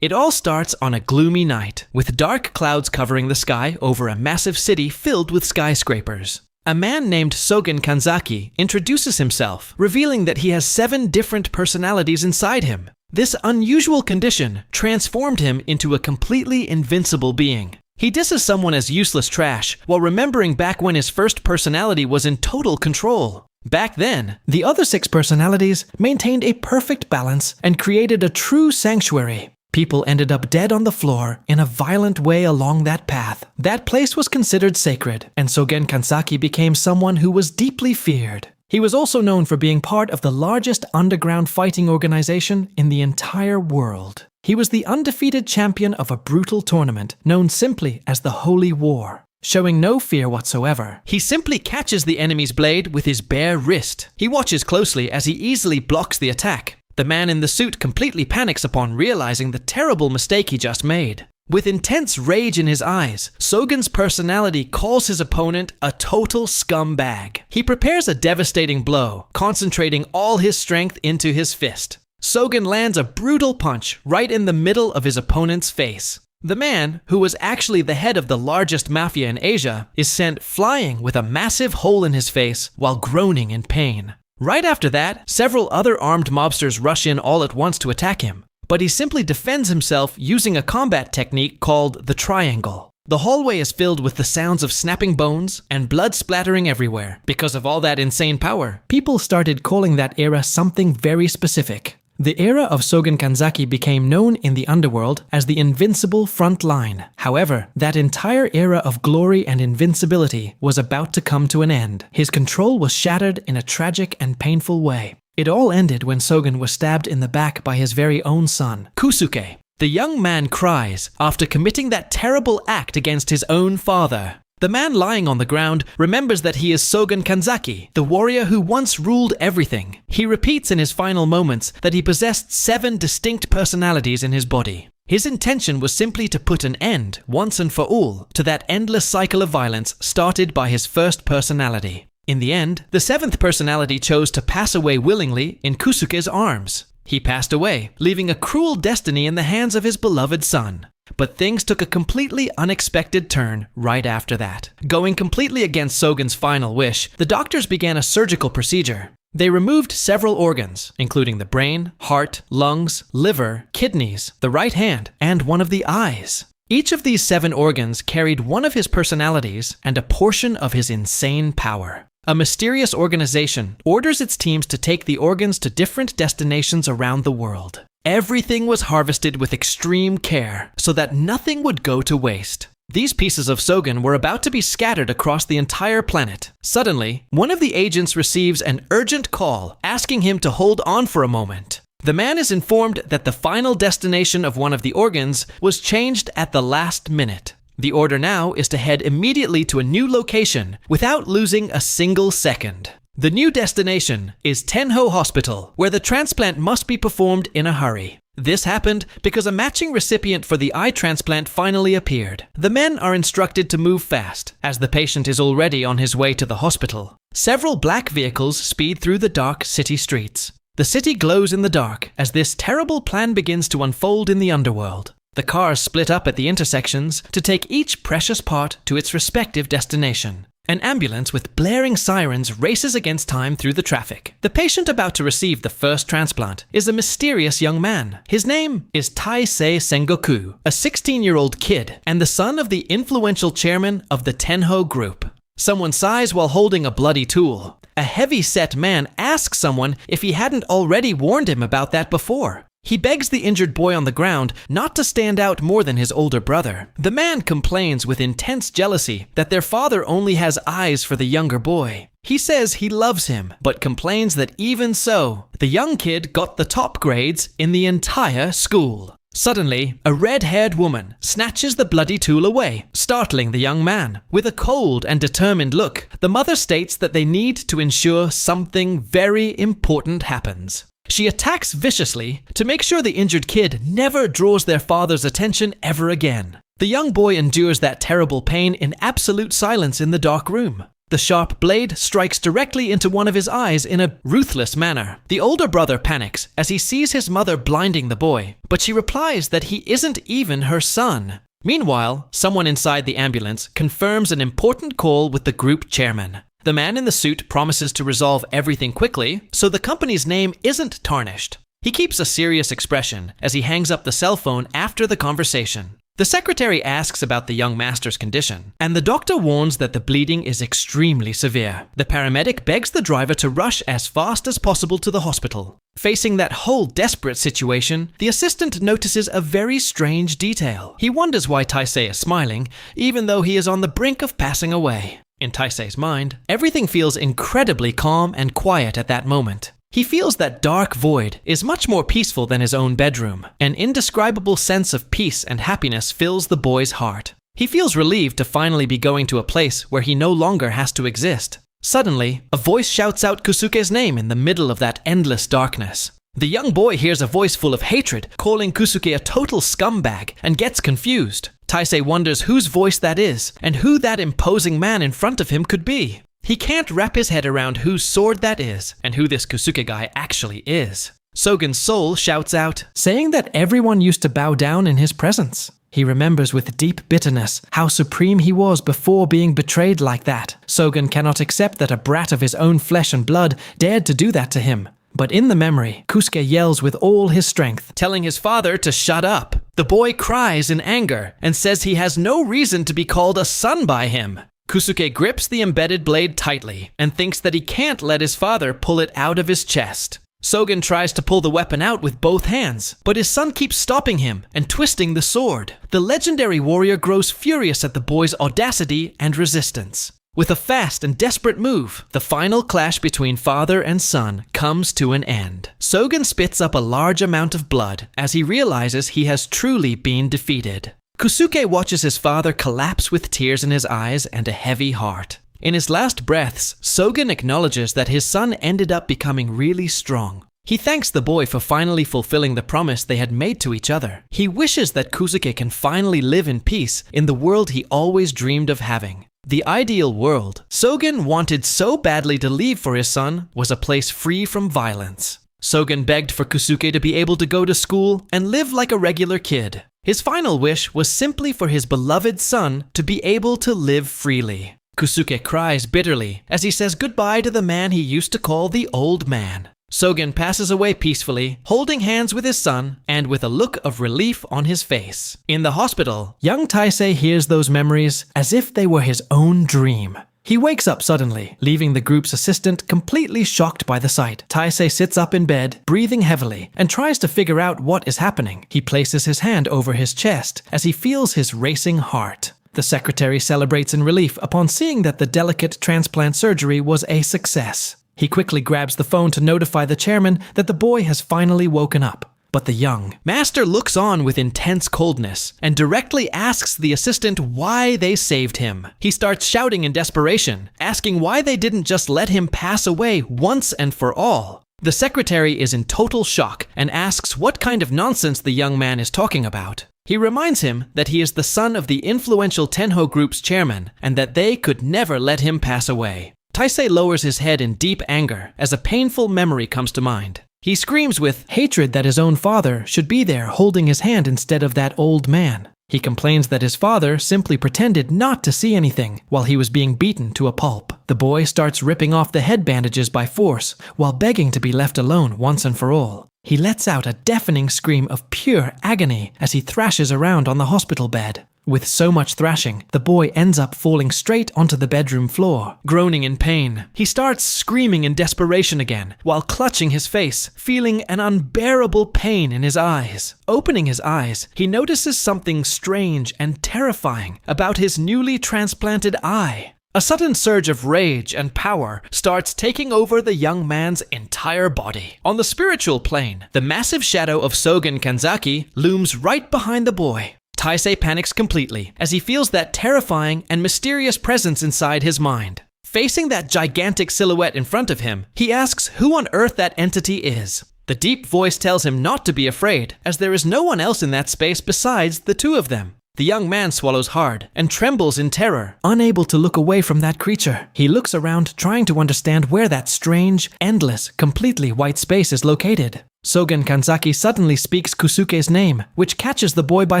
It all starts on a gloomy night, with dark clouds covering the sky over a massive city filled with skyscrapers. A man named Sogen Kanzaki introduces himself, revealing that he has 7 different personalities inside him. This unusual condition transformed him into a completely invincible being. He disses someone as useless trash, while remembering back when his first personality was in total control. Back then, the other 6 personalities maintained a perfect balance and created a true sanctuary. People ended up dead on the floor in a violent way along that path. That place was considered sacred, and Sogen Kanzaki became someone who was deeply feared. He was also known for being part of the largest underground fighting organization in the entire world. He was the undefeated champion of a brutal tournament known simply as the Holy War. Showing no fear whatsoever, he simply catches the enemy's blade with his bare wrist. He watches closely as he easily blocks the attack. The man in the suit completely panics upon realizing the terrible mistake he just made. With intense rage in his eyes, Sogen's personality calls his opponent a total scumbag. He prepares a devastating blow, concentrating all his strength into his fist. Sogen lands a brutal punch right in the middle of his opponent's face. The man, who was actually the head of the largest mafia in Asia, is sent flying with a massive hole in his face while groaning in pain. Right after that, several other armed mobsters rush in all at once to attack him, but he simply defends himself using a combat technique called the triangle. The hallway is filled with the sounds of snapping bones and blood splattering everywhere. Because of all that insane power, people started calling that era something very specific. The era of Sogen Kanzaki became known in the underworld as the Invincible Frontline. However, that entire era of glory and invincibility was about to come to an end. His control was shattered in a tragic and painful way. It all ended when Sogen was stabbed in the back by his very own son, Kusuke. The young man cries after committing that terrible act against his own father. The man lying on the ground remembers that he is Sogen Kanzaki, the warrior who once ruled everything. He repeats in his final moments that he possessed 7 distinct personalities in his body. His intention was simply to put an end, once and for all, to that endless cycle of violence started by his first personality. In the end, the 7th personality chose to pass away willingly in Kusuke's arms. He passed away, leaving a cruel destiny in the hands of his beloved son. But things took a completely unexpected turn right after that. Going completely against Sogen's final wish, the doctors began a surgical procedure. They removed several organs, including the brain, heart, lungs, liver, kidneys, the right hand, and one of the eyes. Each of these 7 organs carried one of his personalities and a portion of his insane power. A mysterious organization orders its teams to take the organs to different destinations around the world. Everything was harvested with extreme care so that nothing would go to waste. These pieces of Sogen were about to be scattered across the entire planet. Suddenly, one of the agents receives an urgent call asking him to hold on for a moment. The man is informed that the final destination of one of the organs was changed at the last minute. The order now is to head immediately to a new location without losing a single second. The new destination is Tenho Hospital, where the transplant must be performed in a hurry. This happened because a matching recipient for the eye transplant finally appeared. The men are instructed to move fast, as the patient is already on his way to the hospital. Several black vehicles speed through the dark city streets. The city glows in the dark as this terrible plan begins to unfold in the underworld. The cars split up at the intersections to take each precious part to its respective destination. An ambulance with blaring sirens races against time through the traffic. The patient about to receive the first transplant is a mysterious young man. His name is Taisei Sengoku, a 16-year-old kid and the son of the influential chairman of the Tenho Group. Someone sighs while holding a bloody tool. A heavy-set man asks someone if he hadn't already warned him about that before. He begs the injured boy on the ground not to stand out more than his older brother. The man complains with intense jealousy that their father only has eyes for the younger boy. He says he loves him, but complains that even so, the young kid got the top grades in the entire school. Suddenly, a red-haired woman snatches the bloody tool away, startling the young man. With a cold and determined look, the mother states that they need to ensure something very important happens. She attacks viciously to make sure the injured kid never draws their father's attention ever again. The young boy endures that terrible pain in absolute silence in the dark room. The sharp blade strikes directly into one of his eyes in a ruthless manner. The older brother panics as he sees his mother blinding the boy, but she replies that he isn't even her son. Meanwhile, someone inside the ambulance confirms an important call with the group chairman. The man in the suit promises to resolve everything quickly, so the company's name isn't tarnished. He keeps a serious expression as he hangs up the cell phone after the conversation. The secretary asks about the young master's condition, and the doctor warns that the bleeding is extremely severe. The paramedic begs the driver to rush as fast as possible to the hospital. Facing that whole desperate situation, the assistant notices a very strange detail. He wonders why Taisei is smiling, even though he is on the brink of passing away. In Taisei's mind, everything feels incredibly calm and quiet at that moment. He feels that dark void is much more peaceful than his own bedroom. An indescribable sense of peace and happiness fills the boy's heart. He feels relieved to finally be going to a place where he no longer has to exist. Suddenly, a voice shouts out Kusuke's name in the middle of that endless darkness. The young boy hears a voice full of hatred, calling Kusuke a total scumbag, and gets confused. Taisei wonders whose voice that is, and who that imposing man in front of him could be. He can't wrap his head around whose sword that is, and who this Kusuke guy actually is. Sogen's soul shouts out, saying that everyone used to bow down in his presence. He remembers with deep bitterness how supreme he was before being betrayed like that. Sogen cannot accept that a brat of his own flesh and blood dared to do that to him. But in the memory, Kusuke yells with all his strength, telling his father to shut up. The boy cries in anger and says he has no reason to be called a son by him. Kusuke grips the embedded blade tightly and thinks that he can't let his father pull it out of his chest. Sogen tries to pull the weapon out with both hands, but his son keeps stopping him and twisting the sword. The legendary warrior grows furious at the boy's audacity and resistance. With a fast and desperate move, the final clash between father and son comes to an end. Sogen spits up a large amount of blood as he realizes he has truly been defeated. Kusuke watches his father collapse with tears in his eyes and a heavy heart. In his last breaths, Sogen acknowledges that his son ended up becoming really strong. He thanks the boy for finally fulfilling the promise they had made to each other. He wishes that Kusuke can finally live in peace in the world he always dreamed of having. The ideal world Sogen wanted so badly to leave for his son was a place free from violence. Sogen begged for Kusuke to be able to go to school and live like a regular kid. His final wish was simply for his beloved son to be able to live freely. Kusuke cries bitterly as he says goodbye to the man he used to call the old man. Sogen passes away peacefully, holding hands with his son and with a look of relief on his face. In the hospital, young Taisei hears those memories as if they were his own dream. He wakes up suddenly, leaving the group's assistant completely shocked by the sight. Taisei sits up in bed, breathing heavily, and tries to figure out what is happening. He places his hand over his chest as he feels his racing heart. The secretary celebrates in relief upon seeing that the delicate transplant surgery was a success. He quickly grabs the phone to notify the chairman that the boy has finally woken up. But the young master looks on with intense coldness and directly asks the assistant why they saved him. He starts shouting in desperation, asking why they didn't just let him pass away once and for all. The secretary is in total shock and asks what kind of nonsense the young man is talking about. He reminds him that he is the son of the influential Tenho group's chairman and that they could never let him pass away. Taisei lowers his head in deep anger as a painful memory comes to mind. He screams with hatred that his own father should be there holding his hand instead of that old man. He complains that his father simply pretended not to see anything while he was being beaten to a pulp. The boy starts ripping off the head bandages by force while begging to be left alone once and for all. He lets out a deafening scream of pure agony as he thrashes around on the hospital bed. With so much thrashing, the boy ends up falling straight onto the bedroom floor, groaning in pain. He starts screaming in desperation again, while clutching his face, feeling an unbearable pain in his eyes. Opening his eyes, he notices something strange and terrifying about his newly transplanted eye. A sudden surge of rage and power starts taking over the young man's entire body. On the spiritual plane, the massive shadow of Sogen Kanzaki looms right behind the boy. Taisei panics completely as he feels that terrifying and mysterious presence inside his mind. Facing that gigantic silhouette in front of him, he asks who on earth that entity is. The deep voice tells him not to be afraid, as there is no one else in that space besides the two of them. The young man swallows hard and trembles in terror, unable to look away from that creature. He looks around, trying to understand where that strange, endless, completely white space is located. Sogen Kanzaki suddenly speaks Kusuke's name, which catches the boy by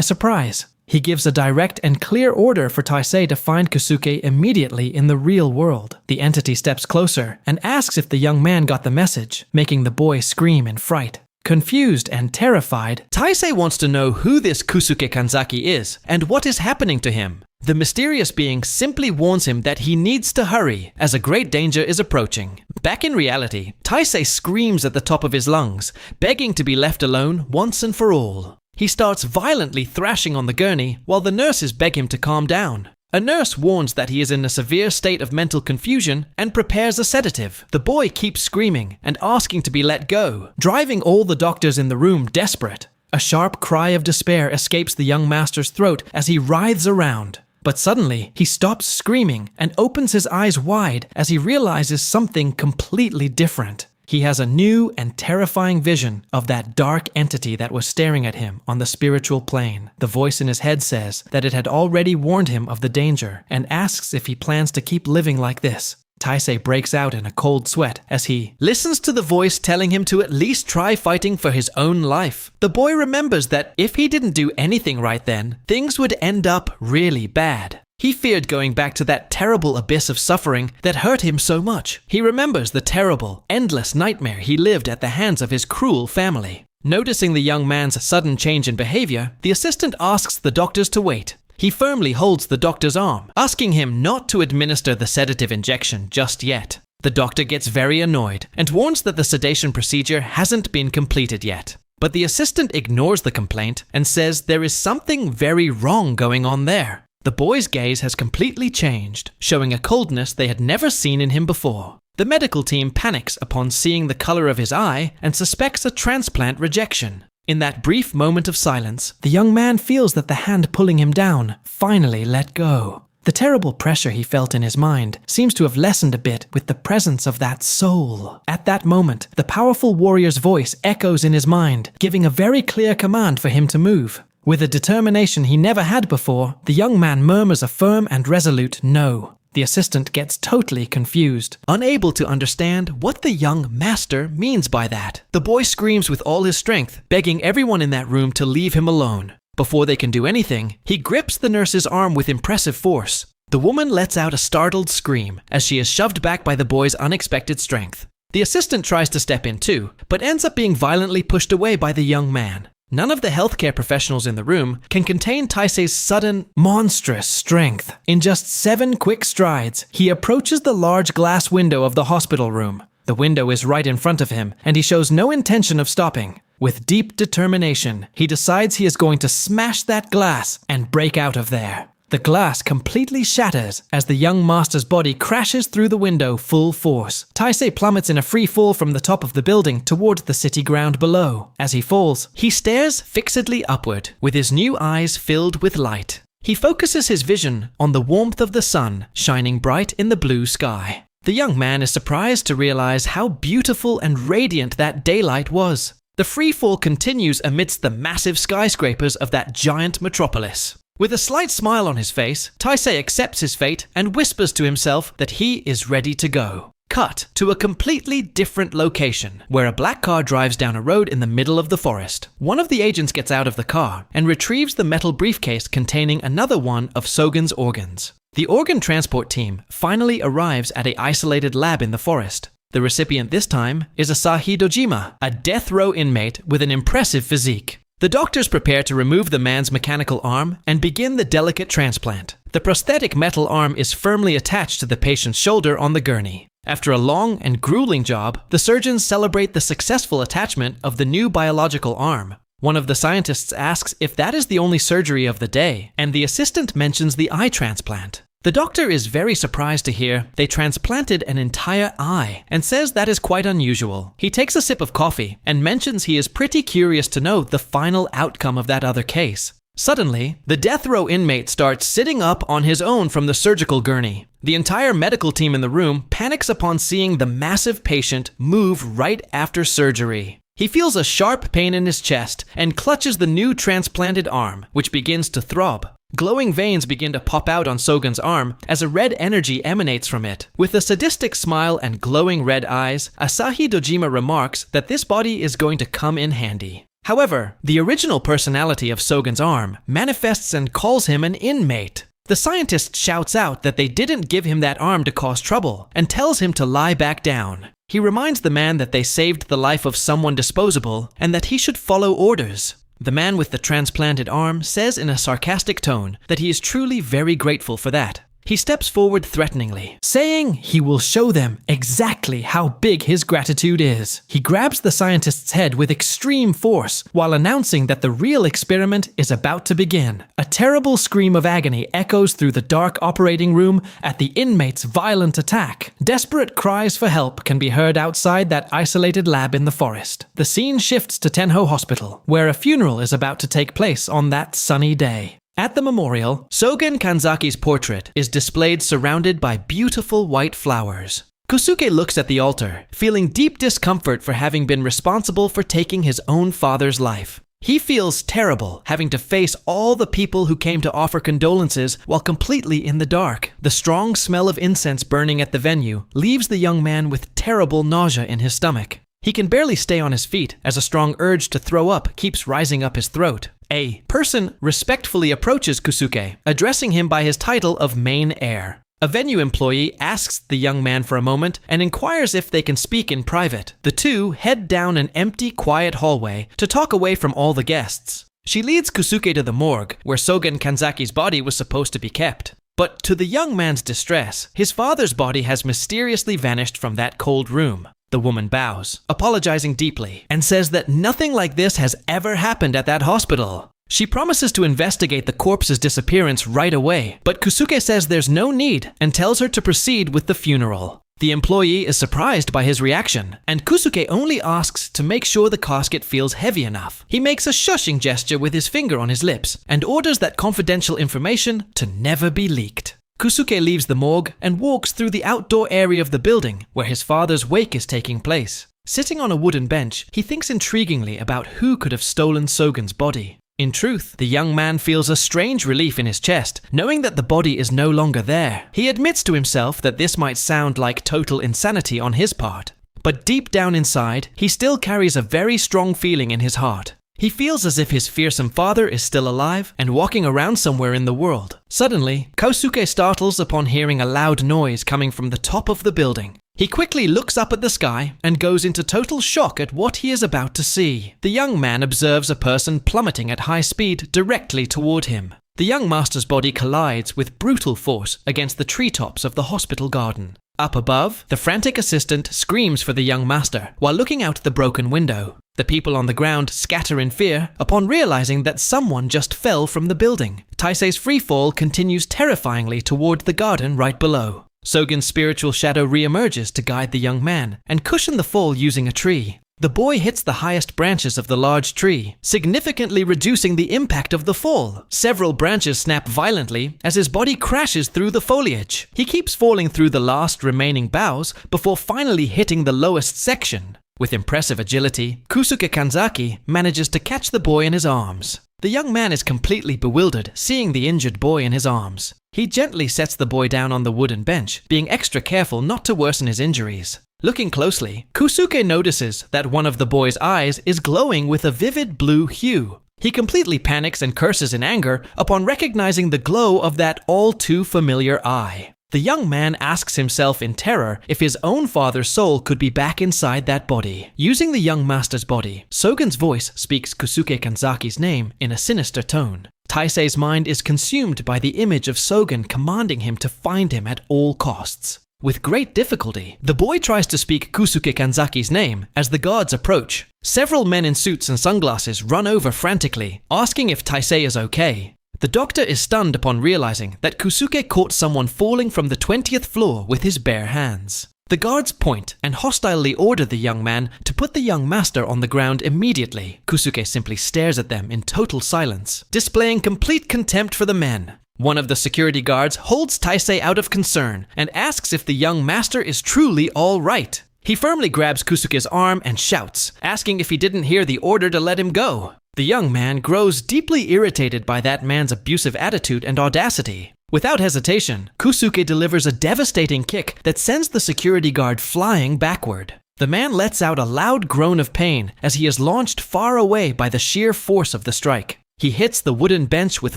surprise. He gives a direct and clear order for Taisei to find Kusuke immediately in the real world. The entity steps closer and asks if the young man got the message, making the boy scream in fright. Confused and terrified, Taisei wants to know who this Kusuke Kanzaki is and what is happening to him. The mysterious being simply warns him that he needs to hurry, as a great danger is approaching. Back in reality, Taisei screams at the top of his lungs, begging to be left alone once and for all. He starts violently thrashing on the gurney while the nurses beg him to calm down. A nurse warns that he is in a severe state of mental confusion and prepares a sedative. The boy keeps screaming and asking to be let go, driving all the doctors in the room desperate. A sharp cry of despair escapes the young master's throat as he writhes around. But suddenly, he stops screaming and opens his eyes wide as he realizes something completely different. He has a new and terrifying vision of that dark entity that was staring at him on the spiritual plane. The voice in his head says that it had already warned him of the danger and asks if he plans to keep living like this. Taisei breaks out in a cold sweat as he listens to the voice telling him to at least try fighting for his own life. The boy remembers that if he didn't do anything right then, things would end up really bad. He feared going back to that terrible abyss of suffering that hurt him so much. He remembers the terrible, endless nightmare he lived at the hands of his cruel family. Noticing the young man's sudden change in behavior, the assistant asks the doctors to wait. He firmly holds the doctor's arm, asking him not to administer the sedative injection just yet. The doctor gets very annoyed and warns that the sedation procedure hasn't been completed yet. But the assistant ignores the complaint and says there is something very wrong going on there. The boy's gaze has completely changed, showing a coldness they had never seen in him before. The medical team panics upon seeing the color of his eye and suspects a transplant rejection. In that brief moment of silence, the young man feels that the hand pulling him down finally let go. The terrible pressure he felt in his mind seems to have lessened a bit with the presence of that soul. At that moment, the powerful warrior's voice echoes in his mind, giving a very clear command for him to move. With a determination he never had before, the young man murmurs a firm and resolute no. The assistant gets totally confused, unable to understand what the young master means by that. The boy screams with all his strength, begging everyone in that room to leave him alone. Before they can do anything, he grips the nurse's arm with impressive force. The woman lets out a startled scream as she is shoved back by the boy's unexpected strength. The assistant tries to step in too, but ends up being violently pushed away by the young man. None of the healthcare professionals in the room can contain Taisei's sudden, monstrous strength. In just 7 quick strides, he approaches the large glass window of the hospital room. The window is right in front of him, and he shows no intention of stopping. With deep determination, he decides he is going to smash that glass and break out of there. The glass completely shatters as the young master's body crashes through the window full force. Taisei plummets in a free fall from the top of the building toward the city ground below. As he falls, he stares fixedly upward, with his new eyes filled with light. He focuses his vision on the warmth of the sun shining bright in the blue sky. The young man is surprised to realize how beautiful and radiant that daylight was. The free fall continues amidst the massive skyscrapers of that giant metropolis. With a slight smile on his face, Taisei accepts his fate and whispers to himself that he is ready to go. Cut to a completely different location, where a black car drives down a road in the middle of the forest. One of the agents gets out of the car and retrieves the metal briefcase containing another one of Sogen's organs. The organ transport team finally arrives at an isolated lab in the forest. The recipient this time is Asahi Dojima, a death row inmate with an impressive physique. The doctors prepare to remove the man's mechanical arm and begin the delicate transplant. The prosthetic metal arm is firmly attached to the patient's shoulder on the gurney. After a long and grueling job, the surgeons celebrate the successful attachment of the new biological arm. One of the scientists asks if that is the only surgery of the day, and the assistant mentions the eye transplant. The doctor is very surprised to hear they transplanted an entire eye and says that is quite unusual. He takes a sip of coffee and mentions he is pretty curious to know the final outcome of that other case. Suddenly, the death row inmate starts sitting up on his own from the surgical gurney. The entire medical team in the room panics upon seeing the massive patient move right after surgery. He feels a sharp pain in his chest and clutches the new transplanted arm, which begins to throb. Glowing veins begin to pop out on Sogen's arm as a red energy emanates from it. With a sadistic smile and glowing red eyes, Asahi Dojima remarks that this body is going to come in handy. However, the original personality of Sogen's arm manifests and calls him an inmate. The scientist shouts out that they didn't give him that arm to cause trouble and tells him to lie back down. He reminds the man that they saved the life of someone disposable and that he should follow orders. The man with the transplanted arm says in a sarcastic tone that he is truly very grateful for that. He steps forward threateningly, saying he will show them exactly how big his gratitude is. He grabs the scientist's head with extreme force while announcing that the real experiment is about to begin. A terrible scream of agony echoes through the dark operating room at the inmate's violent attack. Desperate cries for help can be heard outside that isolated lab in the forest. The scene shifts to Tenho Hospital, where a funeral is about to take place on that sunny day. At the memorial, Sogen Kanzaki's portrait is displayed surrounded by beautiful white flowers. Kusuke looks at the altar, feeling deep discomfort for having been responsible for taking his own father's life. He feels terrible having to face all the people who came to offer condolences while completely in the dark. The strong smell of incense burning at the venue leaves the young man with terrible nausea in his stomach. He can barely stay on his feet as a strong urge to throw up keeps rising up his throat. A person respectfully approaches Kusuke, addressing him by his title of main heir. A venue employee asks the young man for a moment and inquires if they can speak in private. The two head down an empty, quiet hallway to talk away from all the guests. She leads Kusuke to the morgue, where Sogen Kanzaki's body was supposed to be kept. But to the young man's distress, his father's body has mysteriously vanished from that cold room. The woman bows, apologizing deeply, and says that nothing like this has ever happened at that hospital. She promises to investigate the corpse's disappearance right away, but Kusuke says there's no need and tells her to proceed with the funeral. The employee is surprised by his reaction, and Kusuke only asks to make sure the casket feels heavy enough. He makes a shushing gesture with his finger on his lips and orders that confidential information to never be leaked. Kusuke leaves the morgue and walks through the outdoor area of the building where his father's wake is taking place. Sitting on a wooden bench, he thinks intriguingly about who could have stolen Sogen's body. In truth, the young man feels a strange relief in his chest, knowing that the body is no longer there. He admits to himself that this might sound like total insanity on his part, but deep down inside, he still carries a very strong feeling in his heart. He feels as if his fearsome father is still alive and walking around somewhere in the world. Suddenly, Kosuke startles upon hearing a loud noise coming from the top of the building. He quickly looks up at the sky and goes into total shock at what he is about to see. The young man observes a person plummeting at high speed directly toward him. The young master's body collides with brutal force against the treetops of the hospital garden. Up above, the frantic assistant screams for the young master while looking out the broken window. The people on the ground scatter in fear upon realizing that someone just fell from the building. Taisei's freefall continues terrifyingly toward the garden right below. Sogen's spiritual shadow re-emerges to guide the young man and cushion the fall using a tree. The boy hits the highest branches of the large tree, significantly reducing the impact of the fall. Several branches snap violently as his body crashes through the foliage. He keeps falling through the last remaining boughs before finally hitting the lowest section. With impressive agility, Kusuke Kanzaki manages to catch the boy in his arms. The young man is completely bewildered seeing the injured boy in his arms. He gently sets the boy down on the wooden bench, being extra careful not to worsen his injuries. Looking closely, Kusuke notices that one of the boy's eyes is glowing with a vivid blue hue. He completely panics and curses in anger upon recognizing the glow of that all too familiar eye. The young man asks himself in terror if his own father's soul could be back inside that body. Using the young master's body, Sogen's voice speaks Kusuke Kanzaki's name in a sinister tone. Taisei's mind is consumed by the image of Sogen commanding him to find him at all costs. With great difficulty, the boy tries to speak Kusuke Kanzaki's name as the guards approach. Several men in suits and sunglasses run over frantically, asking if Taisei is okay. The doctor is stunned upon realizing that Kusuke caught someone falling from the 20th floor with his bare hands. The guards point and hostilely order the young man to put the young master on the ground immediately. Kusuke simply stares at them in total silence, displaying complete contempt for the men. One of the security guards holds Taisei out of concern and asks if the young master is truly all right. He firmly grabs Kusuke's arm and shouts, asking if he didn't hear the order to let him go. The young man grows deeply irritated by that man's abusive attitude and audacity. Without hesitation, Kusuke delivers a devastating kick that sends the security guard flying backward. The man lets out a loud groan of pain as he is launched far away by the sheer force of the strike. He hits the wooden bench with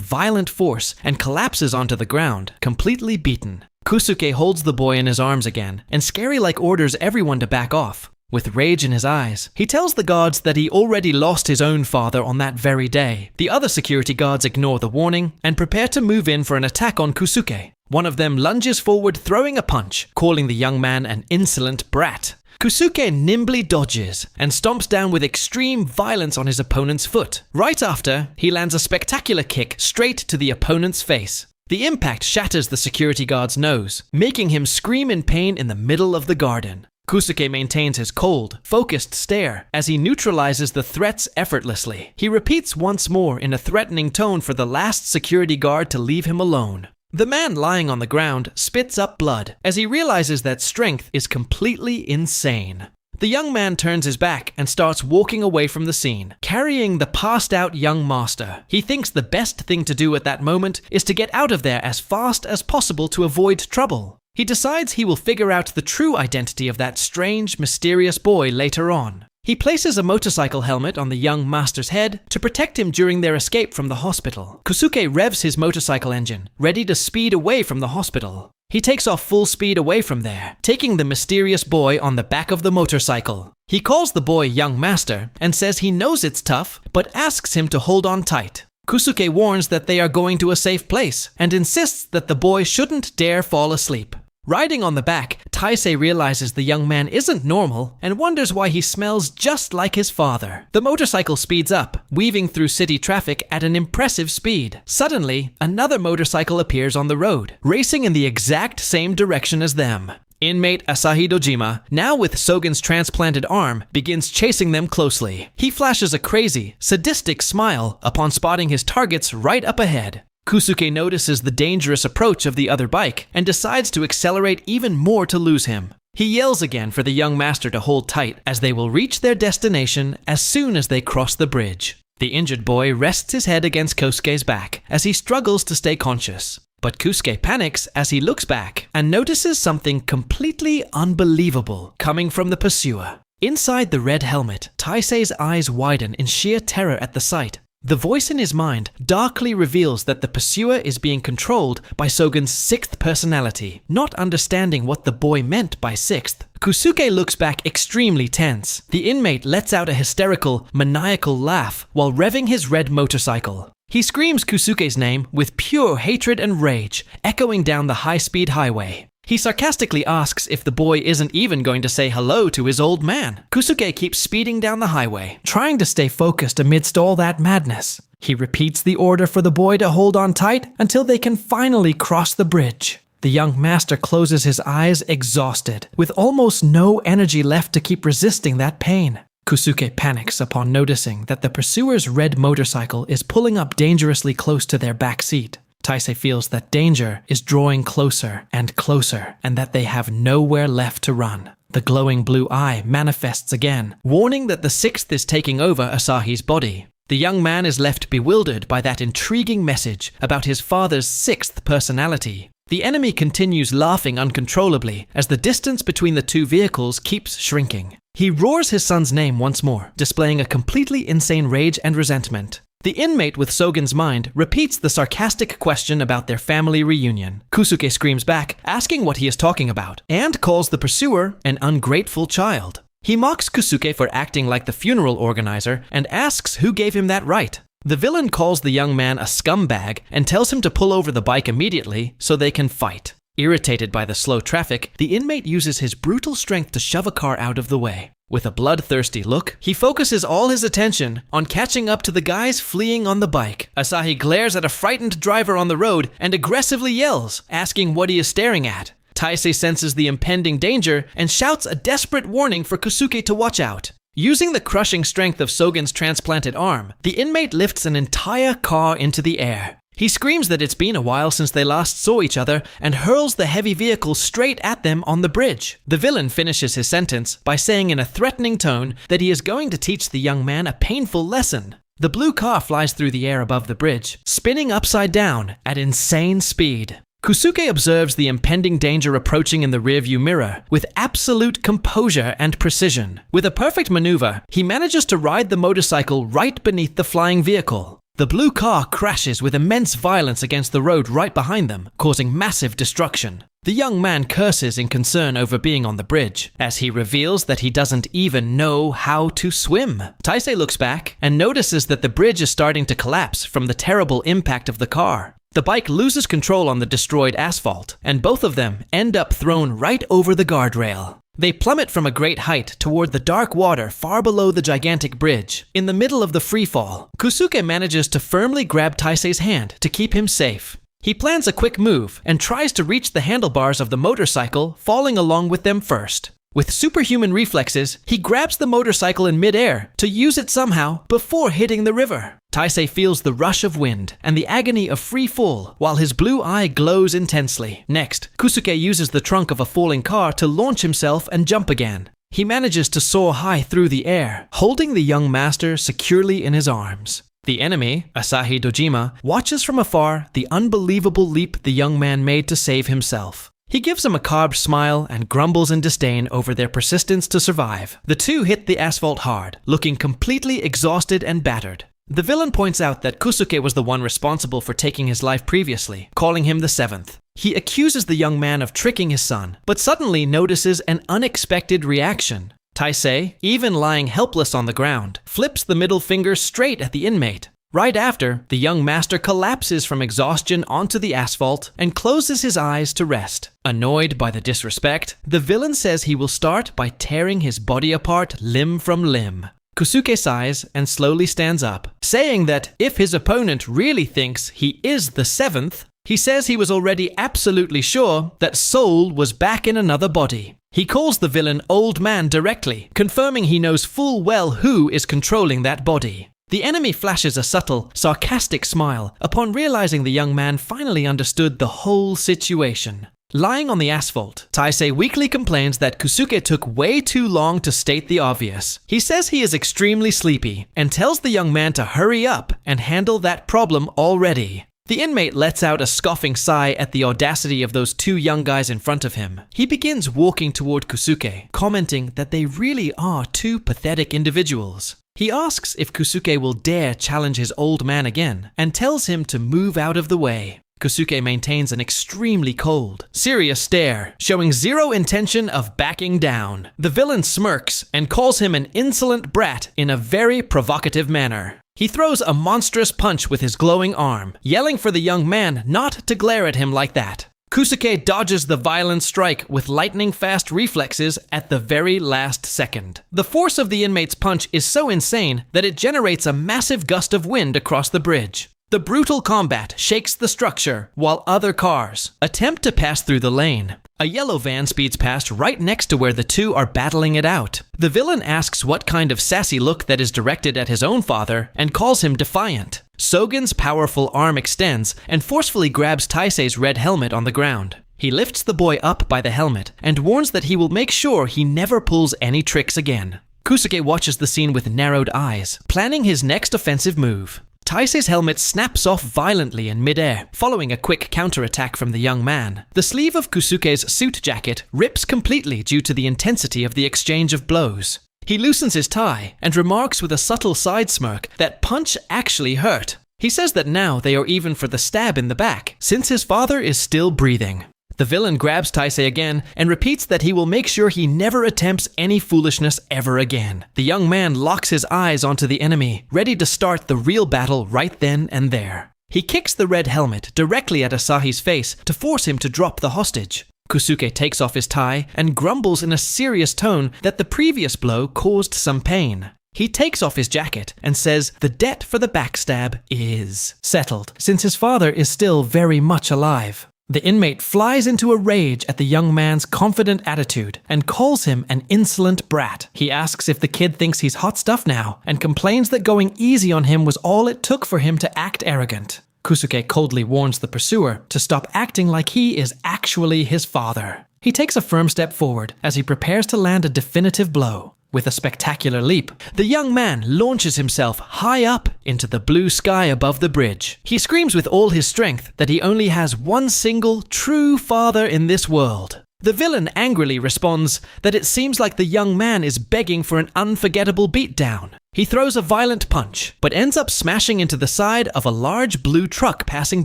violent force and collapses onto the ground, completely beaten. Kusuke holds the boy in his arms again and scary-like orders everyone to back off. With rage in his eyes, he tells the guards that he already lost his own father on that very day. The other security guards ignore the warning and prepare to move in for an attack on Kusuke. One of them lunges forward, throwing a punch, calling the young man an insolent brat. Kusuke nimbly dodges and stomps down with extreme violence on his opponent's foot. Right after, he lands a spectacular kick straight to the opponent's face. The impact shatters the security guard's nose, making him scream in pain in the middle of the garden. Kusuke maintains his cold, focused stare as he neutralizes the threats effortlessly. He repeats once more in a threatening tone for the last security guard to leave him alone. The man lying on the ground spits up blood as he realizes that strength is completely insane. The young man turns his back and starts walking away from the scene, carrying the passed-out young master. He thinks the best thing to do at that moment is to get out of there as fast as possible to avoid trouble. He decides he will figure out the true identity of that strange, mysterious boy later on. He places a motorcycle helmet on the young master's head to protect him during their escape from the hospital. Kusuke revs his motorcycle engine, ready to speed away from the hospital. He takes off full speed away from there, taking the mysterious boy on the back of the motorcycle. He calls the boy young master and says he knows it's tough, but asks him to hold on tight. Kusuke warns that they are going to a safe place and insists that the boy shouldn't dare fall asleep. Riding on the back, Taisei realizes the young man isn't normal and wonders why he smells just like his father. The motorcycle speeds up, weaving through city traffic at an impressive speed. Suddenly, another motorcycle appears on the road, racing in the exact same direction as them. Inmate Asahi Dojima, now with Sogen's transplanted arm, begins chasing them closely. He flashes a crazy, sadistic smile upon spotting his targets right up ahead. Kusuke notices the dangerous approach of the other bike and decides to accelerate even more to lose him. He yells again for the young master to hold tight as they will reach their destination as soon as they cross the bridge. The injured boy rests his head against Kosuke's back as he struggles to stay conscious. But Kusuke panics as he looks back and notices something completely unbelievable coming from the pursuer. Inside the red helmet, Taisei's eyes widen in sheer terror at the sight. The voice in his mind darkly reveals that the pursuer is being controlled by Sogen's sixth personality. Not understanding what the boy meant by sixth, Kusuke looks back extremely tense. The inmate lets out a hysterical, maniacal laugh while revving his red motorcycle. He screams Kusuke's name with pure hatred and rage, echoing down the high-speed highway. He sarcastically asks if the boy isn't even going to say hello to his old man. Kusuke keeps speeding down the highway, trying to stay focused amidst all that madness. He repeats the order for the boy to hold on tight until they can finally cross the bridge. The young master closes his eyes exhausted, with almost no energy left to keep resisting that pain. Kusuke panics upon noticing that the pursuer's red motorcycle is pulling up dangerously close to their back seat. Taisei feels that danger is drawing closer and closer, and that they have nowhere left to run. The glowing blue eye manifests again, warning that the sixth is taking over Asahi's body. The young man is left bewildered by that intriguing message about his father's sixth personality. The enemy continues laughing uncontrollably as the distance between the two vehicles keeps shrinking. He roars his son's name once more, displaying a completely insane rage and resentment. The inmate with Sogen's mind repeats the sarcastic question about their family reunion. Kusuke screams back, asking what he is talking about, and calls the pursuer an ungrateful child. He mocks Kusuke for acting like the funeral organizer and asks who gave him that right. The villain calls the young man a scumbag and tells him to pull over the bike immediately so they can fight. Irritated by the slow traffic, the inmate uses his brutal strength to shove a car out of the way. With a bloodthirsty look, he focuses all his attention on catching up to the guys fleeing on the bike. Asahi glares at a frightened driver on the road and aggressively yells, asking what he is staring at. Taisei senses the impending danger and shouts a desperate warning for Kusuke to watch out. Using the crushing strength of Sogen's transplanted arm, the inmate lifts an entire car into the air. He screams that it's been a while since they last saw each other and hurls the heavy vehicle straight at them on the bridge. The villain finishes his sentence by saying in a threatening tone that he is going to teach the young man a painful lesson. The blue car flies through the air above the bridge, spinning upside down at insane speed. Kusuke observes the impending danger approaching in the rearview mirror with absolute composure and precision. With a perfect maneuver, he manages to ride the motorcycle right beneath the flying vehicle. The blue car crashes with immense violence against the road right behind them, causing massive destruction. The young man curses in concern over being on the bridge, as he reveals that he doesn't even know how to swim. Taisei looks back and notices that the bridge is starting to collapse from the terrible impact of the car. The bike loses control on the destroyed asphalt, and both of them end up thrown right over the guardrail. They plummet from a great height toward the dark water far below the gigantic bridge. In the middle of the freefall, Kusuke manages to firmly grab Taisei's hand to keep him safe. He plans a quick move and tries to reach the handlebars of the motorcycle, falling along with them first. With superhuman reflexes, he grabs the motorcycle in midair to use it somehow before hitting the river. Taisei feels the rush of wind and the agony of free fall while his blue eye glows intensely. Next, Kusuke uses the trunk of a falling car to launch himself and jump again. He manages to soar high through the air, holding the young master securely in his arms. The enemy, Asahi Dojima, watches from afar the unbelievable leap the young man made to save himself. He gives a macabre smile and grumbles in disdain over their persistence to survive. The two hit the asphalt hard, looking completely exhausted and battered. The villain points out that Kusuke was the one responsible for taking his life previously, calling him the seventh. He accuses the young man of tricking his son, but suddenly notices an unexpected reaction. Taisei, even lying helpless on the ground, flips the middle finger straight at the inmate. Right after, the young master collapses from exhaustion onto the asphalt and closes his eyes to rest. Annoyed by the disrespect, the villain says he will start by tearing his body apart limb from limb. Kusuke sighs and slowly stands up, saying that if his opponent really thinks he is the seventh, he says he was already absolutely sure that soul was back in another body. He calls the villain Old Man directly, confirming he knows full well who is controlling that body. The enemy flashes a subtle, sarcastic smile upon realizing the young man finally understood the whole situation. Lying on the asphalt, Taisei weakly complains that Kusuke took way too long to state the obvious. He says he is extremely sleepy and tells the young man to hurry up and handle that problem already. The inmate lets out a scoffing sigh at the audacity of those two young guys in front of him. He begins walking toward Kusuke, commenting that they really are two pathetic individuals. He asks if Kusuke will dare challenge his old man again, and tells him to move out of the way. Kusuke maintains an extremely cold, serious stare, showing zero intention of backing down. The villain smirks and calls him an insolent brat in a very provocative manner. He throws a monstrous punch with his glowing arm, yelling for the young man not to glare at him like that. Kusuke dodges the violent strike with lightning-fast reflexes at the very last second. The force of the inmate's punch is so insane that it generates a massive gust of wind across the bridge. The brutal combat shakes the structure while other cars attempt to pass through the lane. A yellow van speeds past right next to where the two are battling it out. The villain asks what kind of sassy look that is directed at his own father and calls him defiant. Sogen's powerful arm extends and forcefully grabs Taisei's red helmet on the ground. He lifts the boy up by the helmet and warns that he will make sure he never pulls any tricks again. Kusuke watches the scene with narrowed eyes, planning his next offensive move. Taisei's helmet snaps off violently in midair, following a quick counterattack from the young man. The sleeve of Kusuke's suit jacket rips completely due to the intensity of the exchange of blows. He loosens his tie and remarks with a subtle side smirk that punch actually hurt. He says that now they are even for the stab in the back, since his father is still breathing. The villain grabs Taisei again and repeats that he will make sure he never attempts any foolishness ever again. The young man locks his eyes onto the enemy, ready to start the real battle right then and there. He kicks the red helmet directly at Asahi's face to force him to drop the hostage. Kusuke takes off his tie and grumbles in a serious tone that the previous blow caused some pain. He takes off his jacket and says the debt for the backstab is settled, since his father is still very much alive. The inmate flies into a rage at the young man's confident attitude and calls him an insolent brat. He asks if the kid thinks he's hot stuff now and complains that going easy on him was all it took for him to act arrogant. Kusuke coldly warns the pursuer to stop acting like he is actually his father. He takes a firm step forward as he prepares to land a definitive blow. With a spectacular leap, the young man launches himself high up into the blue sky above the bridge. He screams with all his strength that he only has one single true father in this world. The villain angrily responds that it seems like the young man is begging for an unforgettable beatdown. He throws a violent punch, but ends up smashing into the side of a large blue truck passing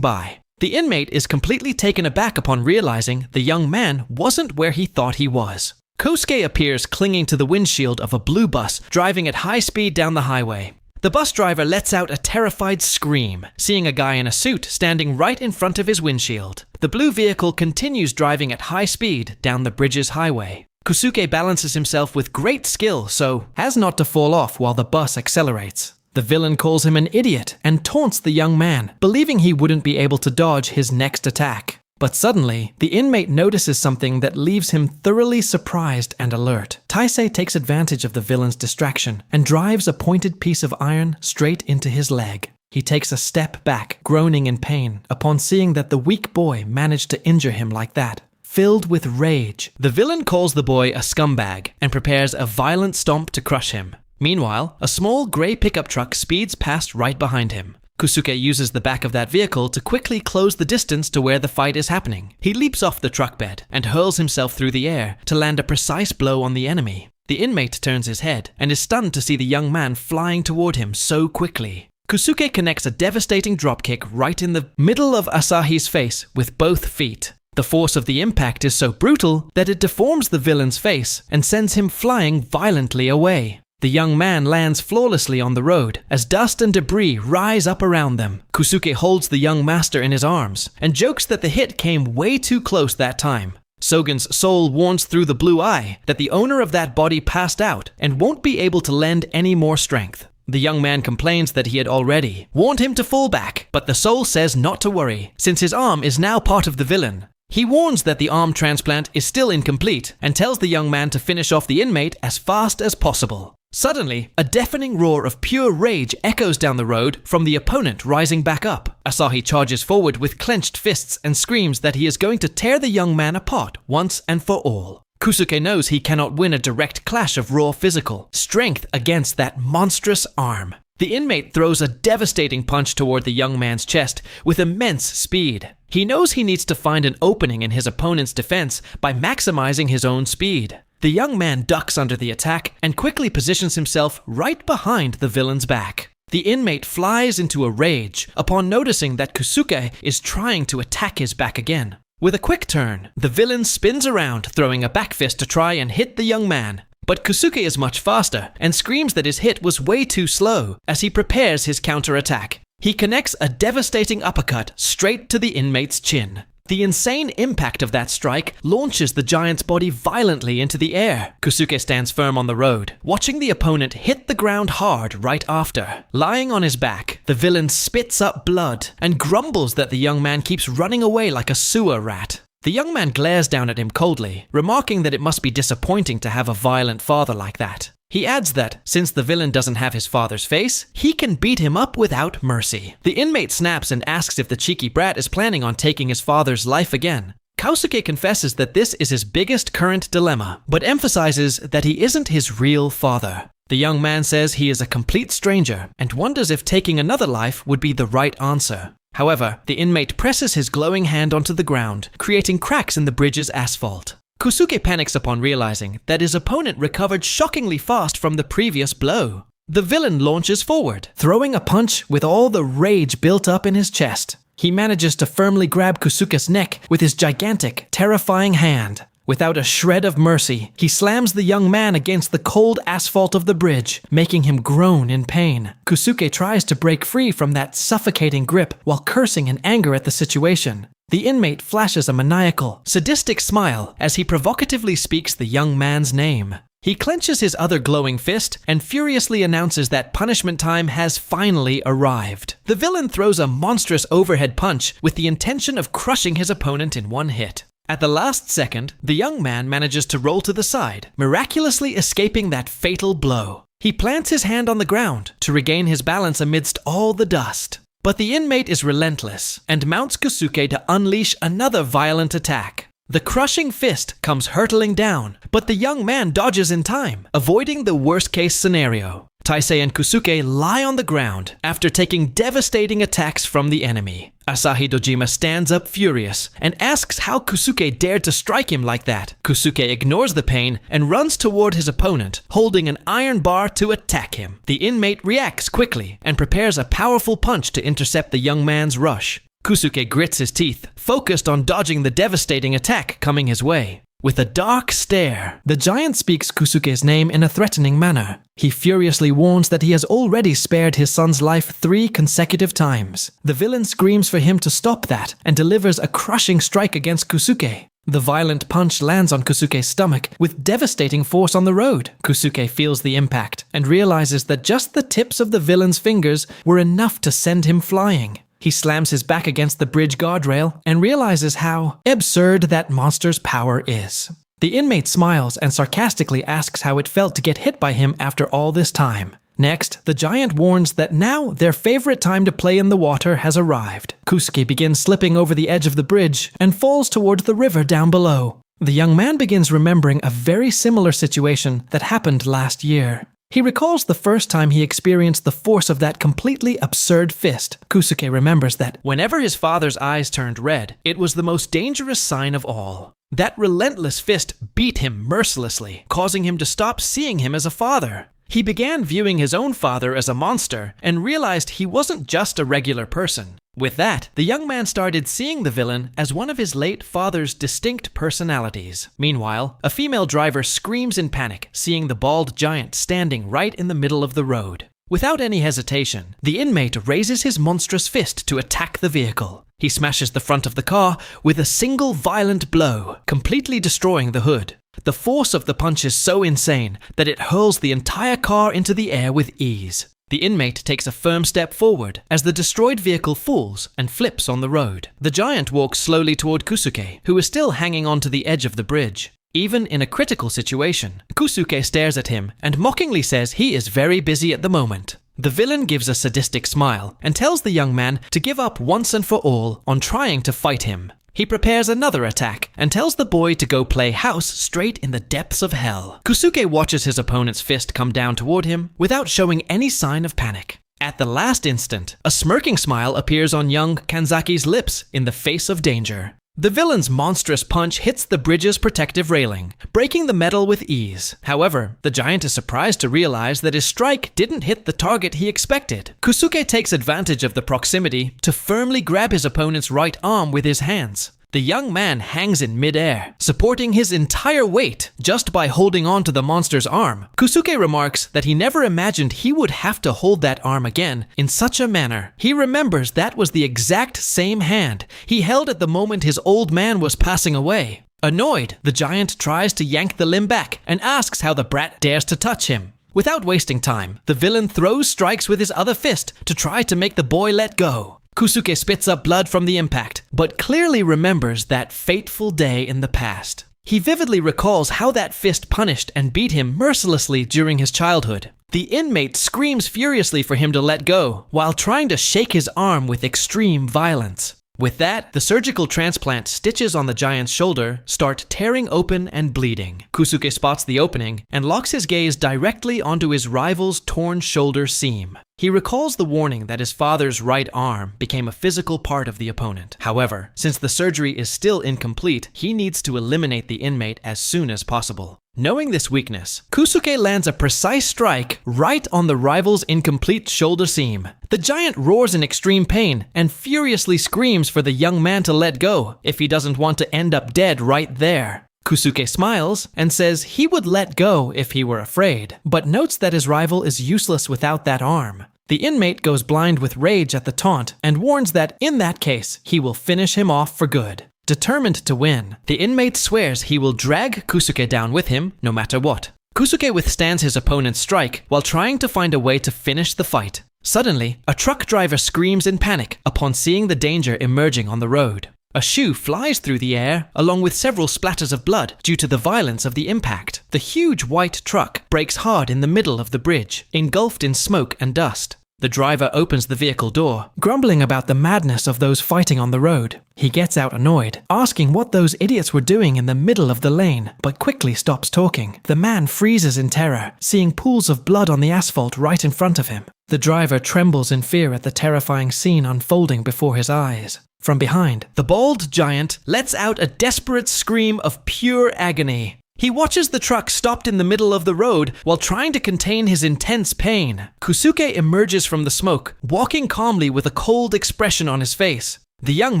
by. The inmate is completely taken aback upon realizing the young man wasn't where he thought he was. Kosuke appears clinging to the windshield of a blue bus driving at high speed down the highway. The bus driver lets out a terrified scream, seeing a guy in a suit standing right in front of his windshield. The blue vehicle continues driving at high speed down the bridge's highway. Kosuke balances himself with great skill so as not to fall off while the bus accelerates. The villain calls him an idiot and taunts the young man, believing he wouldn't be able to dodge his next attack. But suddenly, the inmate notices something that leaves him thoroughly surprised and alert. Taisei takes advantage of the villain's distraction and drives a pointed piece of iron straight into his leg. He takes a step back, groaning in pain, upon seeing that the weak boy managed to injure him like that. Filled with rage, the villain calls the boy a scumbag and prepares a violent stomp to crush him. Meanwhile, a small grey pickup truck speeds past right behind him. Kosuke uses the back of that vehicle to quickly close the distance to where the fight is happening. He leaps off the truck bed and hurls himself through the air to land a precise blow on the enemy. The inmate turns his head and is stunned to see the young man flying toward him so quickly. Kosuke connects a devastating dropkick right in the middle of Asahi's face with both feet. The force of the impact is so brutal that it deforms the villain's face and sends him flying violently away. The young man lands flawlessly on the road as dust and debris rise up around them. Kosuke holds the young master in his arms and jokes that the hit came way too close that time. Sogen's soul warns through the blue eye that the owner of that body passed out and won't be able to lend any more strength. The young man complains that he had already warned him to fall back, but the soul says not to worry, since his arm is now part of the villain. He warns that the arm transplant is still incomplete and tells the young man to finish off the inmate as fast as possible. Suddenly, a deafening roar of pure rage echoes down the road from the opponent rising back up. Asahi charges forward with clenched fists and screams that he is going to tear the young man apart once and for all. Kosuke knows he cannot win a direct clash of raw physical strength against that monstrous arm. The inmate throws a devastating punch toward the young man's chest with immense speed. He knows he needs to find an opening in his opponent's defense by maximizing his own speed. The young man ducks under the attack and quickly positions himself right behind the villain's back. The inmate flies into a rage upon noticing that Kosuke is trying to attack his back again. With a quick turn, the villain spins around, throwing a back fist to try and hit the young man. But Kosuke is much faster and screams that his hit was way too slow as he prepares his counterattack. He connects a devastating uppercut straight to the inmate's chin. The insane impact of that strike launches the giant's body violently into the air. Kosuke stands firm on the road, watching the opponent hit the ground hard right after. Lying on his back, the villain spits up blood and grumbles that the young man keeps running away like a sewer rat. The young man glares down at him coldly, remarking that it must be disappointing to have a violent father like that. He adds that, since the villain doesn't have his father's face, he can beat him up without mercy. The inmate snaps and asks if the cheeky brat is planning on taking his father's life again. Kosuke confesses that this is his biggest current dilemma, but emphasizes that he isn't his real father. The young man says he is a complete stranger and wonders if taking another life would be the right answer. However, the inmate presses his glowing hand onto the ground, creating cracks in the bridge's asphalt. Kosuke panics upon realizing that his opponent recovered shockingly fast from the previous blow. The villain launches forward, throwing a punch with all the rage built up in his chest. He manages to firmly grab Kosuke's neck with his gigantic, terrifying hand. Without a shred of mercy, he slams the young man against the cold asphalt of the bridge, making him groan in pain. Kosuke tries to break free from that suffocating grip while cursing in anger at the situation. The inmate flashes a maniacal, sadistic smile as he provocatively speaks the young man's name. He clenches his other glowing fist and furiously announces that punishment time has finally arrived. The villain throws a monstrous overhead punch with the intention of crushing his opponent in one hit. At the last second, the young man manages to roll to the side, miraculously escaping that fatal blow. He plants his hand on the ground to regain his balance amidst all the dust. But the inmate is relentless and mounts Kosuke to unleash another violent attack. The crushing fist comes hurtling down, but the young man dodges in time, avoiding the worst-case scenario. Taisei and Kusuke lie on the ground after taking devastating attacks from the enemy. Asahi Dojima stands up furious and asks how Kusuke dared to strike him like that. Kusuke ignores the pain and runs toward his opponent, holding an iron bar to attack him. The inmate reacts quickly and prepares a powerful punch to intercept the young man's rush. Kusuke grits his teeth, focused on dodging the devastating attack coming his way. With a dark stare, the giant speaks Kusuke's name in a threatening manner. He furiously warns that he has already spared his son's life 3 consecutive times. The villain screams for him to stop that and delivers a crushing strike against Kusuke. The violent punch lands on Kusuke's stomach with devastating force on the road. Kusuke feels the impact and realizes that just the tips of the villain's fingers were enough to send him flying. He slams his back against the bridge guardrail and realizes how absurd that monster's power is. The inmate smiles and sarcastically asks how it felt to get hit by him after all this time. Next, the giant warns that now their favorite time to play in the water has arrived. Kusuke begins slipping over the edge of the bridge and falls towards the river down below. The young man begins remembering a very similar situation that happened last year. He recalls the first time he experienced the force of that completely absurd fist. Kusuke remembers that whenever his father's eyes turned red, it was the most dangerous sign of all. That relentless fist beat him mercilessly, causing him to stop seeing him as a father. He began viewing his own father as a monster and realized he wasn't just a regular person. With that, the young man started seeing the villain as one of his late father's distinct personalities. Meanwhile, a female driver screams in panic, seeing the bald giant standing right in the middle of the road. Without any hesitation, the inmate raises his monstrous fist to attack the vehicle. He smashes the front of the car with a single violent blow, completely destroying the hood. The force of the punch is so insane that it hurls the entire car into the air with ease. The inmate takes a firm step forward as the destroyed vehicle falls and flips on the road. The giant walks slowly toward Kusuke, who is still hanging onto the edge of the bridge. Even in a critical situation, Kusuke stares at him and mockingly says he is very busy at the moment. The villain gives a sadistic smile and tells the young man to give up once and for all on trying to fight him. He prepares another attack and tells the boy to go play house straight in the depths of hell. Kusuke watches his opponent's fist come down toward him without showing any sign of panic. At the last instant, a smirking smile appears on young Kanzaki's lips in the face of danger. The villain's monstrous punch hits the bridge's protective railing, breaking the metal with ease. However, the giant is surprised to realize that his strike didn't hit the target he expected. Kusuke takes advantage of the proximity to firmly grab his opponent's right arm with his hands. The young man hangs in midair, supporting his entire weight just by holding on to the monster's arm. Kusuke remarks that he never imagined he would have to hold that arm again in such a manner. He remembers that was the exact same hand he held at the moment his old man was passing away. Annoyed, the giant tries to yank the limb back and asks how the brat dares to touch him. Without wasting time, the villain throws strikes with his other fist to try to make the boy let go. Kusuke spits up blood from the impact, but clearly remembers that fateful day in the past. He vividly recalls how that fist punished and beat him mercilessly during his childhood. The inmate screams furiously for him to let go, while trying to shake his arm with extreme violence. With that, the surgical transplant stitches on the giant's shoulder start tearing open and bleeding. Kusuke spots the opening and locks his gaze directly onto his rival's torn shoulder seam. He recalls the warning that his father's right arm became a physical part of the opponent. However, since the surgery is still incomplete, he needs to eliminate the inmate as soon as possible. Knowing this weakness, Kusuke lands a precise strike right on the rival's incomplete shoulder seam. The giant roars in extreme pain and furiously screams for the young man to let go if he doesn't want to end up dead right there. Kusuke smiles and says he would let go if he were afraid, but notes that his rival is useless without that arm. The inmate goes blind with rage at the taunt and warns that in that case, he will finish him off for good. Determined to win, the inmate swears he will drag Kusuke down with him no matter what. Kusuke withstands his opponent's strike while trying to find a way to finish the fight. Suddenly, a truck driver screams in panic upon seeing the danger emerging on the road. A shoe flies through the air, along with several splatters of blood due to the violence of the impact. The huge white truck breaks hard in the middle of the bridge, engulfed in smoke and dust. The driver opens the vehicle door, grumbling about the madness of those fighting on the road. He gets out annoyed, asking what those idiots were doing in the middle of the lane, but quickly stops talking. The man freezes in terror, seeing pools of blood on the asphalt right in front of him. The driver trembles in fear at the terrifying scene unfolding before his eyes. From behind, the bald giant lets out a desperate scream of pure agony. He watches the truck stopped in the middle of the road while trying to contain his intense pain. Kusuke emerges from the smoke, walking calmly with a cold expression on his face. The young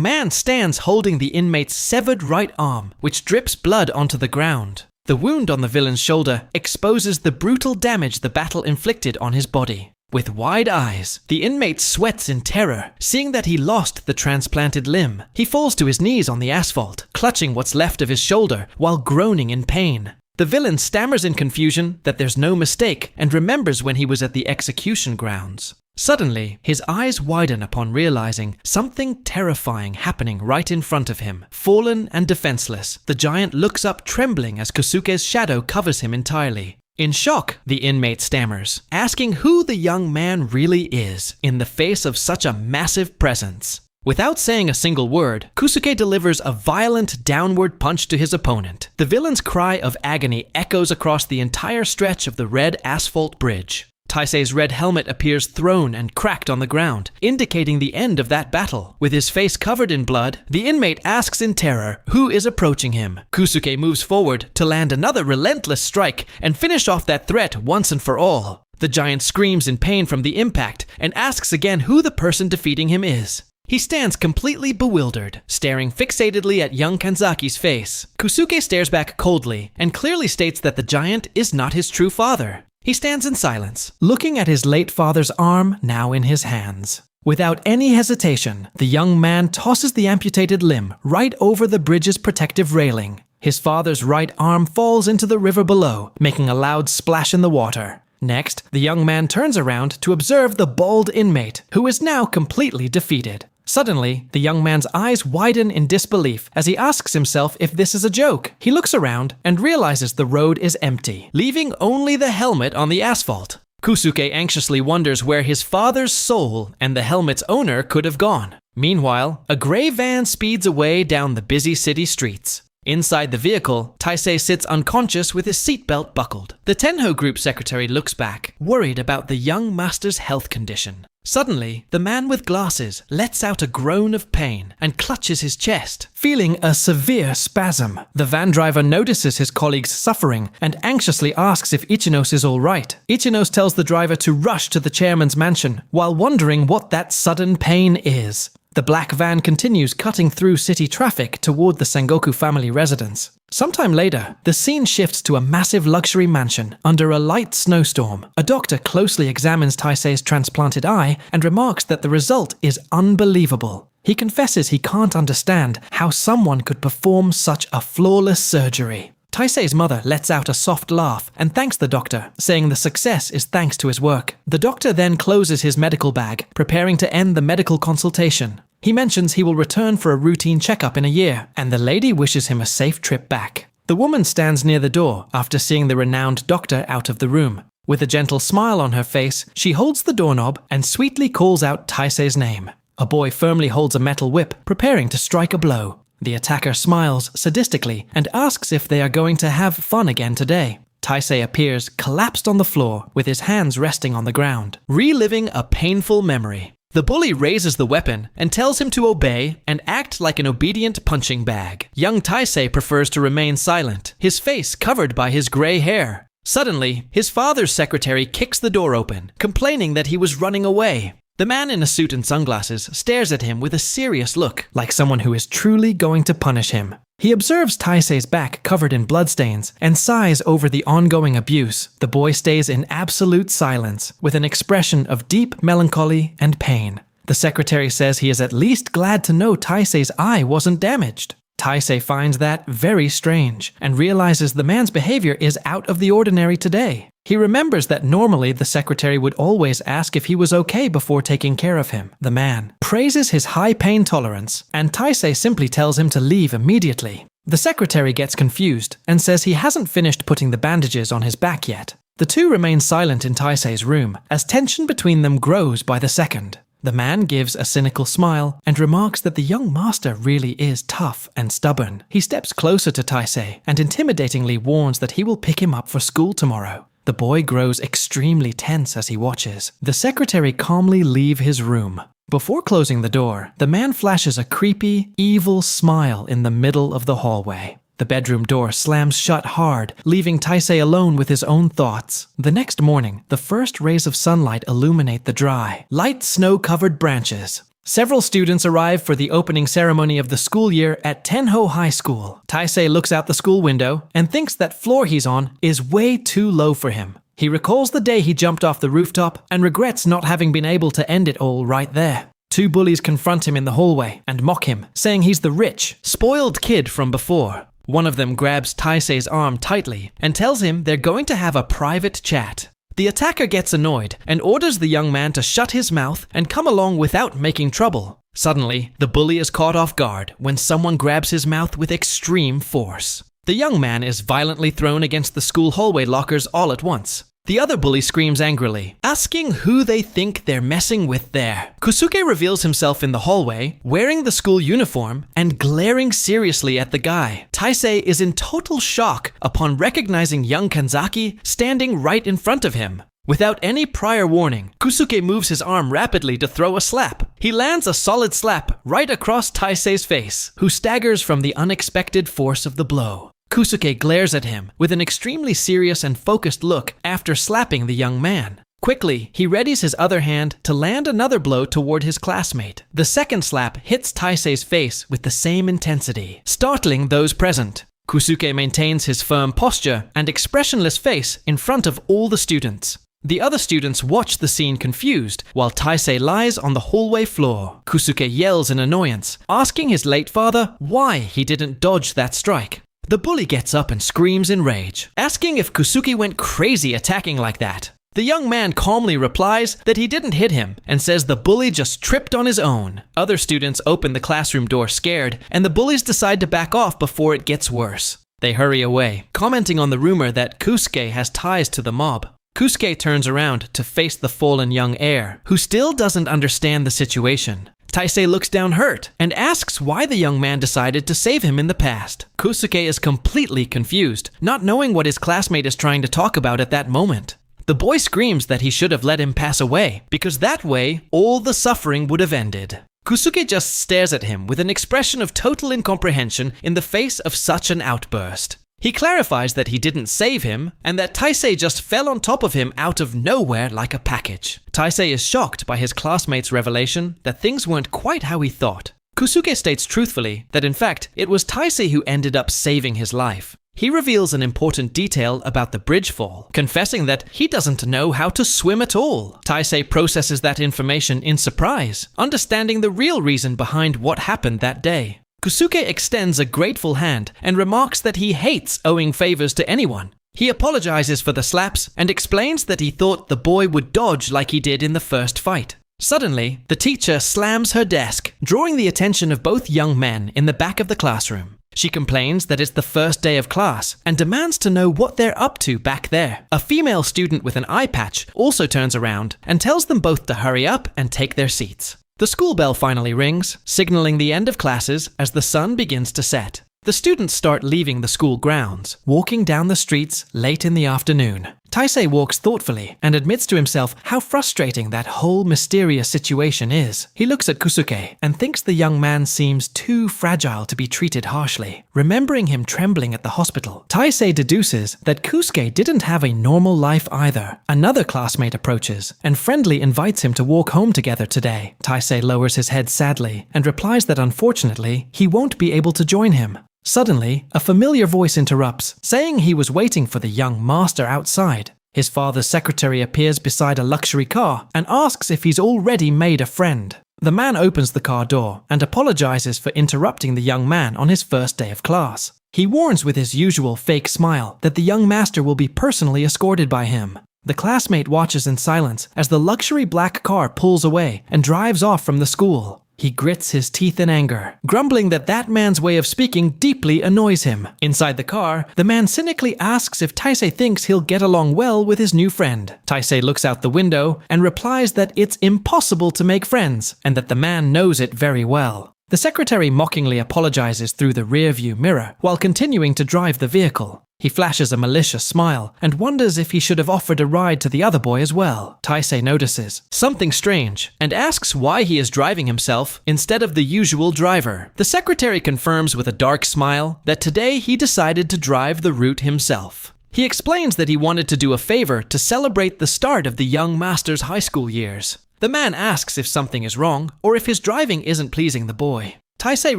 man stands holding the inmate's severed right arm, which drips blood onto the ground. The wound on the villain's shoulder exposes the brutal damage the battle inflicted on his body. With wide eyes, the inmate sweats in terror, seeing that he lost the transplanted limb. He falls to his knees on the asphalt, clutching what's left of his shoulder while groaning in pain. The villain stammers in confusion that there's no mistake and remembers when he was at the execution grounds. Suddenly, his eyes widen upon realizing something terrifying happening right in front of him. Fallen and defenseless, the giant looks up trembling as Kusuke's shadow covers him entirely. In shock, the inmate stammers, asking who the young man really is in the face of such a massive presence. Without saying a single word, Kusuke delivers a violent downward punch to his opponent. The villain's cry of agony echoes across the entire stretch of the red asphalt bridge. Taisei's red helmet appears thrown and cracked on the ground, indicating the end of that battle. With his face covered in blood, the inmate asks in terror who is approaching him. Kusuke moves forward to land another relentless strike and finish off that threat once and for all. The giant screams in pain from the impact and asks again who the person defeating him is. He stands completely bewildered, staring fixatedly at young Kanzaki's face. Kusuke stares back coldly and clearly states that the giant is not his true father. He stands in silence, looking at his late father's arm now in his hands. Without any hesitation, the young man tosses the amputated limb right over the bridge's protective railing. His father's right arm falls into the river below, making a loud splash in the water. Next, the young man turns around to observe the bald inmate, who is now completely defeated. Suddenly, the young man's eyes widen in disbelief as he asks himself if this is a joke. He looks around and realizes the road is empty, leaving only the helmet on the asphalt. Kusuke anxiously wonders where his father's soul and the helmet's owner could have gone. Meanwhile, a gray van speeds away down the busy city streets. Inside the vehicle, Taisei sits unconscious with his seatbelt buckled. The Tenho Group secretary looks back, worried about the young master's health condition. Suddenly, the man with glasses lets out a groan of pain and clutches his chest, feeling a severe spasm. The van driver notices his colleague's suffering and anxiously asks if Ichinos is all right. Ichinos tells the driver to rush to the chairman's mansion, while wondering what that sudden pain is. The black van continues cutting through city traffic toward the Sengoku family residence. Sometime later, the scene shifts to a massive luxury mansion under a light snowstorm. A doctor closely examines Taisei's transplanted eye and remarks that the result is unbelievable. He confesses he can't understand how someone could perform such a flawless surgery. Taisei's mother lets out a soft laugh and thanks the doctor, saying the success is thanks to his work. The doctor then closes his medical bag, preparing to end the medical consultation. He mentions he will return for a routine checkup in a year, and the lady wishes him a safe trip back. The woman stands near the door after seeing the renowned doctor out of the room. With a gentle smile on her face, she holds the doorknob and sweetly calls out Taisei's name. A boy firmly holds a metal whip, preparing to strike a blow. The attacker smiles sadistically and asks if they are going to have fun again today. Taisei appears collapsed on the floor with his hands resting on the ground, reliving a painful memory. The bully raises the weapon and tells him to obey and act like an obedient punching bag. Young Taisei prefers to remain silent, his face covered by his gray hair. Suddenly, his father's secretary kicks the door open, complaining that he was running away. The man in a suit and sunglasses stares at him with a serious look, like someone who is truly going to punish him. He observes Taisei's back covered in bloodstains and sighs over the ongoing abuse. The boy stays in absolute silence, with an expression of deep melancholy and pain. The secretary says he is at least glad to know Taisei's eye wasn't damaged. Taisei finds that very strange and realizes the man's behavior is out of the ordinary today. He remembers that normally the secretary would always ask if he was okay before taking care of him. The man praises his high pain tolerance, and Taisei simply tells him to leave immediately. The secretary gets confused and says he hasn't finished putting the bandages on his back yet. The two remain silent in Taisei's room as tension between them grows by the second. The man gives a cynical smile and remarks that the young master really is tough and stubborn. He steps closer to Taisei and intimidatingly warns that he will pick him up for school tomorrow. The boy grows extremely tense as he watches. The secretary calmly leaves his room. Before closing the door, the man flashes a creepy, evil smile in the middle of the hallway. The bedroom door slams shut hard, leaving Taisei alone with his own thoughts. The next morning, the first rays of sunlight illuminate the dry, light snow-covered branches. Several students arrive for the opening ceremony of the school year at Tenho High School. Taisei looks out the school window and thinks that floor he's on is way too low for him. He recalls the day he jumped off the rooftop and regrets not having been able to end it all right there. Two bullies confront him in the hallway and mock him, saying he's the rich, spoiled kid from before. One of them grabs Taisei's arm tightly and tells him they're going to have a private chat. The attacker gets annoyed and orders the young man to shut his mouth and come along without making trouble. Suddenly, the bully is caught off guard when someone grabs his mouth with extreme force. The young man is violently thrown against the school hallway lockers all at once. The other bully screams angrily, asking who they think they're messing with there. Kusuke reveals himself in the hallway, wearing the school uniform and glaring seriously at the guy. Taisei is in total shock upon recognizing young Kanzaki standing right in front of him. Without any prior warning, Kusuke moves his arm rapidly to throw a slap. He lands a solid slap right across Taisei's face, who staggers from the unexpected force of the blow. Kusuke glares at him with an extremely serious and focused look after slapping the young man. Quickly, he readies his other hand to land another blow toward his classmate. The second slap hits Taisei's face with the same intensity, startling those present. Kusuke maintains his firm posture and expressionless face in front of all the students. The other students watch the scene confused, while Taisei lies on the hallway floor. Kusuke yells in annoyance, asking his late father why he didn't dodge that strike. The bully gets up and screams in rage, asking if Kusuke went crazy attacking like that. The young man calmly replies that he didn't hit him and says the bully just tripped on his own. Other students open the classroom door scared, and the bullies decide to back off before it gets worse. They hurry away, commenting on the rumor that Kusuke has ties to the mob. Kusuke turns around to face the fallen young heir, who still doesn't understand the situation. Taisei looks down hurt and asks why the young man decided to save him in the past. Kusuke is completely confused, not knowing what his classmate is trying to talk about at that moment. The boy screams that he should have let him pass away, because that way, all the suffering would have ended. Kusuke just stares at him with an expression of total incomprehension in the face of such an outburst. He clarifies that he didn't save him, and that Taisei just fell on top of him out of nowhere like a package. Taisei is shocked by his classmate's revelation that things weren't quite how he thought. Kusuke states truthfully that in fact, it was Taisei who ended up saving his life. He reveals an important detail about the bridge fall, confessing that he doesn't know how to swim at all. Taisei processes that information in surprise, understanding the real reason behind what happened that day. Kusuke extends a grateful hand and remarks that he hates owing favors to anyone. He apologizes for the slaps and explains that he thought the boy would dodge like he did in the first fight. Suddenly, the teacher slams her desk, drawing the attention of both young men in the back of the classroom. She complains that it's the first day of class and demands to know what they're up to back there. A female student with an eye patch also turns around and tells them both to hurry up and take their seats. The school bell finally rings, signaling the end of classes as the sun begins to set. The students start leaving the school grounds, walking down the streets late in the afternoon. Taisei walks thoughtfully and admits to himself how frustrating that whole mysterious situation is. He looks at Kusuke and thinks the young man seems too fragile to be treated harshly. Remembering him trembling at the hospital, Taisei deduces that Kusuke didn't have a normal life either. Another classmate approaches and friendly invites him to walk home together today. Taisei lowers his head sadly and replies that unfortunately, he won't be able to join him. Suddenly, a familiar voice interrupts, saying he was waiting for the young master outside. His father's secretary appears beside a luxury car and asks if he's already made a friend. The man opens the car door and apologizes for interrupting the young man on his first day of class. He warns with his usual fake smile that the young master will be personally escorted by him. The classmate watches in silence as the luxury black car pulls away and drives off from the school. He grits his teeth in anger, grumbling that that man's way of speaking deeply annoys him. Inside the car, the man cynically asks if Taisei thinks he'll get along well with his new friend. Taisei looks out the window and replies that it's impossible to make friends, and that the man knows it very well. The secretary mockingly apologizes through the rearview mirror while continuing to drive the vehicle. He flashes a malicious smile and wonders if he should have offered a ride to the other boy as well. Taisei notices something strange and asks why he is driving himself instead of the usual driver. The secretary confirms with a dark smile that today he decided to drive the route himself. He explains that he wanted to do a favor to celebrate the start of the young master's high school years. The man asks if something is wrong or if his driving isn't pleasing the boy. Taisei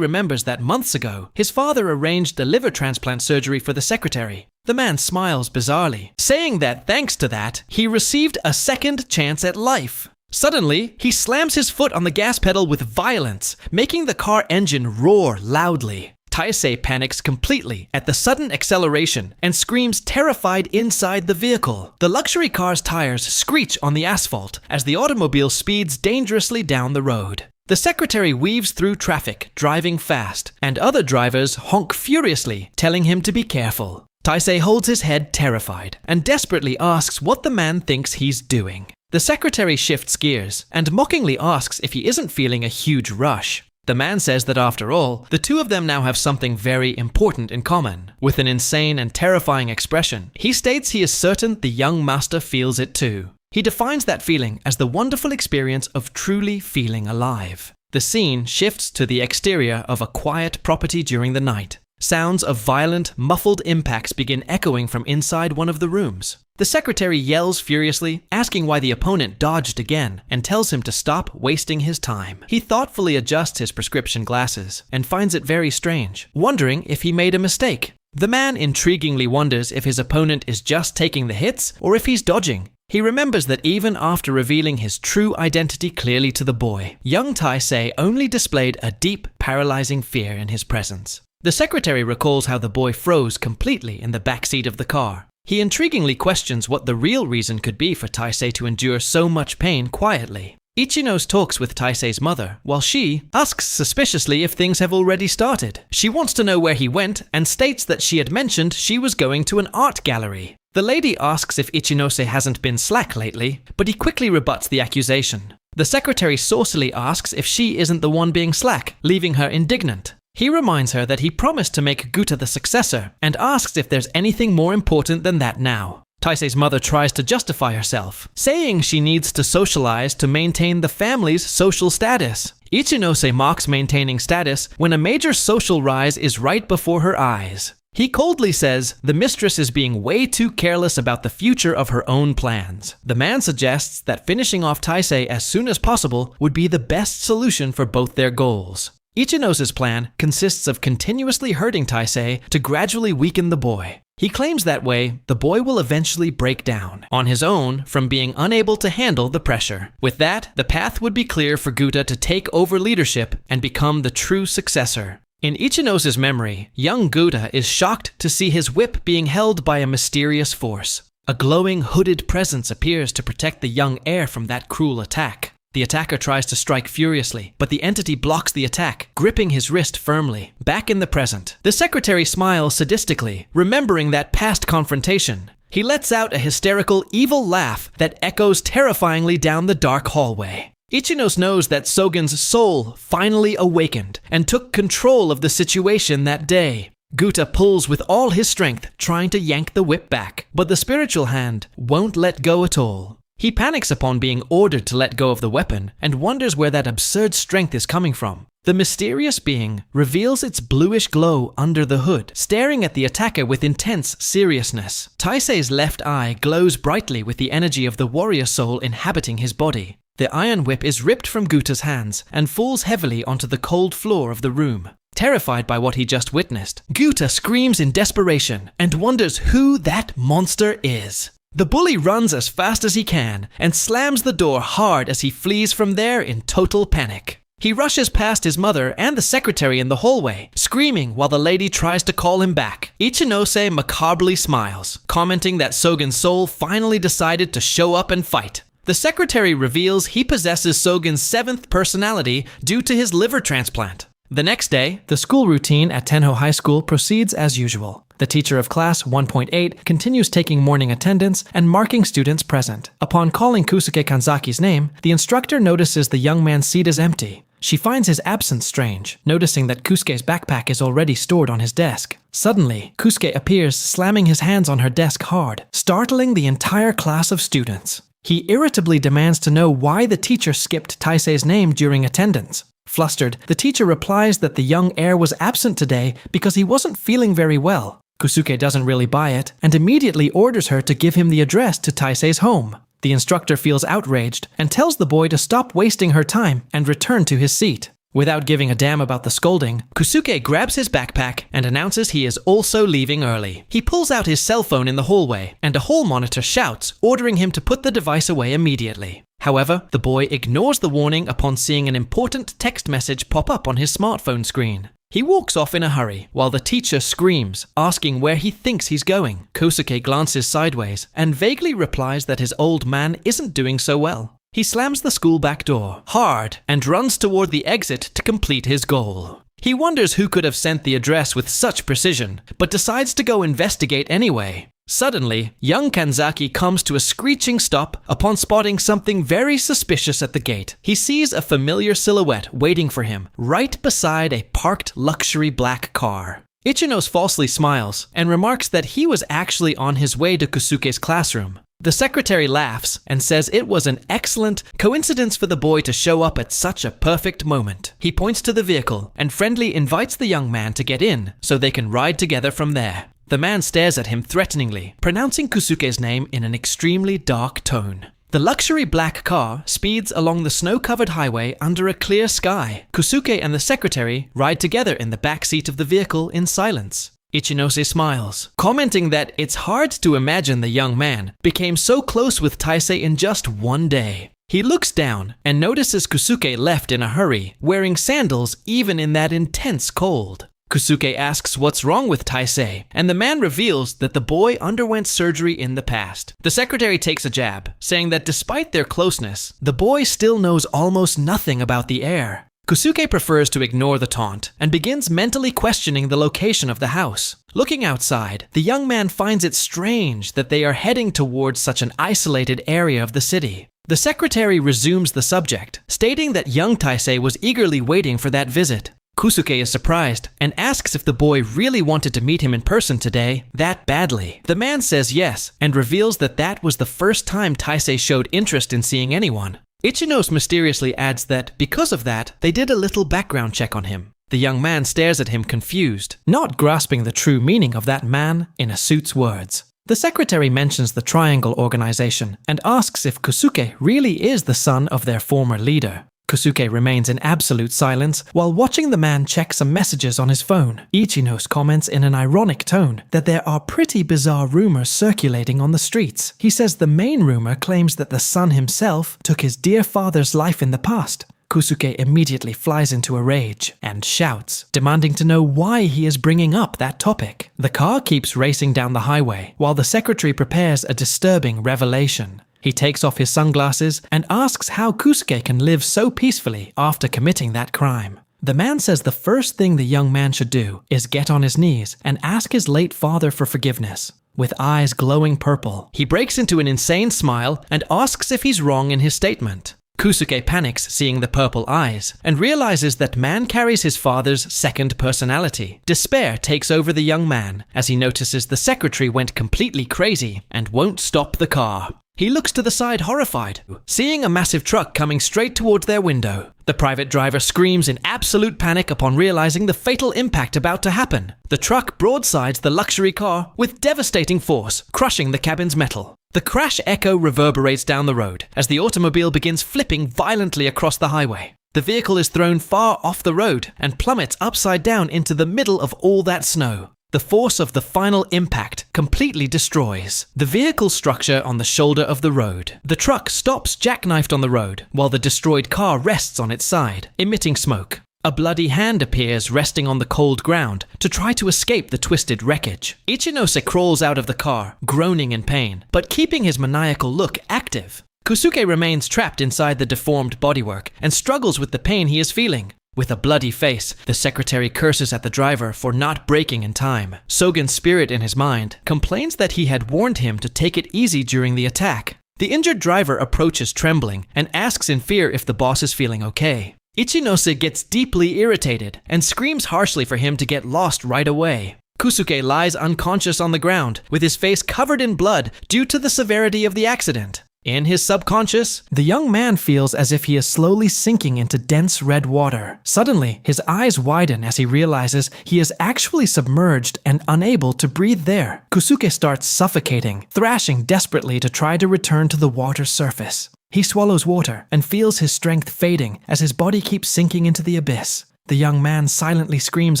remembers that months ago, his father arranged a liver transplant surgery for the secretary. The man smiles bizarrely, saying that thanks to that, he received a second chance at life. Suddenly, he slams his foot on the gas pedal with violence, making the car engine roar loudly. Taisei panics completely at the sudden acceleration and screams terrified inside the vehicle. The luxury car's tires screech on the asphalt as the automobile speeds dangerously down the road. The secretary weaves through traffic, driving fast, and other drivers honk furiously, telling him to be careful. Taisei holds his head terrified and desperately asks what the man thinks he's doing. The secretary shifts gears and mockingly asks if he isn't feeling a huge rush. The man says that after all, the two of them now have something very important in common. With an insane and terrifying expression, he states he is certain the young master feels it too. He defines that feeling as the wonderful experience of truly feeling alive. The scene shifts to the exterior of a quiet property during the night. Sounds of violent, muffled impacts begin echoing from inside one of the rooms. The secretary yells furiously, asking why the opponent dodged again, and tells him to stop wasting his time. He thoughtfully adjusts his prescription glasses and finds it very strange, wondering if he made a mistake. The man intriguingly wonders if his opponent is just taking the hits or if he's dodging. He remembers that even after revealing his true identity clearly to the boy, young Taisei only displayed a deep, paralyzing fear in his presence. The secretary recalls how the boy froze completely in the backseat of the car. He intriguingly questions what the real reason could be for Taisei to endure so much pain quietly. Ichino's talks with Taisei's mother, while she asks suspiciously if things have already started. She wants to know where he went and states that she had mentioned she was going to an art gallery. The lady asks if Ichinose hasn't been slack lately, but he quickly rebuts the accusation. The secretary saucily asks if she isn't the one being slack, leaving her indignant. He reminds her that he promised to make Guta the successor, and asks if there's anything more important than that now. Taisei's mother tries to justify herself, saying she needs to socialize to maintain the family's social status. Ichinose mocks maintaining status when a major social rise is right before her eyes. He coldly says the mistress is being way too careless about the future of her own plans. The man suggests that finishing off Taisei as soon as possible would be the best solution for both their goals. Ichinose's plan consists of continuously hurting Taisei to gradually weaken the boy. He claims that way, the boy will eventually break down on his own from being unable to handle the pressure. With that, the path would be clear for Guta to take over leadership and become the true successor. In Ichinose's memory, young Guta is shocked to see his whip being held by a mysterious force. A glowing hooded presence appears to protect the young heir from that cruel attack. The attacker tries to strike furiously, but the entity blocks the attack, gripping his wrist firmly. Back in the present, the secretary smiles sadistically, remembering that past confrontation. He lets out a hysterical, evil laugh that echoes terrifyingly down the dark hallway. Ichinose knows that Sogen's soul finally awakened and took control of the situation that day. Guta pulls with all his strength, trying to yank the whip back, but the spiritual hand won't let go at all. He panics upon being ordered to let go of the weapon and wonders where that absurd strength is coming from. The mysterious being reveals its bluish glow under the hood, staring at the attacker with intense seriousness. Taisei's left eye glows brightly with the energy of the warrior soul inhabiting his body. The iron whip is ripped from Guta's hands and falls heavily onto the cold floor of the room. Terrified by what he just witnessed, Guta screams in desperation and wonders who that monster is. The bully runs as fast as he can and slams the door hard as he flees from there in total panic. He rushes past his mother and the secretary in the hallway, screaming while the lady tries to call him back. Ichinose macabrely smiles, commenting that Sogen's soul finally decided to show up and fight. The The secretary reveals he possesses Sogen's 7th personality due to his liver transplant. The next day, the school routine at Tenho High School proceeds as usual. The teacher of class 1.8 continues taking morning attendance and marking students present. Upon calling Kusuke Kanzaki's name, the instructor notices the young man's seat is empty. She finds his absence strange, noticing that Kusuke's backpack is already stored on his desk. Suddenly, Kusuke appears, slamming his hands on her desk hard, startling the entire class of students. He irritably demands to know why the teacher skipped Taisei's name during attendance. Flustered, the teacher replies that the young heir was absent today because he wasn't feeling very well. Kusuke doesn't really buy it and immediately orders her to give him the address to Taisei's home. The instructor feels outraged and tells the boy to stop wasting her time and return to his seat. Without giving a damn about the scolding, Kusuke grabs his backpack and announces he is also leaving early. He pulls out his cell phone in the hallway, and a hall monitor shouts, ordering him to put the device away immediately. However, the boy ignores the warning upon seeing an important text message pop up on his smartphone screen. He walks off in a hurry, while the teacher screams, asking where he thinks he's going. Kosuke glances sideways, and vaguely replies that his old man isn't doing so well. He slams the school back door hard and runs toward the exit to complete his goal. He wonders who could have sent the address with such precision, but decides to go investigate anyway. Suddenly, young Kanzaki comes to a screeching stop upon spotting something very suspicious at the gate. He sees a familiar silhouette waiting for him, right beside a parked luxury black car. Ichinos falsely smiles and remarks that he was actually on his way to Kusuke's classroom. The secretary laughs and says it was an excellent coincidence for the boy to show up at such a perfect moment. He points to the vehicle and friendly invites the young man to get in so they can ride together from there. The man stares at him threateningly, pronouncing Kusuke's name in an extremely dark tone. The luxury black car speeds along the snow-covered highway under a clear sky. Kusuke and the secretary ride together in the back seat of the vehicle in silence. Ichinose smiles, commenting that it's hard to imagine the young man became so close with Taisei in just one day. He looks down and notices Kusuke left in a hurry, wearing sandals even in that intense cold. Kusuke asks what's wrong with Taisei, and the man reveals that the boy underwent surgery in the past. The secretary takes a jab, saying that despite their closeness, the boy still knows almost nothing about the heir. Kusuke prefers to ignore the taunt and begins mentally questioning the location of the house. Looking outside, the young man finds it strange that they are heading towards such an isolated area of the city. The secretary resumes the subject, stating that young Taisei was eagerly waiting for that visit. Kusuke is surprised and asks if the boy really wanted to meet him in person today that badly. The man says yes and reveals that that was the first time Taisei showed interest in seeing anyone. Ichinos mysteriously adds that because of that, they did a little background check on him. The young man stares at him confused, not grasping the true meaning of that man in a suit's words. The secretary mentions the Triangle organization and asks if Kusuke really is the son of their former leader. Kusuke remains in absolute silence while watching the man check some messages on his phone. Ichinos comments in an ironic tone that there are pretty bizarre rumors circulating on the streets. He says the main rumor claims that the son himself took his dear father's life in the past. Kusuke immediately flies into a rage and shouts, demanding to know why he is bringing up that topic. The car keeps racing down the highway while the secretary prepares a disturbing revelation. He takes off his sunglasses and asks how Kusuke can live so peacefully after committing that crime. The man says the first thing the young man should do is get on his knees and ask his late father for forgiveness. With eyes glowing purple, he breaks into an insane smile and asks if he's wrong in his statement. Kusuke panics seeing the purple eyes and realizes that man carries his father's second personality. Despair takes over the young man as he notices the secretary went completely crazy and won't stop the car. He looks to the side horrified, seeing a massive truck coming straight towards their window. The private driver screams in absolute panic upon realizing the fatal impact about to happen. The truck broadsides the luxury car with devastating force, crushing the cabin's metal. The crash echo reverberates down the road as the automobile begins flipping violently across the highway. The vehicle is thrown far off the road and plummets upside down into the middle of all that snow. The force of the final impact completely destroys the vehicle structure on the shoulder of the road. The truck stops jackknifed on the road while the destroyed car rests on its side, emitting smoke. A bloody hand appears resting on the cold ground to try to escape the twisted wreckage. Ichinose crawls out of the car, groaning in pain, but keeping his maniacal look active. Kusuke remains trapped inside the deformed bodywork and struggles with the pain he is feeling. With a bloody face, the secretary curses at the driver for not braking in time. Sogen's spirit in his mind complains that he had warned him to take it easy during the attack. The injured driver approaches trembling and asks in fear if the boss is feeling okay. Ichinose gets deeply irritated and screams harshly for him to get lost right away. Kusuke lies unconscious on the ground with his face covered in blood due to the severity of the accident. In his subconscious, the young man feels as if he is slowly sinking into dense red water. Suddenly, his eyes widen as he realizes he is actually submerged and unable to breathe there. Kusuke starts suffocating, thrashing desperately to try to return to the water's surface. He swallows water and feels his strength fading as his body keeps sinking into the abyss. The young man silently screams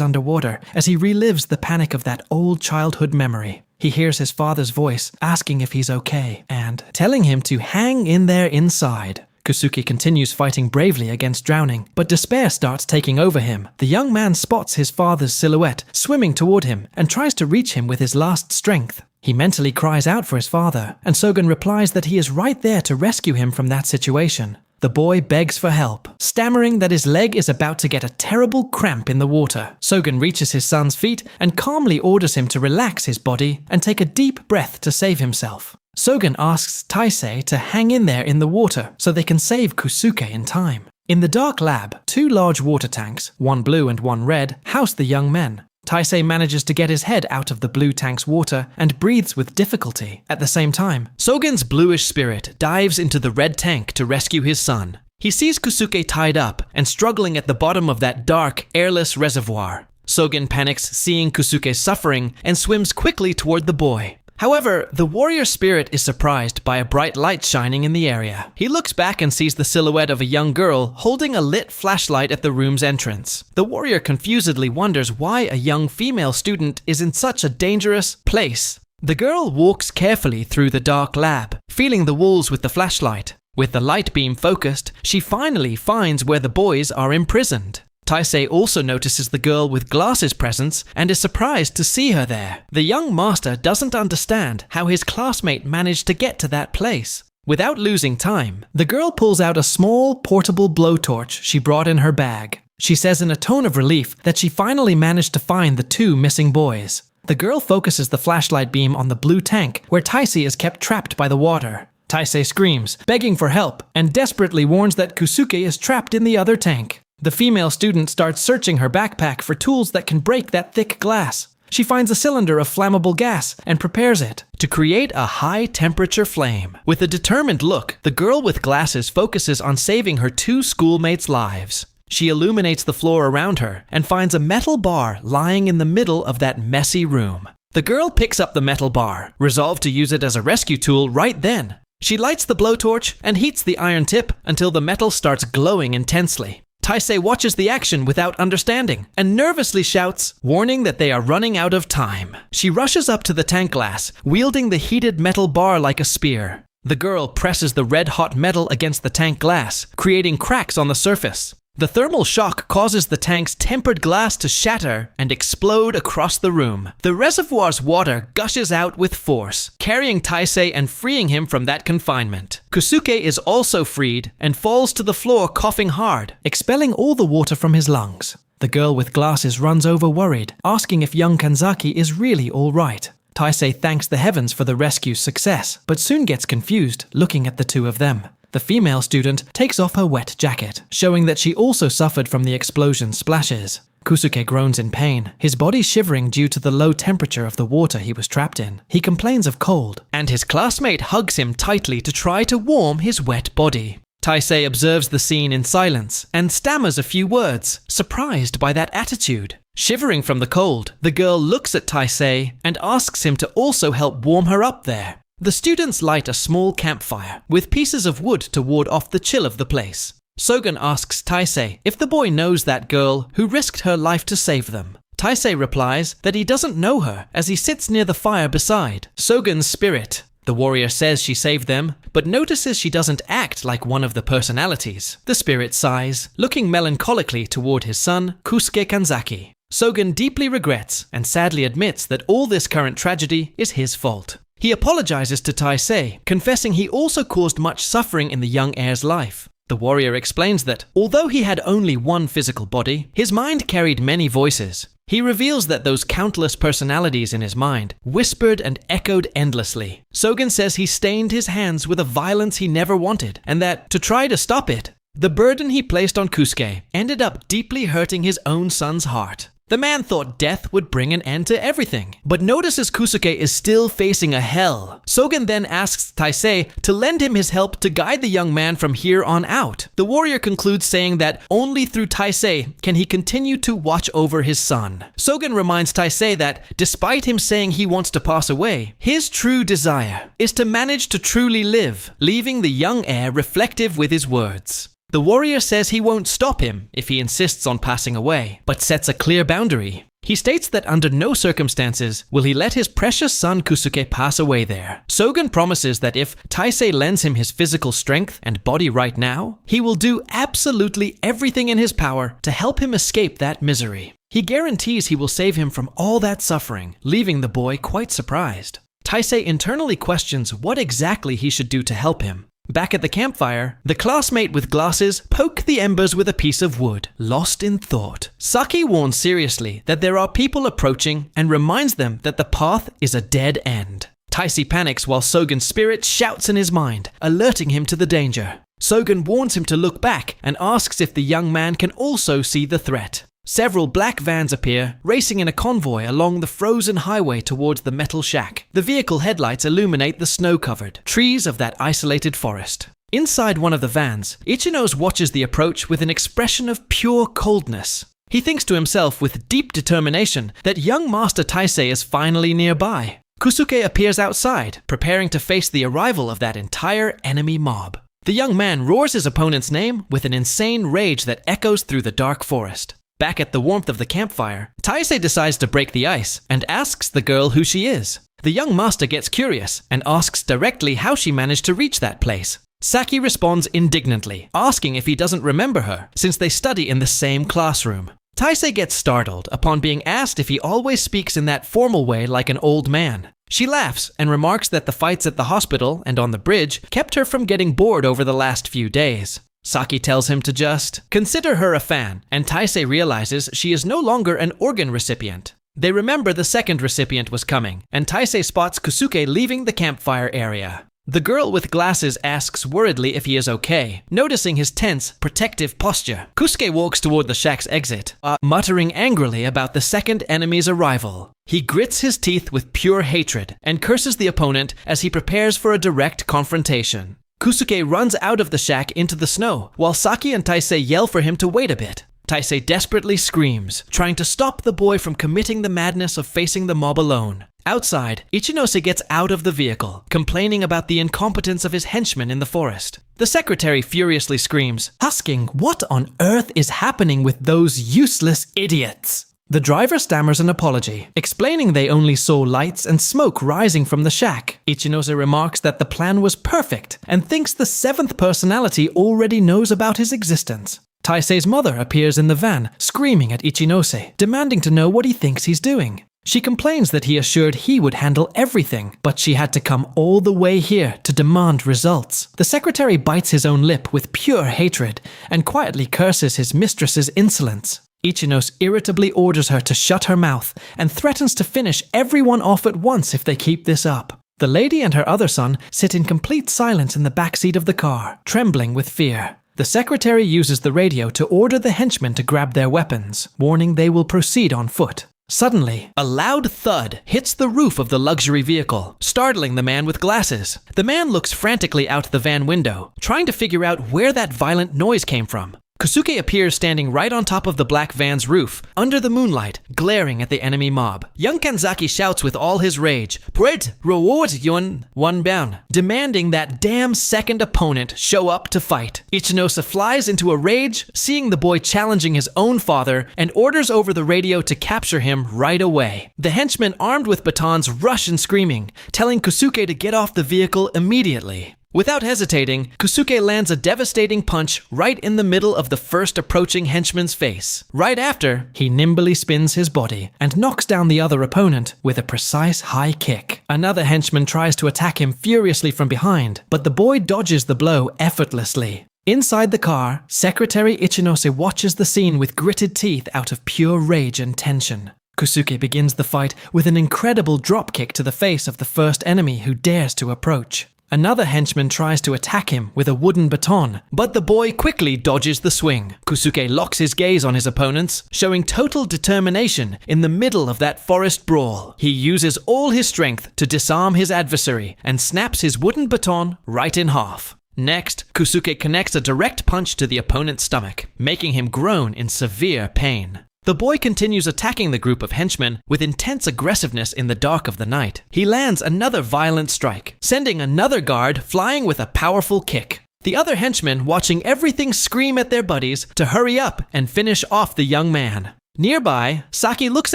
underwater as he relives the panic of that old childhood memory. He hears his father's voice asking if he's okay and telling him to hang in there inside. Kusuke continues fighting bravely against drowning, but despair starts taking over him. The young man spots his father's silhouette swimming toward him and tries to reach him with his last strength. He mentally cries out for his father, and Sogen replies that he is right there to rescue him from that situation. The boy begs for help, stammering that his leg is about to get a terrible cramp in the water. Sogen reaches his son's feet and calmly orders him to relax his body and take a deep breath to save himself. Sogen asks Taisei to hang in there in the water so they can save Kusuke in time. In the dark lab, 2 large water tanks, one blue and one red, house the young men. Taisei manages to get his head out of the blue tank's water and breathes with difficulty. At the same time, Sogen's bluish spirit dives into the red tank to rescue his son. He sees Kusuke tied up and struggling at the bottom of that dark, airless reservoir. Sogen panics seeing Kusuke suffering and swims quickly toward the boy. However, the warrior spirit is surprised by a bright light shining in the area. He looks back and sees the silhouette of a young girl holding a lit flashlight at the room's entrance. The warrior confusedly wonders why a young female student is in such a dangerous place. The girl walks carefully through the dark lab, feeling the walls with the flashlight. With the light beam focused, she finally finds where the boys are imprisoned. Taisei also notices the girl with glasses' presence and is surprised to see her there. The young master doesn't understand how his classmate managed to get to that place. Without losing time, the girl pulls out a small, portable blowtorch she brought in her bag. She says in a tone of relief that she finally managed to find the 2 missing boys. The girl focuses the flashlight beam on the blue tank where Taisei is kept trapped by the water. Taisei screams, begging for help, and desperately warns that Kusuke is trapped in the other tank. The female student starts searching her backpack for tools that can break that thick glass. She finds a cylinder of flammable gas and prepares it to create a high-temperature flame. With a determined look, the girl with glasses focuses on saving her 2 schoolmates' lives. She illuminates the floor around her and finds a metal bar lying in the middle of that messy room. The girl picks up the metal bar, resolved to use it as a rescue tool right then. She lights the blowtorch and heats the iron tip until the metal starts glowing intensely. Taisei watches the action without understanding and nervously shouts, warning that they are running out of time. She rushes up to the tank glass, wielding the heated metal bar like a spear. The girl presses the red-hot metal against the tank glass, creating cracks on the surface. The thermal shock causes the tank's tempered glass to shatter and explode across the room. The reservoir's water gushes out with force, carrying Taisei and freeing him from that confinement. Kusuke is also freed and falls to the floor coughing hard, expelling all the water from his lungs. The girl with glasses runs over worried, asking if young Kanzaki is really all right. Taisei thanks the heavens for the rescue's success, but soon gets confused looking at the 2 of them. The female student takes off her wet jacket, showing that she also suffered from the explosion splashes. Kusuke groans in pain, his body shivering due to the low temperature of the water he was trapped in. He complains of cold, and his classmate hugs him tightly to try to warm his wet body. Taisei observes the scene in silence and stammers a few words, surprised by that attitude. Shivering from the cold, the girl looks at Taisei and asks him to also help warm her up there. The students light a small campfire with pieces of wood to ward off the chill of the place. Sogen asks Taisei if the boy knows that girl who risked her life to save them. Taisei replies that he doesn't know her as he sits near the fire beside Sogen's spirit. The warrior says she saved them, but notices she doesn't act like one of the personalities. The spirit sighs, looking melancholically toward his son, Kusuke Kanzaki. Sogen deeply regrets and sadly admits that all this current tragedy is his fault. He apologizes to Taisei, confessing he also caused much suffering in the young heir's life. The warrior explains that, although he had only one physical body, his mind carried many voices. He reveals that those countless personalities in his mind whispered and echoed endlessly. Sogen says he stained his hands with a violence he never wanted, and that, to try to stop it, the burden he placed on Kusuke ended up deeply hurting his own son's heart. The man thought death would bring an end to everything, but notices Kusuke is still facing a hell. Sogen then asks Taisei to lend him his help to guide the young man from here on out. The warrior concludes saying that only through Taisei can he continue to watch over his son. Sogen reminds Taisei that, despite him saying he wants to pass away, his true desire is to manage to truly live, leaving the young heir reflective with his words. The warrior says he won't stop him if he insists on passing away, but sets a clear boundary. He states that under no circumstances will he let his precious son Kusuke pass away there. Sogen promises that if Taisei lends him his physical strength and body right now, he will do absolutely everything in his power to help him escape that misery. He guarantees he will save him from all that suffering, leaving the boy quite surprised. Taisei internally questions what exactly he should do to help him. Back at the campfire, the classmate with glasses poke the embers with a piece of wood, lost in thought. Saki warns seriously that there are people approaching and reminds them that the path is a dead end. Taisei panics while Sogen's spirit shouts in his mind, alerting him to the danger. Sogen warns him to look back and asks if the young man can also see the threat. Several black vans appear, racing in a convoy along the frozen highway towards the metal shack. The vehicle headlights illuminate the snow-covered trees of that isolated forest. Inside one of the vans, Ichinose watches the approach with an expression of pure coldness. He thinks to himself with deep determination that young Master Taisei is finally nearby. Kusuke appears outside, preparing to face the arrival of that entire enemy mob. The young man roars his opponent's name with an insane rage that echoes through the dark forest. Back at the warmth of the campfire, Taisei decides to break the ice and asks the girl who she is. The young master gets curious and asks directly how she managed to reach that place. Saki responds indignantly, asking if he doesn't remember her, since they study in the same classroom. Taisei gets startled upon being asked if he always speaks in that formal way like an old man. She laughs and remarks that the fights at the hospital and on the bridge kept her from getting bored over the last few days. Saki tells him to just consider her a fan, and Taisei realizes she is no longer an organ recipient. They remember the second recipient was coming, and Taisei spots Kusuke leaving the campfire area. The girl with glasses asks worriedly if he is okay, noticing his tense, protective posture. Kusuke walks toward the shack's exit, muttering angrily about the second enemy's arrival. He grits his teeth with pure hatred and curses the opponent as he prepares for a direct confrontation. Kusuke runs out of the shack into the snow, while Saki and Taisei yell for him to wait a bit. Taisei desperately screams, trying to stop the boy from committing the madness of facing the mob alone. Outside, Ichinose gets out of the vehicle, complaining about the incompetence of his henchmen in the forest. The secretary furiously screams, asking what on earth is happening with those useless idiots. The driver stammers an apology, explaining they only saw lights and smoke rising from the shack. Ichinose remarks that the plan was perfect and thinks the seventh personality already knows about his existence. Taisei's mother appears in the van, screaming at Ichinose, demanding to know what he thinks he's doing. She complains that he assured he would handle everything, but she had to come all the way here to demand results. The secretary bites his own lip with pure hatred and quietly curses his mistress's insolence. Ichinose irritably orders her to shut her mouth and threatens to finish everyone off at once if they keep this up. The lady and her other son sit in complete silence in the backseat of the car, trembling with fear. The secretary uses the radio to order the henchmen to grab their weapons, warning they will proceed on foot. Suddenly, a loud thud hits the roof of the luxury vehicle, startling the man with glasses. The man looks frantically out the van window, trying to figure out where that violent noise came from. Kusuke appears standing right on top of the black van's roof, under the moonlight, glaring at the enemy mob. Young Kanzaki shouts with all his rage, "Pret, reward yun one bound," demanding that damn second opponent show up to fight. Ichinose flies into a rage, seeing the boy challenging his own father, and orders over the radio to capture him right away. The henchmen armed with batons rush in screaming, telling Kusuke to get off the vehicle immediately. Without hesitating, Kusuke lands a devastating punch right in the middle of the first approaching henchman's face. Right after, he nimbly spins his body and knocks down the other opponent with a precise high kick. Another henchman tries to attack him furiously from behind, but the boy dodges the blow effortlessly. Inside the car, Secretary Ichinose watches the scene with gritted teeth out of pure rage and tension. Kusuke begins the fight with an incredible dropkick to the face of the first enemy who dares to approach. Another henchman tries to attack him with a wooden baton, but the boy quickly dodges the swing. Kusuke locks his gaze on his opponents, showing total determination in the middle of that forest brawl. He uses all his strength to disarm his adversary and snaps his wooden baton right in half. Next, Kusuke connects a direct punch to the opponent's stomach, making him groan in severe pain. The boy continues attacking the group of henchmen with intense aggressiveness in the dark of the night. He lands another violent strike, sending another guard flying with a powerful kick. The other henchmen watching everything scream at their buddies to hurry up and finish off the young man. Nearby, Saki looks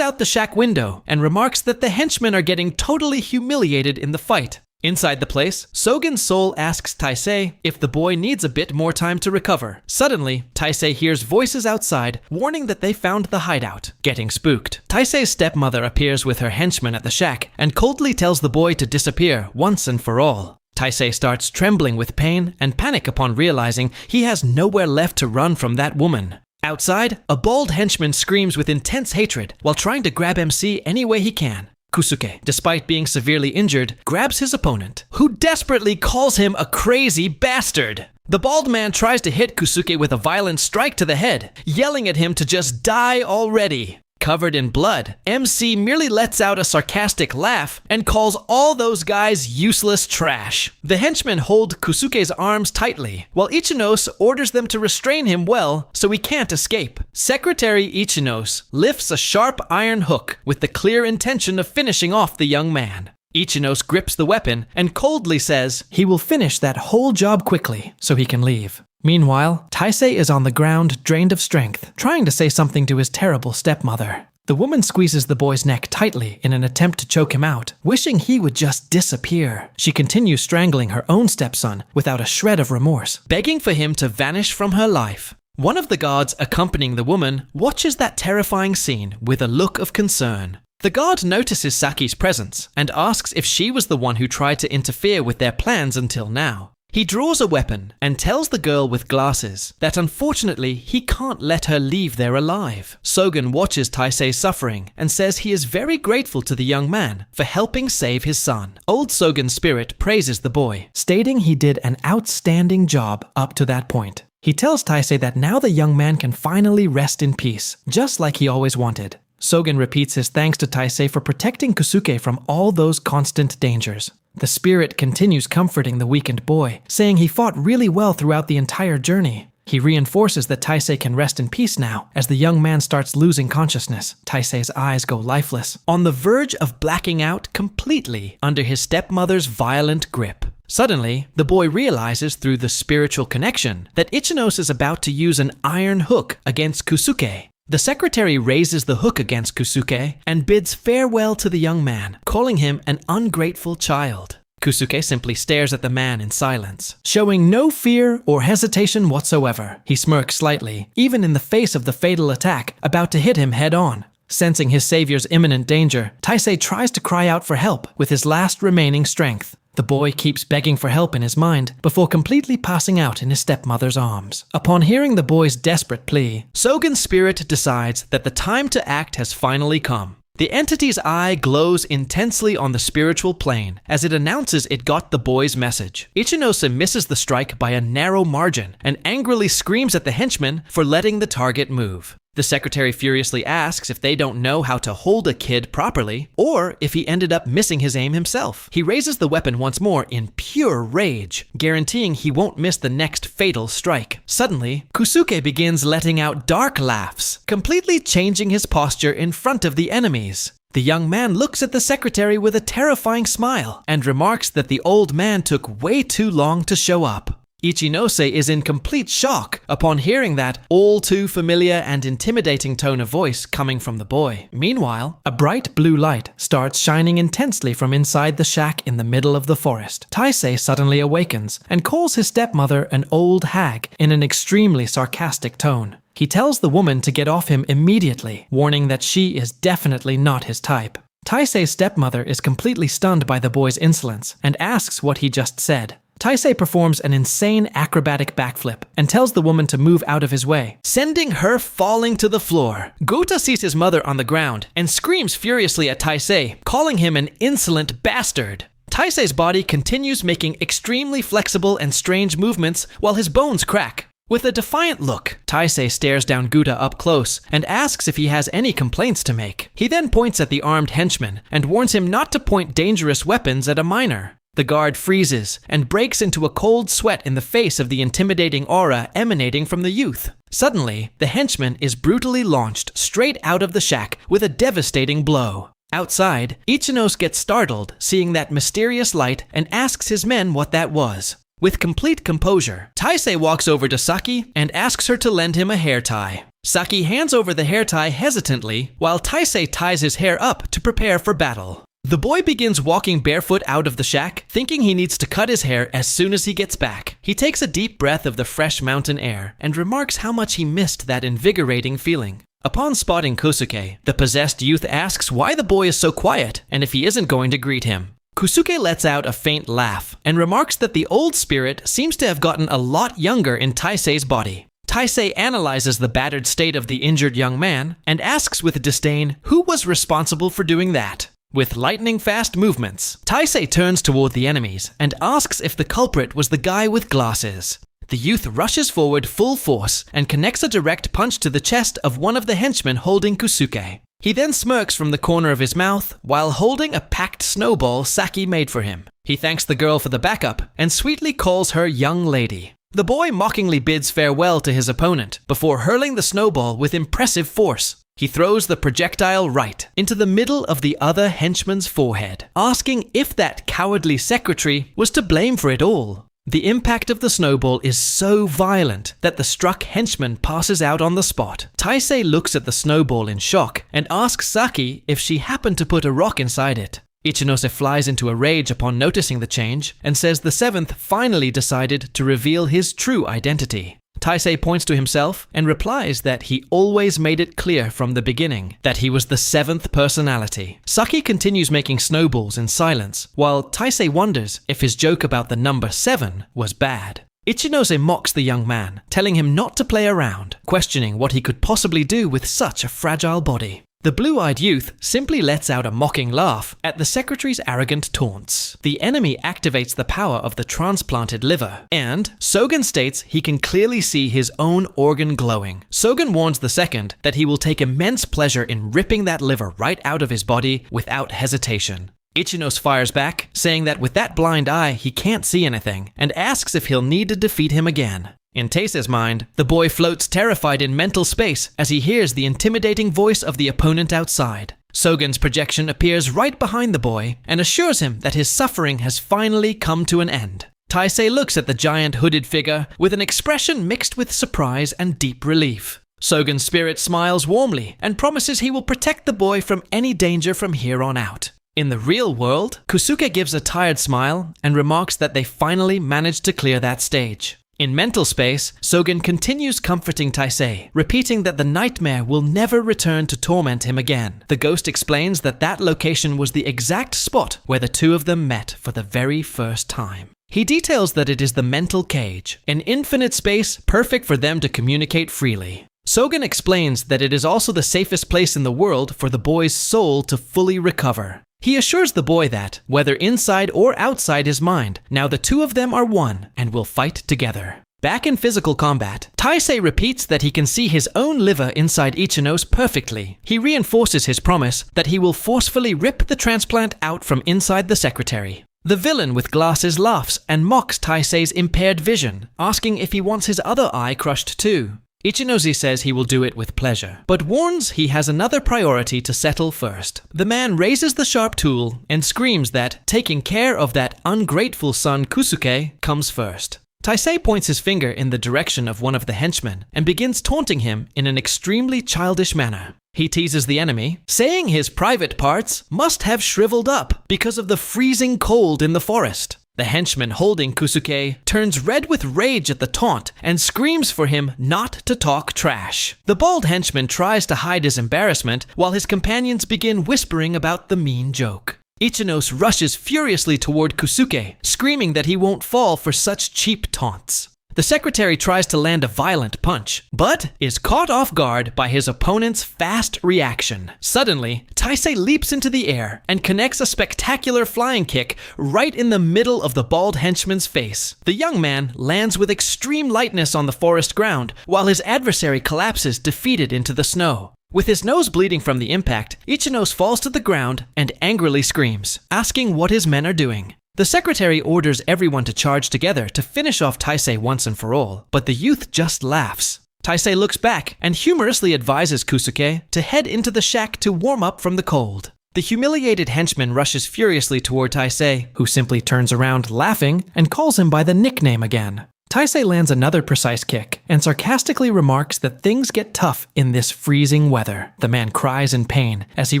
out the shack window and remarks that the henchmen are getting totally humiliated in the fight. Inside the place, Sogen's soul asks Taisei if the boy needs a bit more time to recover. Suddenly, Taisei hears voices outside warning that they found the hideout. Getting spooked, Taisei's stepmother appears with her henchmen at the shack and coldly tells the boy to disappear once and for all. Taisei starts trembling with pain and panic upon realizing he has nowhere left to run from that woman. Outside, a bald henchman screams with intense hatred while trying to grab MC any way he can. Kusuke, despite being severely injured, grabs his opponent, who desperately calls him a crazy bastard. The bald man tries to hit Kusuke with a violent strike to the head, yelling at him to just die already. Covered in blood, MC merely lets out a sarcastic laugh and calls all those guys useless trash. The henchmen hold Kusuke's arms tightly, while Ichinose orders them to restrain him well so he can't escape. Secretary Ichinose lifts a sharp iron hook with the clear intention of finishing off the young man. Ichinose grips the weapon and coldly says he will finish that whole job quickly so he can leave. Meanwhile, Taisei is on the ground, drained of strength, trying to say something to his terrible stepmother. The woman squeezes the boy's neck tightly in an attempt to choke him out, wishing he would just disappear. She continues strangling her own stepson without a shred of remorse, begging for him to vanish from her life. One of the guards accompanying the woman watches that terrifying scene with a look of concern. The guard notices Saki's presence and asks if she was the one who tried to interfere with their plans until now. He draws a weapon and tells the girl with glasses that unfortunately he can't let her leave there alive. Sogen watches Taisei suffering and says he is very grateful to the young man for helping save his son. Old Sogen's spirit praises the boy, stating he did an outstanding job up to that point. He tells Taisei that now the young man can finally rest in peace, just like he always wanted. Sogen repeats his thanks to Taisei for protecting Kusuke from all those constant dangers. The spirit continues comforting the weakened boy, saying he fought really well throughout the entire journey. He reinforces that Taisei can rest in peace now as the young man starts losing consciousness. Taisei's eyes go lifeless, on the verge of blacking out completely under his stepmother's violent grip. Suddenly, the boy realizes through the spiritual connection that Ichinose is about to use an iron hook against Kusuke. The secretary raises the hook against Kusuke and bids farewell to the young man, calling him an ungrateful child. Kusuke simply stares at the man in silence, showing no fear or hesitation whatsoever. He smirks slightly, even in the face of the fatal attack about to hit him head-on. Sensing his savior's imminent danger, Taisei tries to cry out for help with his last remaining strength. The boy keeps begging for help in his mind before completely passing out in his stepmother's arms. Upon hearing the boy's desperate plea, Sogen's spirit decides that the time to act has finally come. The entity's eye glows intensely on the spiritual plane as it announces it got the boy's message. Ichinose misses the strike by a narrow margin and angrily screams at the henchman for letting the target move. The secretary furiously asks if they don't know how to hold a kid properly, or if he ended up missing his aim himself. He raises the weapon once more in pure rage, guaranteeing he won't miss the next fatal strike. Suddenly, Kusuke begins letting out dark laughs, completely changing his posture in front of the enemies. The young man looks at the secretary with a terrifying smile and remarks that the old man took way too long to show up. Ichinose is in complete shock upon hearing that all too familiar and intimidating tone of voice coming from the boy. Meanwhile, a bright blue light starts shining intensely from inside the shack in the middle of the forest. Taisei suddenly awakens and calls his stepmother an old hag in an extremely sarcastic tone. He tells the woman to get off him immediately, warning that she is definitely not his type. Taisei's stepmother is completely stunned by the boy's insolence and asks what he just said. Taisei performs an insane acrobatic backflip and tells the woman to move out of his way, sending her falling to the floor. Gota sees his mother on the ground and screams furiously at Taisei, calling him an insolent bastard. Taisei's body continues making extremely flexible and strange movements while his bones crack. With a defiant look, Taisei stares down Gota up close and asks if he has any complaints to make. He then points at the armed henchman and warns him not to point dangerous weapons at a minor. The guard freezes and breaks into a cold sweat in the face of the intimidating aura emanating from the youth. Suddenly, the henchman is brutally launched straight out of the shack with a devastating blow. Outside, Ichinose gets startled seeing that mysterious light and asks his men what that was. With complete composure, Taisei walks over to Saki and asks her to lend him a hair tie. Saki hands over the hair tie hesitantly while Taisei ties his hair up to prepare for battle. The boy begins walking barefoot out of the shack, thinking he needs to cut his hair as soon as he gets back. He takes a deep breath of the fresh mountain air and remarks how much he missed that invigorating feeling. Upon spotting Kosuke, the possessed youth asks why the boy is so quiet and if he isn't going to greet him. Kusuke lets out a faint laugh and remarks that the old spirit seems to have gotten a lot younger in Taisei's body. Taisei analyzes the battered state of the injured young man and asks with disdain who was responsible for doing that. With lightning-fast movements, Taisei turns toward the enemies and asks if the culprit was the guy with glasses. The youth rushes forward full force and connects a direct punch to the chest of one of the henchmen holding Kusuke. He then smirks from the corner of his mouth while holding a packed snowball Saki made for him. He thanks the girl for the backup and sweetly calls her young lady. The boy mockingly bids farewell to his opponent before hurling the snowball with impressive force. He throws the projectile right into the middle of the other henchman's forehead, asking if that cowardly secretary was to blame for it all. The impact of the snowball is so violent that the struck henchman passes out on the spot. Taisei looks at the snowball in shock and asks Saki if she happened to put a rock inside it. Ichinose flies into a rage upon noticing the change and says the seventh finally decided to reveal his true identity. Taisei points to himself and replies that he always made it clear from the beginning that he was the seventh personality. Saki continues making snowballs in silence, while Taisei wonders if his joke about the number 7 was bad. Ichinose mocks the young man, telling him not to play around, questioning what he could possibly do with such a fragile body. The blue-eyed youth simply lets out a mocking laugh at the secretary's arrogant taunts. The enemy activates the power of the transplanted liver, and Sogen states he can clearly see his own organ glowing. Sogen warns the second that he will take immense pleasure in ripping that liver right out of his body without hesitation. Ichinose fires back, saying that with that blind eye he can't see anything, and asks if he'll need to defeat him again. In Teise's mind, the boy floats terrified in mental space as he hears the intimidating voice of the opponent outside. Sogen's projection appears right behind the boy and assures him that his suffering has finally come to an end. Taisei looks at the giant hooded figure with an expression mixed with surprise and deep relief. Sogen's spirit smiles warmly and promises he will protect the boy from any danger from here on out. In the real world, Kusuke gives a tired smile and remarks that they finally managed to clear that stage. In mental space, Sogen continues comforting Taisei, repeating that the nightmare will never return to torment him again. The ghost explains that that location was the exact spot where the two of them met for the very first time. He details that it is the mental cage, an infinite space perfect for them to communicate freely. Sogen explains that it is also the safest place in the world for the boy's soul to fully recover. He assures the boy that, whether inside or outside his mind, now the two of them are one and will fight together. Back in physical combat, Taisei repeats that he can see his own liver inside Ichinose perfectly. He reinforces his promise that he will forcefully rip the transplant out from inside the secretary. The villain with glasses laughs and mocks Taisei's impaired vision, asking if he wants his other eye crushed too. Ichinose says he will do it with pleasure, but warns he has another priority to settle first. The man raises the sharp tool and screams that taking care of that ungrateful son Kusuke comes first. Taisei points his finger in the direction of one of the henchmen and begins taunting him in an extremely childish manner. He teases the enemy, saying his private parts must have shriveled up because of the freezing cold in the forest. The henchman holding Kusuke turns red with rage at the taunt and screams for him not to talk trash. The bald henchman tries to hide his embarrassment while his companions begin whispering about the mean joke. Ichinos rushes furiously toward Kusuke, screaming that he won't fall for such cheap taunts. The secretary tries to land a violent punch, but is caught off guard by his opponent's fast reaction. Suddenly, Taisei leaps into the air and connects a spectacular flying kick right in the middle of the bald henchman's face. The young man lands with extreme lightness on the forest ground, while his adversary collapses defeated into the snow. With his nose bleeding from the impact, Ichinos falls to the ground and angrily screams, asking what his men are doing. The secretary orders everyone to charge together to finish off Taisei once and for all, but the youth just laughs. Taisei looks back and humorously advises Kusuke to head into the shack to warm up from the cold. The humiliated henchman rushes furiously toward Taisei, who simply turns around laughing and calls him by the nickname again. Taisei lands another precise kick and sarcastically remarks that things get tough in this freezing weather. The man cries in pain as he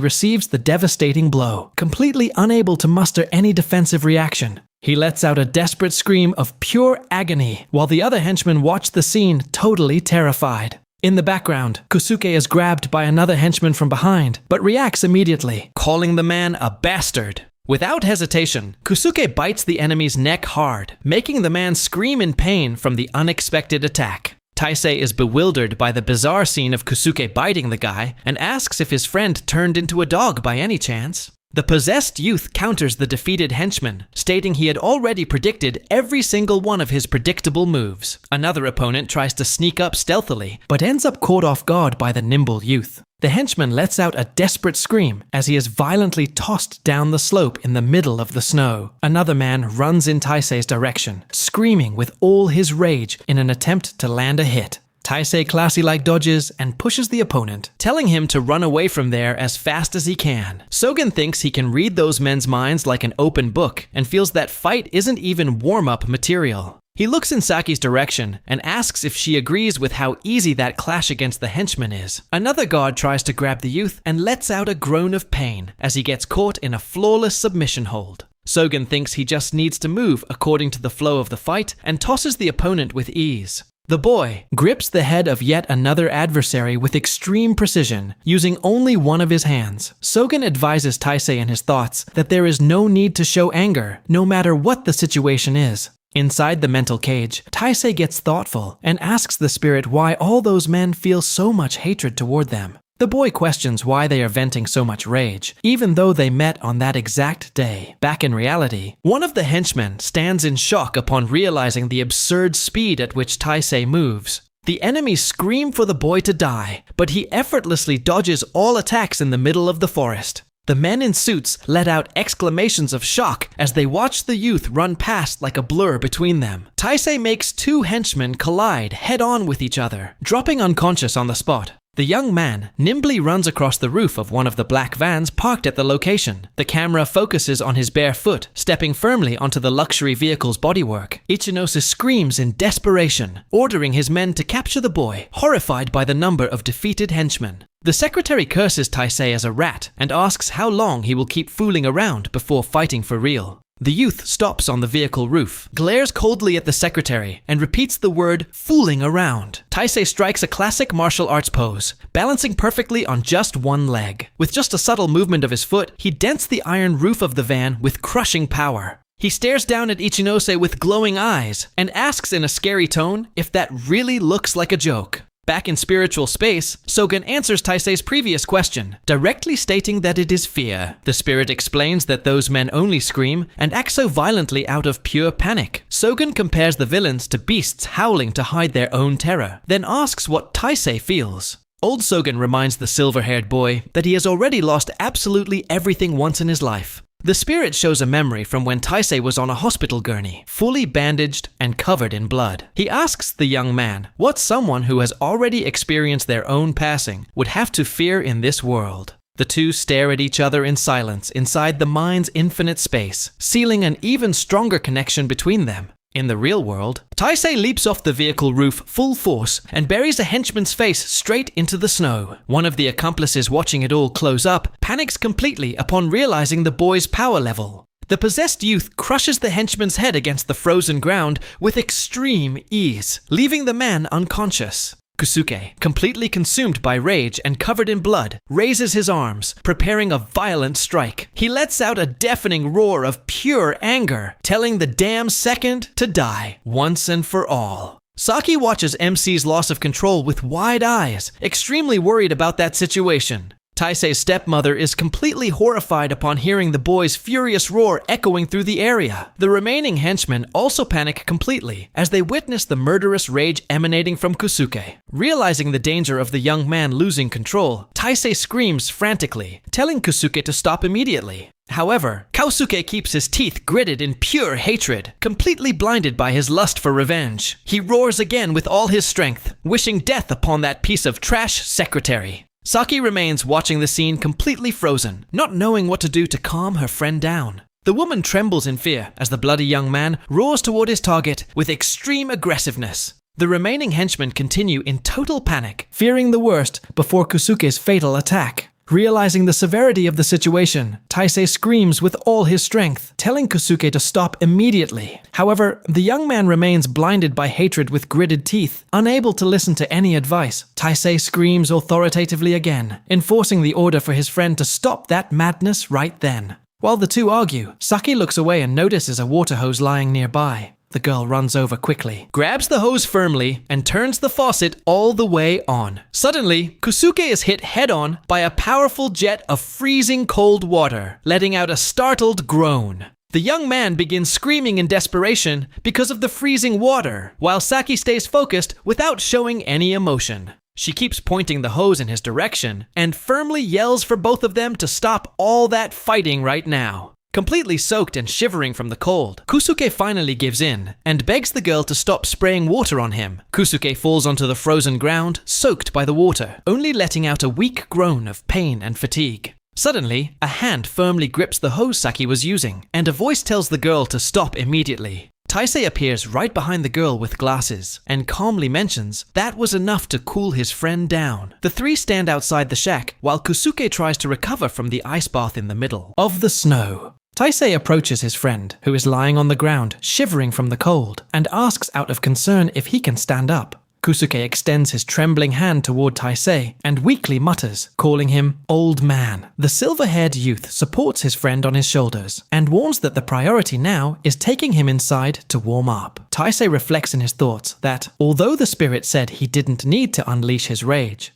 receives the devastating blow, completely unable to muster any defensive reaction. He lets out a desperate scream of pure agony, while the other henchmen watch the scene totally terrified. In the background, Kusuke is grabbed by another henchman from behind, but reacts immediately, calling the man a bastard. Without hesitation, Kusuke bites the enemy's neck hard, making the man scream in pain from the unexpected attack. Taisei is bewildered by the bizarre scene of Kusuke biting the guy and asks if his friend turned into a dog by any chance. The possessed youth counters the defeated henchman, stating he had already predicted every single one of his predictable moves. Another opponent tries to sneak up stealthily, but ends up caught off guard by the nimble youth. The henchman lets out a desperate scream as he is violently tossed down the slope in the middle of the snow. Another man runs in Taisei's direction, screaming with all his rage in an attempt to land a hit. Taisei classy-like dodges and pushes the opponent, telling him to run away from there as fast as he can. Sogen thinks he can read those men's minds like an open book and feels that fight isn't even warm-up material. He looks in Saki's direction and asks if she agrees with how easy that clash against the henchman is. Another guard tries to grab the youth and lets out a groan of pain as he gets caught in a flawless submission hold. Sogen thinks he just needs to move according to the flow of the fight and tosses the opponent with ease. The boy grips the head of yet another adversary with extreme precision, using only one of his hands. Sogen advises Taisei in his thoughts that there is no need to show anger, no matter what the situation is. Inside the mental cage, Taisei gets thoughtful and asks the spirit why all those men feel so much hatred toward them. The boy questions why they are venting so much rage, even though they met on that exact day. Back in reality, one of the henchmen stands in shock upon realizing the absurd speed at which Taisei moves. The enemies scream for the boy to die, but he effortlessly dodges all attacks in the middle of the forest. The men in suits let out exclamations of shock as they watch the youth run past like a blur between them. Taisei makes two henchmen collide head-on with each other, dropping unconscious on the spot. The young man nimbly runs across the roof of one of the black vans parked at the location. The camera focuses on his bare foot, stepping firmly onto the luxury vehicle's bodywork. Ichinosu screams in desperation, ordering his men to capture the boy, horrified by the number of defeated henchmen. The secretary curses Taisei as a rat and asks how long he will keep fooling around before fighting for real. The youth stops on the vehicle roof, glares coldly at the secretary, and repeats the word fooling around. Taisei strikes a classic martial arts pose, balancing perfectly on just one leg. With just a subtle movement of his foot, he dents the iron roof of the van with crushing power. He stares down at Ichinose with glowing eyes and asks in a scary tone if that really looks like a joke. Back in spiritual space, Sogen answers Taisei's previous question, directly stating that it is fear. The spirit explains that those men only scream and act so violently out of pure panic. Sogen compares the villains to beasts howling to hide their own terror, then asks what Taisei feels. Old Sogen reminds the silver-haired boy that he has already lost absolutely everything once in his life. The spirit shows a memory from when Taisei was on a hospital gurney, fully bandaged and covered in blood. He asks the young man what someone who has already experienced their own passing would have to fear in this world. The two stare at each other in silence inside the mind's infinite space, sealing an even stronger connection between them. In the real world, Taisei leaps off the vehicle roof full force and buries a henchman's face straight into the snow. One of the accomplices watching it all close up panics completely upon realizing the boy's power level. The possessed youth crushes the henchman's head against the frozen ground with extreme ease, leaving the man unconscious. Kusuke, completely consumed by rage and covered in blood, raises his arms, preparing a violent strike. He lets out a deafening roar of pure anger, telling the damn second to die, once and for all. Saki watches MC's loss of control with wide eyes, extremely worried about that situation. Taisei's stepmother is completely horrified upon hearing the boy's furious roar echoing through the area. The remaining henchmen also panic completely as they witness the murderous rage emanating from Kusuke. Realizing the danger of the young man losing control, Taisei screams frantically, telling Kusuke to stop immediately. However, Kaosuke keeps his teeth gritted in pure hatred, completely blinded by his lust for revenge. He roars again with all his strength, wishing death upon that piece of trash secretary. Saki remains watching the scene completely frozen, not knowing what to do to calm her friend down. The woman trembles in fear as the bloody young man roars toward his target with extreme aggressiveness. The remaining henchmen continue in total panic, fearing the worst before Kusuke's fatal attack. Realizing the severity of the situation, Taisei screams with all his strength, telling Kusuke to stop immediately. However, the young man remains blinded by hatred with gritted teeth, unable to listen to any advice. Taisei screams authoritatively again, enforcing the order for his friend to stop that madness right then. While the two argue, Saki looks away and notices a water hose lying nearby. The girl runs over quickly, grabs the hose firmly, and turns the faucet all the way on. Suddenly, Kusuke is hit head-on by a powerful jet of freezing cold water, letting out a startled groan. The young man begins screaming in desperation because of the freezing water, while Saki stays focused without showing any emotion. She keeps pointing the hose in his direction and firmly yells for both of them to stop all that fighting right now. Completely soaked and shivering from the cold, Kusuke finally gives in and begs the girl to stop spraying water on him. Kusuke falls onto the frozen ground, soaked by the water, only letting out a weak groan of pain and fatigue. Suddenly, a hand firmly grips the hose Saki was using, and a voice tells the girl to stop immediately. Taisei appears right behind the girl with glasses and calmly mentions that was enough to cool his friend down. The three stand outside the shack while Kusuke tries to recover from the ice bath in the middle of the snow. Taisei approaches his friend, who is lying on the ground, shivering from the cold, and asks out of concern if he can stand up. Kusuke extends his trembling hand toward Taisei and weakly mutters, calling him old man. The silver-haired youth supports his friend on his shoulders and warns that the priority now is taking him inside to warm up. Taisei reflects in his thoughts that, although the spirit said he didn't need to unleash his rage,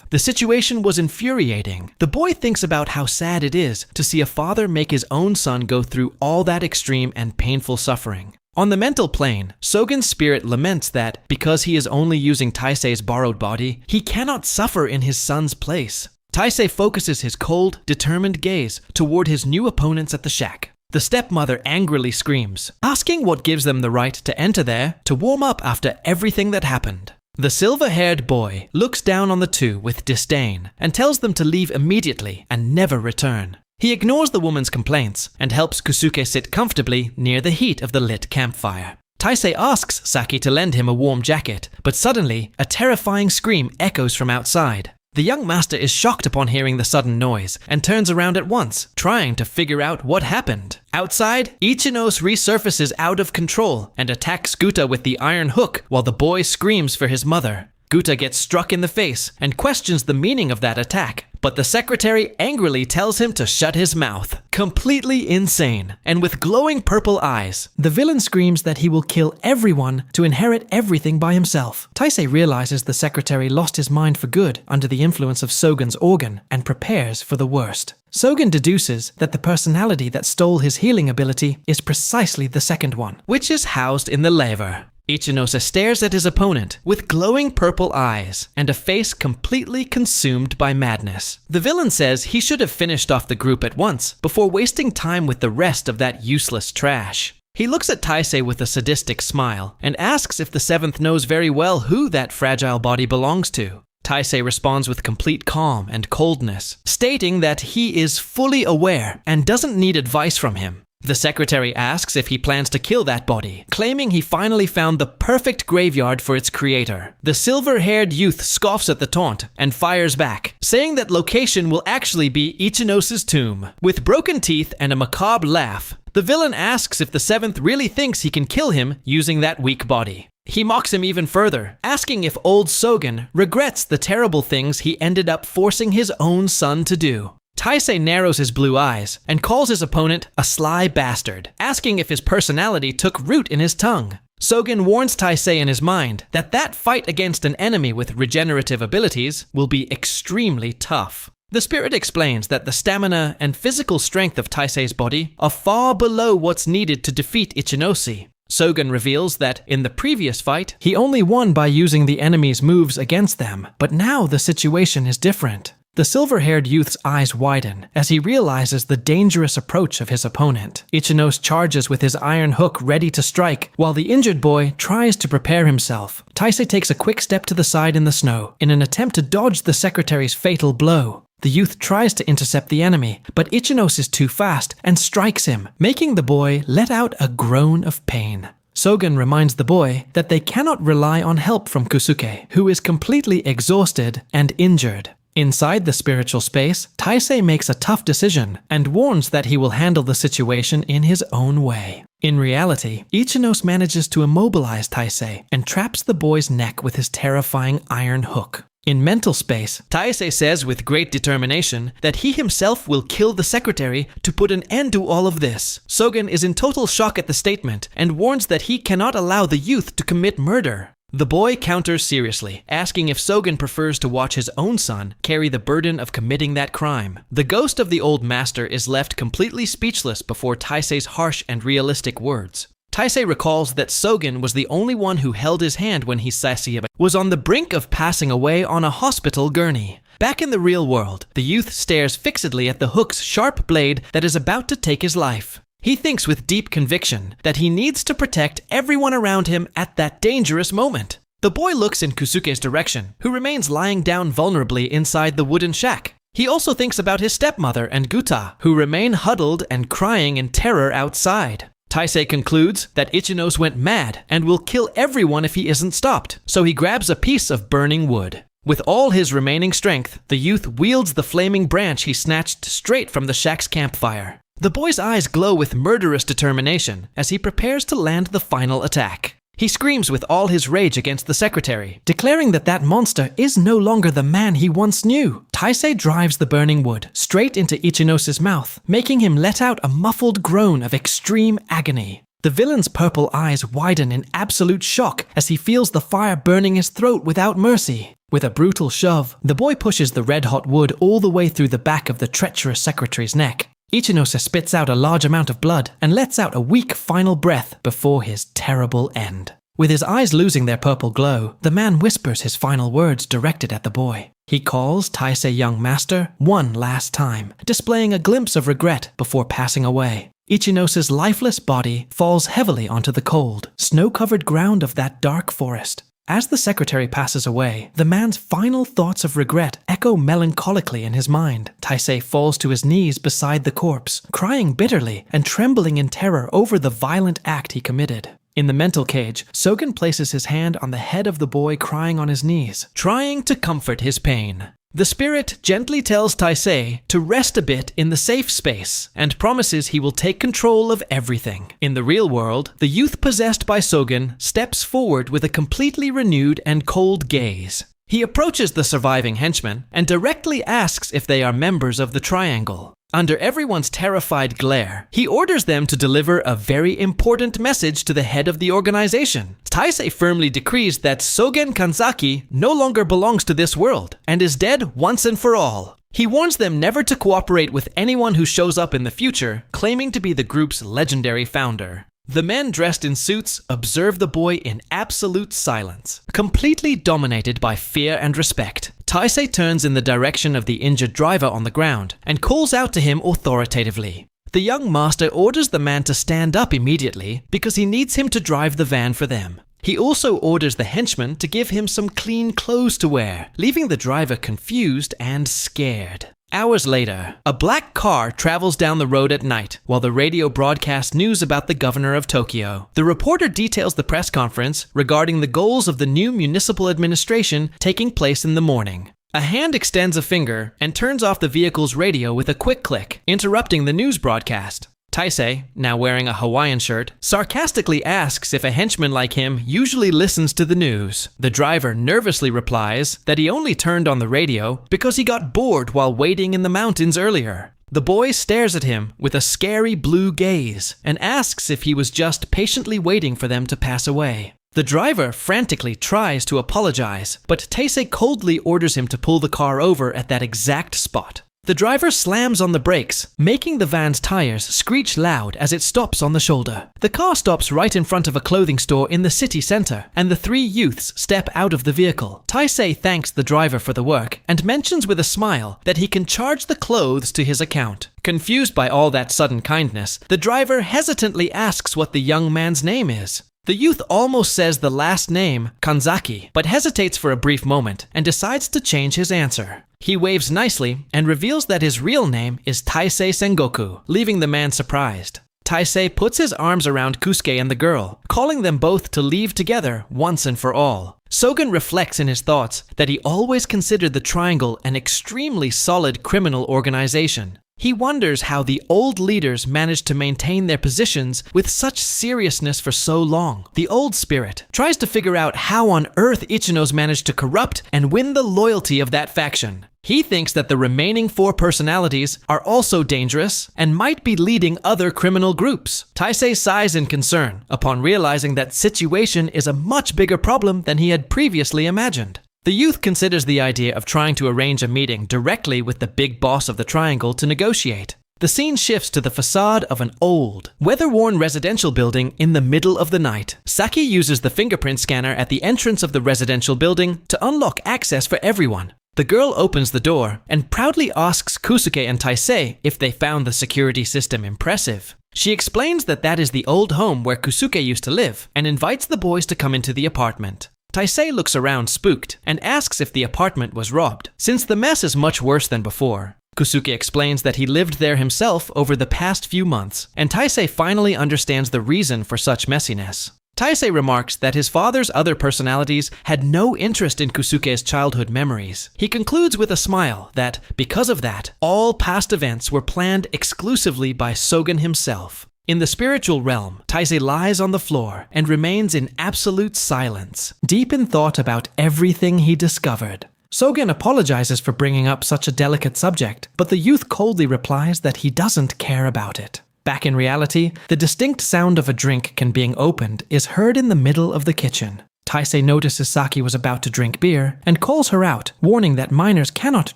the situation was infuriating. The boy thinks about how sad it is to see a father make his own son go through all that extreme and painful suffering. On the mental plane, Sogen's spirit laments that, because he is only using Taisei's borrowed body, he cannot suffer in his son's place. Taisei focuses his cold, determined gaze toward his new opponents at the shack. The stepmother angrily screams, asking what gives them the right to enter there to warm up after everything that happened. The silver-haired boy looks down on the two with disdain and tells them to leave immediately and never return. He ignores the woman's complaints and helps Kusuke sit comfortably near the heat of the lit campfire. Taisei asks Saki to lend him a warm jacket, but suddenly, a terrifying scream echoes from outside. The young master is shocked upon hearing the sudden noise and turns around at once, trying to figure out what happened. Outside, Ichinos resurfaces out of control and attacks Guta with the iron hook while the boy screams for his mother. Guta gets struck in the face and questions the meaning of that attack, but the secretary angrily tells him to shut his mouth. Completely insane, and with glowing purple eyes, the villain screams that he will kill everyone to inherit everything by himself. Taisei realizes the secretary lost his mind for good under the influence of Sogen's organ and prepares for the worst. Sogen deduces that the personality that stole his healing ability is precisely the second one, which is housed in the lever. Ichinosa stares at his opponent with glowing purple eyes and a face completely consumed by madness. The villain says he should have finished off the group at once before wasting time with the rest of that useless trash. He looks at Taisei with a sadistic smile and asks if the seventh knows very well who that fragile body belongs to. Taisei responds with complete calm and coldness, stating that he is fully aware and doesn't need advice from him. The secretary asks if he plans to kill that body, claiming he finally found the perfect graveyard for its creator. The silver-haired youth scoffs at the taunt and fires back, saying that location will actually be Ichinos's tomb. With broken teeth and a macabre laugh, the villain asks if the seventh really thinks he can kill him using that weak body. He mocks him even further, asking if old Sogen regrets the terrible things he ended up forcing his own son to do. Taisei narrows his blue eyes and calls his opponent a sly bastard, asking if his personality took root in his tongue. Sogen warns Taisei in his mind that that fight against an enemy with regenerative abilities will be extremely tough. The spirit explains that the stamina and physical strength of Taisei's body are far below what's needed to defeat Ichinosi. Sogen reveals that in the previous fight, he only won by using the enemy's moves against them, but now the situation is different. The silver-haired youth's eyes widen as he realizes the dangerous approach of his opponent. Ichinos charges with his iron hook ready to strike, while the injured boy tries to prepare himself. Taisei takes a quick step to the side in the snow in an attempt to dodge the secretary's fatal blow. The youth tries to intercept the enemy, but Ichinos is too fast and strikes him, making the boy let out a groan of pain. Sogen reminds the boy that they cannot rely on help from Kusuke, who is completely exhausted and injured. Inside the spiritual space, Taisei makes a tough decision and warns that he will handle the situation in his own way. In reality, Ichinos manages to immobilize Taisei and traps the boy's neck with his terrifying iron hook. In mental space, Taisei says with great determination that he himself will kill the secretary to put an end to all of this. Sogen is in total shock at the statement and warns that he cannot allow the youth to commit murder. The boy counters seriously, asking if Sogen prefers to watch his own son carry the burden of committing that crime. The ghost of the old master is left completely speechless before Taisei's harsh and realistic words. Taisei recalls that Sogen was the only one who held his hand when Hisashi was on the brink of passing away on a hospital gurney. Back in the real world, the youth stares fixedly at the hook's sharp blade that is about to take his life. He thinks with deep conviction that he needs to protect everyone around him at that dangerous moment. The boy looks in Kusuke's direction, who remains lying down vulnerably inside the wooden shack. He also thinks about his stepmother and Guta, who remain huddled and crying in terror outside. Taisei concludes that Ichinos went mad and will kill everyone if he isn't stopped, so he grabs a piece of burning wood. With all his remaining strength, the youth wields the flaming branch he snatched straight from the shack's campfire. The boy's eyes glow with murderous determination as he prepares to land the final attack. He screams with all his rage against the secretary, declaring that that monster is no longer the man he once knew. Taisei drives the burning wood straight into Ichinos' mouth, making him let out a muffled groan of extreme agony. The villain's purple eyes widen in absolute shock as he feels the fire burning his throat without mercy. With a brutal shove, the boy pushes the red-hot wood all the way through the back of the treacherous secretary's neck. Ichinosa spits out a large amount of blood and lets out a weak final breath before his terrible end. With his eyes losing their purple glow, the man whispers his final words directed at the boy. He calls Taisei young master one last time, displaying a glimpse of regret before passing away. Ichinosa's lifeless body falls heavily onto the cold, snow-covered ground of that dark forest. As the secretary passes away, the man's final thoughts of regret echo melancholically in his mind. Taisei falls to his knees beside the corpse, crying bitterly and trembling in terror over the violent act he committed. In the mental cage, Sogen places his hand on the head of the boy crying on his knees, trying to comfort his pain. The spirit gently tells Taisei to rest a bit in the safe space and promises he will take control of everything. In the real world, the youth possessed by Sogen steps forward with a completely renewed and cold gaze. He approaches the surviving henchmen and directly asks if they are members of the Triangle. Under everyone's terrified glare, he orders them to deliver a very important message to the head of the organization. Taisei firmly decrees that Sogen Kanzaki no longer belongs to this world and is dead once and for all. He warns them never to cooperate with anyone who shows up in the future, claiming to be the group's legendary founder. The men dressed in suits observe the boy in absolute silence, completely dominated by fear and respect. Taisei turns in the direction of the injured driver on the ground and calls out to him authoritatively. The young master orders the man to stand up immediately because he needs him to drive the van for them. He also orders the henchman to give him some clean clothes to wear, leaving the driver confused and scared. Hours later, a black car travels down the road at night while the radio broadcasts news about the governor of Tokyo. The reporter details the press conference regarding the goals of the new municipal administration taking place in the morning. A hand extends a finger and turns off the vehicle's radio with a quick click, interrupting the news broadcast. Taisei, now wearing a Hawaiian shirt, sarcastically asks if a henchman like him usually listens to the news. The driver nervously replies that he only turned on the radio because he got bored while waiting in the mountains earlier. The boy stares at him with a scary blue gaze and asks if he was just patiently waiting for them to pass away. The driver frantically tries to apologize, but Taisei coldly orders him to pull the car over at that exact spot. The driver slams on the brakes, making the van's tires screech loud as it stops on the shoulder. The car stops right in front of a clothing store in the city center, and the three youths step out of the vehicle. Taisei thanks the driver for the work and mentions with a smile that he can charge the clothes to his account. Confused by all that sudden kindness, the driver hesitantly asks what the young man's name is. The youth almost says the last name, Kanzaki, but hesitates for a brief moment and decides to change his answer. He waves nicely and reveals that his real name is Taisei Sengoku, leaving the man surprised. Taisei puts his arms around Kusuke and the girl, calling them both to leave together once and for all. Sogen reflects in his thoughts that he always considered the Triangle an extremely solid criminal organization. He wonders how the old leaders managed to maintain their positions with such seriousness for so long. The old spirit tries to figure out how on earth Ichinos managed to corrupt and win the loyalty of that faction. He thinks that the remaining 4 personalities are also dangerous and might be leading other criminal groups. Taisei sighs in concern upon realizing that situation is a much bigger problem than he had previously imagined. The youth considers the idea of trying to arrange a meeting directly with the big boss of the Triangle to negotiate. The scene shifts to the facade of an old, weather-worn residential building in the middle of the night. Saki uses the fingerprint scanner at the entrance of the residential building to unlock access for everyone. The girl opens the door and proudly asks Kusuke and Taisei if they found the security system impressive. She explains that that is the old home where Kusuke used to live and invites the boys to come into the apartment. Taisei looks around spooked and asks if the apartment was robbed, since the mess is much worse than before. Kusuke explains that he lived there himself over the past few months, and Taisei finally understands the reason for such messiness. Taisei remarks that his father's other personalities had no interest in Kusuke's childhood memories. He concludes with a smile that, because of that, all past events were planned exclusively by Sogen himself. In the spiritual realm, Taisei lies on the floor and remains in absolute silence, deep in thought about everything he discovered. Sogen apologizes for bringing up such a delicate subject, but the youth coldly replies that he doesn't care about it. Back in reality, the distinct sound of a drink can being opened is heard in the middle of the kitchen. Taisei notices Saki was about to drink beer and calls her out, warning that minors cannot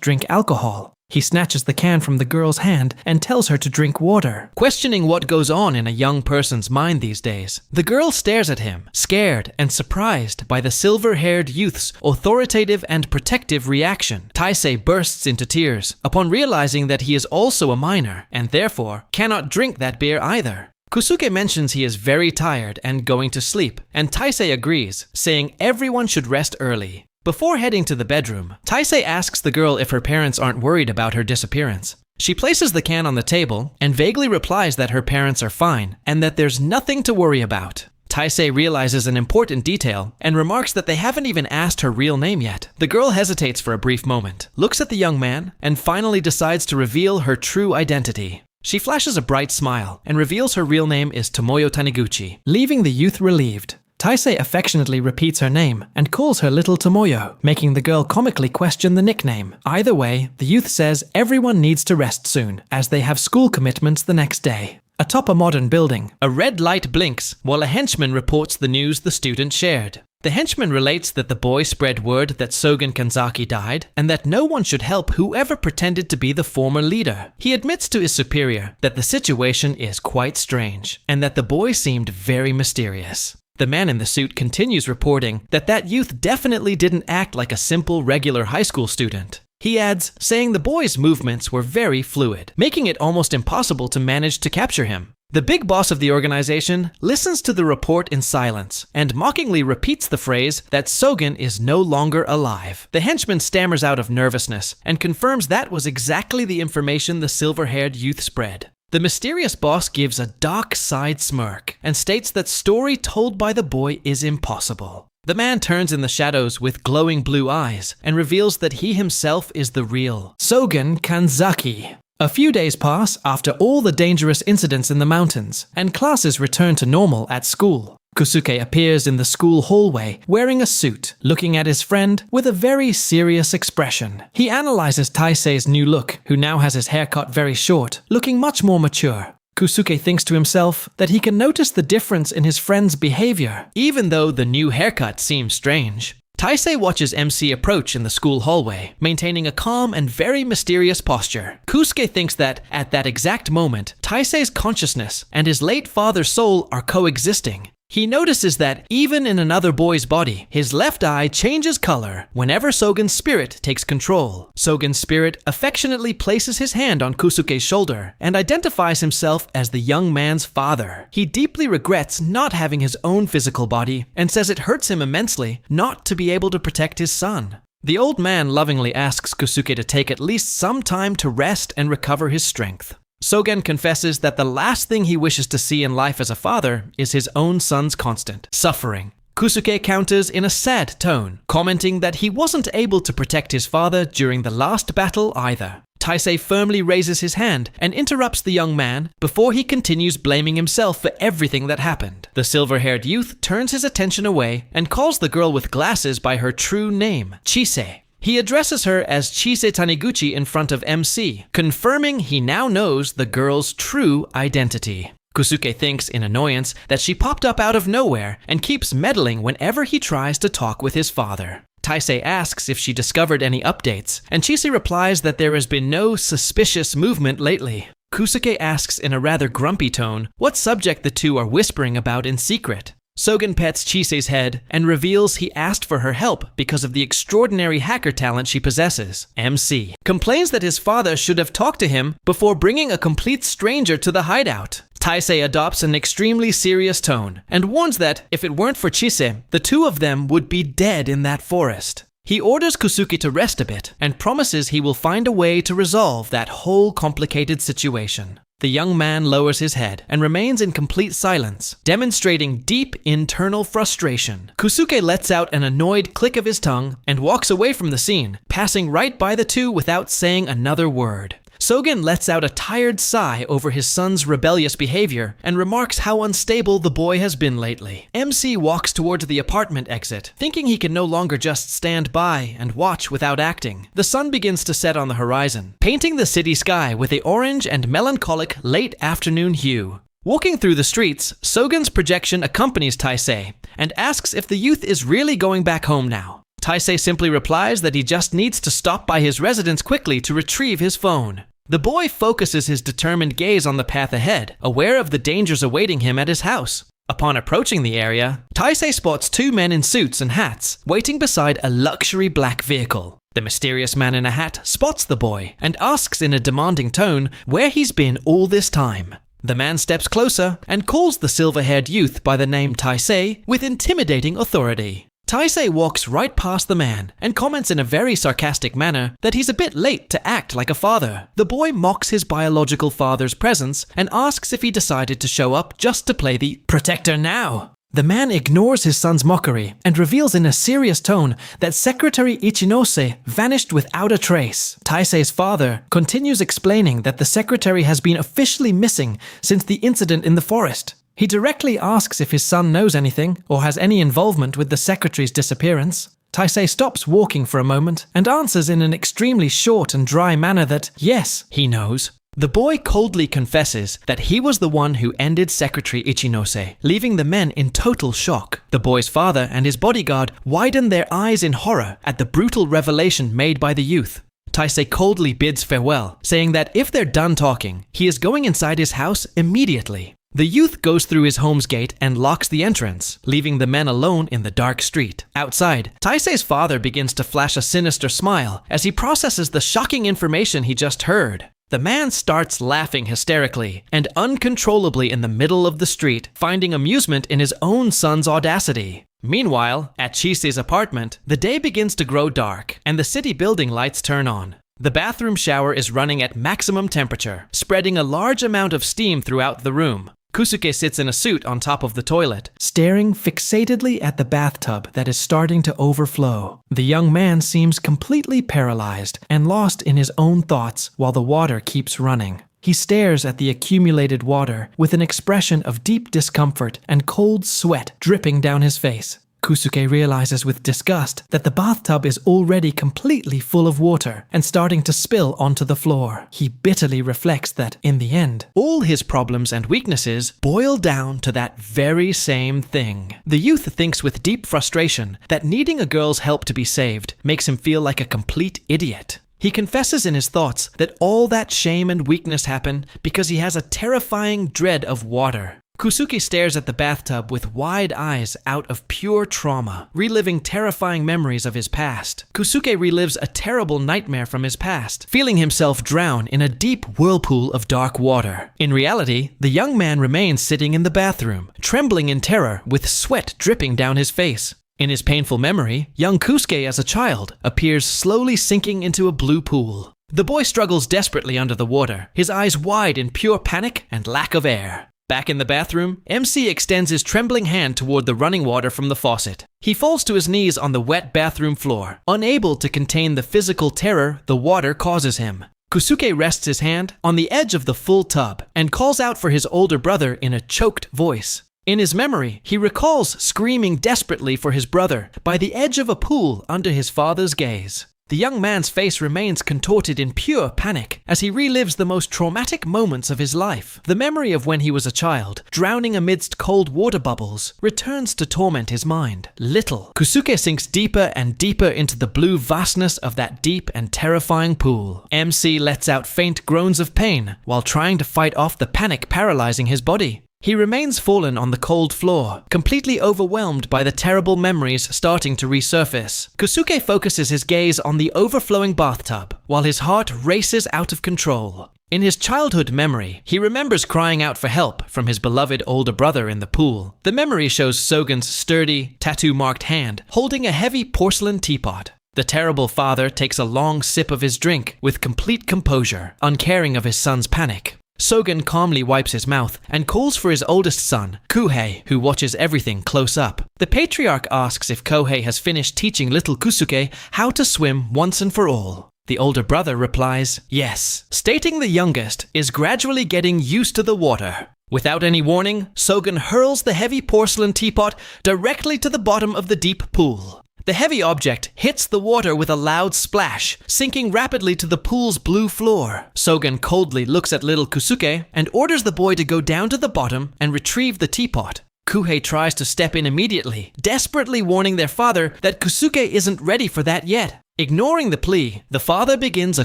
drink alcohol. He snatches the can from the girl's hand and tells her to drink water, questioning what goes on in a young person's mind these days. The girl stares at him, scared and surprised by the silver-haired youth's authoritative and protective reaction. Taisei bursts into tears upon realizing that he is also a minor and therefore cannot drink that beer either. Kusuke mentions he is very tired and going to sleep, and Taisei agrees, saying everyone should rest early. Before heading to the bedroom, Taisei asks the girl if her parents aren't worried about her disappearance. She places the can on the table and vaguely replies that her parents are fine and that there's nothing to worry about. Taisei realizes an important detail and remarks that they haven't even asked her real name yet. The girl hesitates for a brief moment, looks at the young man, and finally decides to reveal her true identity. She flashes a bright smile and reveals her real name is Tomoyo Taniguchi, leaving the youth relieved. Taisei affectionately repeats her name and calls her Little Tomoyo, making the girl comically question the nickname. Either way, the youth says everyone needs to rest soon, as they have school commitments the next day. Atop a modern building, a red light blinks while a henchman reports the news the student shared. The henchman relates that the boy spread word that Sogen Kanzaki died and that no one should help whoever pretended to be the former leader. He admits to his superior that the situation is quite strange and that the boy seemed very mysterious. The man in the suit continues reporting that that youth definitely didn't act like a simple regular high school student. He adds, saying the boy's movements were very fluid, making it almost impossible to manage to capture him. The big boss of the organization listens to the report in silence and mockingly repeats the phrase that Sogen is no longer alive. The henchman stammers out of nervousness and confirms that was exactly the information the silver-haired youth spread. The mysterious boss gives a dark side smirk and states that story told by the boy is impossible. The man turns in the shadows with glowing blue eyes and reveals that he himself is the real Sogen Kanzaki. A few days pass after all the dangerous incidents in the mountains, and classes return to normal at school. Kusuke appears in the school hallway wearing a suit, looking at his friend with a very serious expression. He analyzes Taisei's new look, who now has his hair cut very short, looking much more mature. Kusuke thinks to himself that he can notice the difference in his friend's behavior, even though the new haircut seems strange. Taisei watches MC approach in the school hallway, maintaining a calm and very mysterious posture. Kusuke thinks that, at that exact moment, Taisei's consciousness and his late father's soul are coexisting. He notices that, even in another boy's body, his left eye changes color whenever Sogen's spirit takes control. Sogen's spirit affectionately places his hand on Kusuke's shoulder and identifies himself as the young man's father. He deeply regrets not having his own physical body and says it hurts him immensely not to be able to protect his son. The old man lovingly asks Kusuke to take at least some time to rest and recover his strength. Sogen confesses that the last thing he wishes to see in life as a father is his own son's constant suffering. Kusuke counters in a sad tone, commenting that he wasn't able to protect his father during the last battle either. Taisei firmly raises his hand and interrupts the young man before he continues blaming himself for everything that happened. The silver-haired youth turns his attention away and calls the girl with glasses by her true name, Chise. He addresses her as Chise Taniguchi in front of MC, confirming he now knows the girl's true identity. Kusuke thinks in annoyance that she popped up out of nowhere and keeps meddling whenever he tries to talk with his father. Taisei asks if she discovered any updates, and Chise replies that there has been no suspicious movement lately. Kusuke asks in a rather grumpy tone what subject the two are whispering about in secret. Sogen pets Chise's head and reveals he asked for her help because of the extraordinary hacker talent she possesses. MC complains that his father should have talked to him before bringing a complete stranger to the hideout. Taisei adopts an extremely serious tone and warns that if it weren't for Chise, the two of them would be dead in that forest. He orders Kusuke to rest a bit and promises he will find a way to resolve that whole complicated situation. The young man lowers his head and remains in complete silence, demonstrating deep internal frustration. Kusuke lets out an annoyed click of his tongue and walks away from the scene, passing right by the two without saying another word. Sogen lets out a tired sigh over his son's rebellious behavior and remarks how unstable the boy has been lately. MC walks towards the apartment exit, thinking he can no longer just stand by and watch without acting. The sun begins to set on the horizon, painting the city sky with a orange and melancholic late afternoon hue. Walking through the streets, Sogen's projection accompanies Taisei and asks if the youth is really going back home now. Taisei simply replies that he just needs to stop by his residence quickly to retrieve his phone. The boy focuses his determined gaze on the path ahead, aware of the dangers awaiting him at his house. Upon approaching the area, Taisei spots two men in suits and hats waiting beside a luxury black vehicle. The mysterious man in a hat spots the boy and asks in a demanding tone where he's been all this time. The man steps closer and calls the silver-haired youth by the name Taisei with intimidating authority. Taisei walks right past the man and comments in a very sarcastic manner that he's a bit late to act like a father. The boy mocks his biological father's presence and asks if he decided to show up just to play the protector now. The man ignores his son's mockery and reveals in a serious tone that Secretary Ichinose vanished without a trace. Taisei's father continues explaining that the secretary has been officially missing since the incident in the forest. He directly asks if his son knows anything or has any involvement with the secretary's disappearance. Taisei stops walking for a moment and answers in an extremely short and dry manner that, yes, he knows. The boy coldly confesses that he was the one who ended Secretary Ichinose, leaving the men in total shock. The boy's father and his bodyguard widen their eyes in horror at the brutal revelation made by the youth. Taisei coldly bids farewell, saying that if they're done talking, he is going inside his house immediately. The youth goes through his home's gate and locks the entrance, leaving the men alone in the dark street. Outside, Taisei's father begins to flash a sinister smile as he processes the shocking information he just heard. The man starts laughing hysterically and uncontrollably in the middle of the street, finding amusement in his own son's audacity. Meanwhile, at Chisei's apartment, the day begins to grow dark and the city building lights turn on. The bathroom shower is running at maximum temperature, spreading a large amount of steam throughout the room. Kusuke sits in a suit on top of the toilet, staring fixatedly at the bathtub that is starting to overflow. The young man seems completely paralyzed and lost in his own thoughts while the water keeps running. He stares at the accumulated water with an expression of deep discomfort and cold sweat dripping down his face. Kusuke realizes with disgust that the bathtub is already completely full of water and starting to spill onto the floor. He bitterly reflects that, in the end, all his problems and weaknesses boil down to that very same thing. The youth thinks with deep frustration that needing a girl's help to be saved makes him feel like a complete idiot. He confesses in his thoughts that all that shame and weakness happen because he has a terrifying dread of water. Kusuke stares at the bathtub with wide eyes out of pure trauma, reliving terrifying memories of his past. Kusuke relives a terrible nightmare from his past, feeling himself drown in a deep whirlpool of dark water. In reality, the young man remains sitting in the bathroom, trembling in terror with sweat dripping down his face. In his painful memory, young Kusuke as a child appears slowly sinking into a blue pool. The boy struggles desperately under the water, his eyes wide in pure panic and lack of air. Back in the bathroom, MC extends his trembling hand toward the running water from the faucet. He falls to his knees on the wet bathroom floor, unable to contain the physical terror the water causes him. Kusuke rests his hand on the edge of the full tub and calls out for his older brother in a choked voice. In his memory, he recalls screaming desperately for his brother by the edge of a pool under his father's gaze. The young man's face remains contorted in pure panic as he relives the most traumatic moments of his life. The memory of when he was a child, drowning amidst cold water bubbles, returns to torment his mind. Little, Kusuke sinks deeper and deeper into the blue vastness of that deep and terrifying pool. MC lets out faint groans of pain while trying to fight off the panic paralyzing his body. He remains fallen on the cold floor, completely overwhelmed by the terrible memories starting to resurface. Kusuke focuses his gaze on the overflowing bathtub, while his heart races out of control. In his childhood memory, he remembers crying out for help from his beloved older brother in the pool. The memory shows Sogen's sturdy, tattoo-marked hand holding a heavy porcelain teapot. The terrible father takes a long sip of his drink with complete composure, uncaring of his son's panic. Sogen calmly wipes his mouth and calls for his oldest son, Kuhei, who watches everything close up. The patriarch asks if Kohei has finished teaching little Kusuke how to swim once and for all. The older brother replies, yes, stating the youngest is gradually getting used to the water. Without any warning, Sogen hurls the heavy porcelain teapot directly to the bottom of the deep pool. The heavy object hits the water with a loud splash, sinking rapidly to the pool's blue floor. Sogen coldly looks at little Kusuke and orders the boy to go down to the bottom and retrieve the teapot. Kuhei tries to step in immediately, desperately warning their father that Kusuke isn't ready for that yet. Ignoring the plea, the father begins a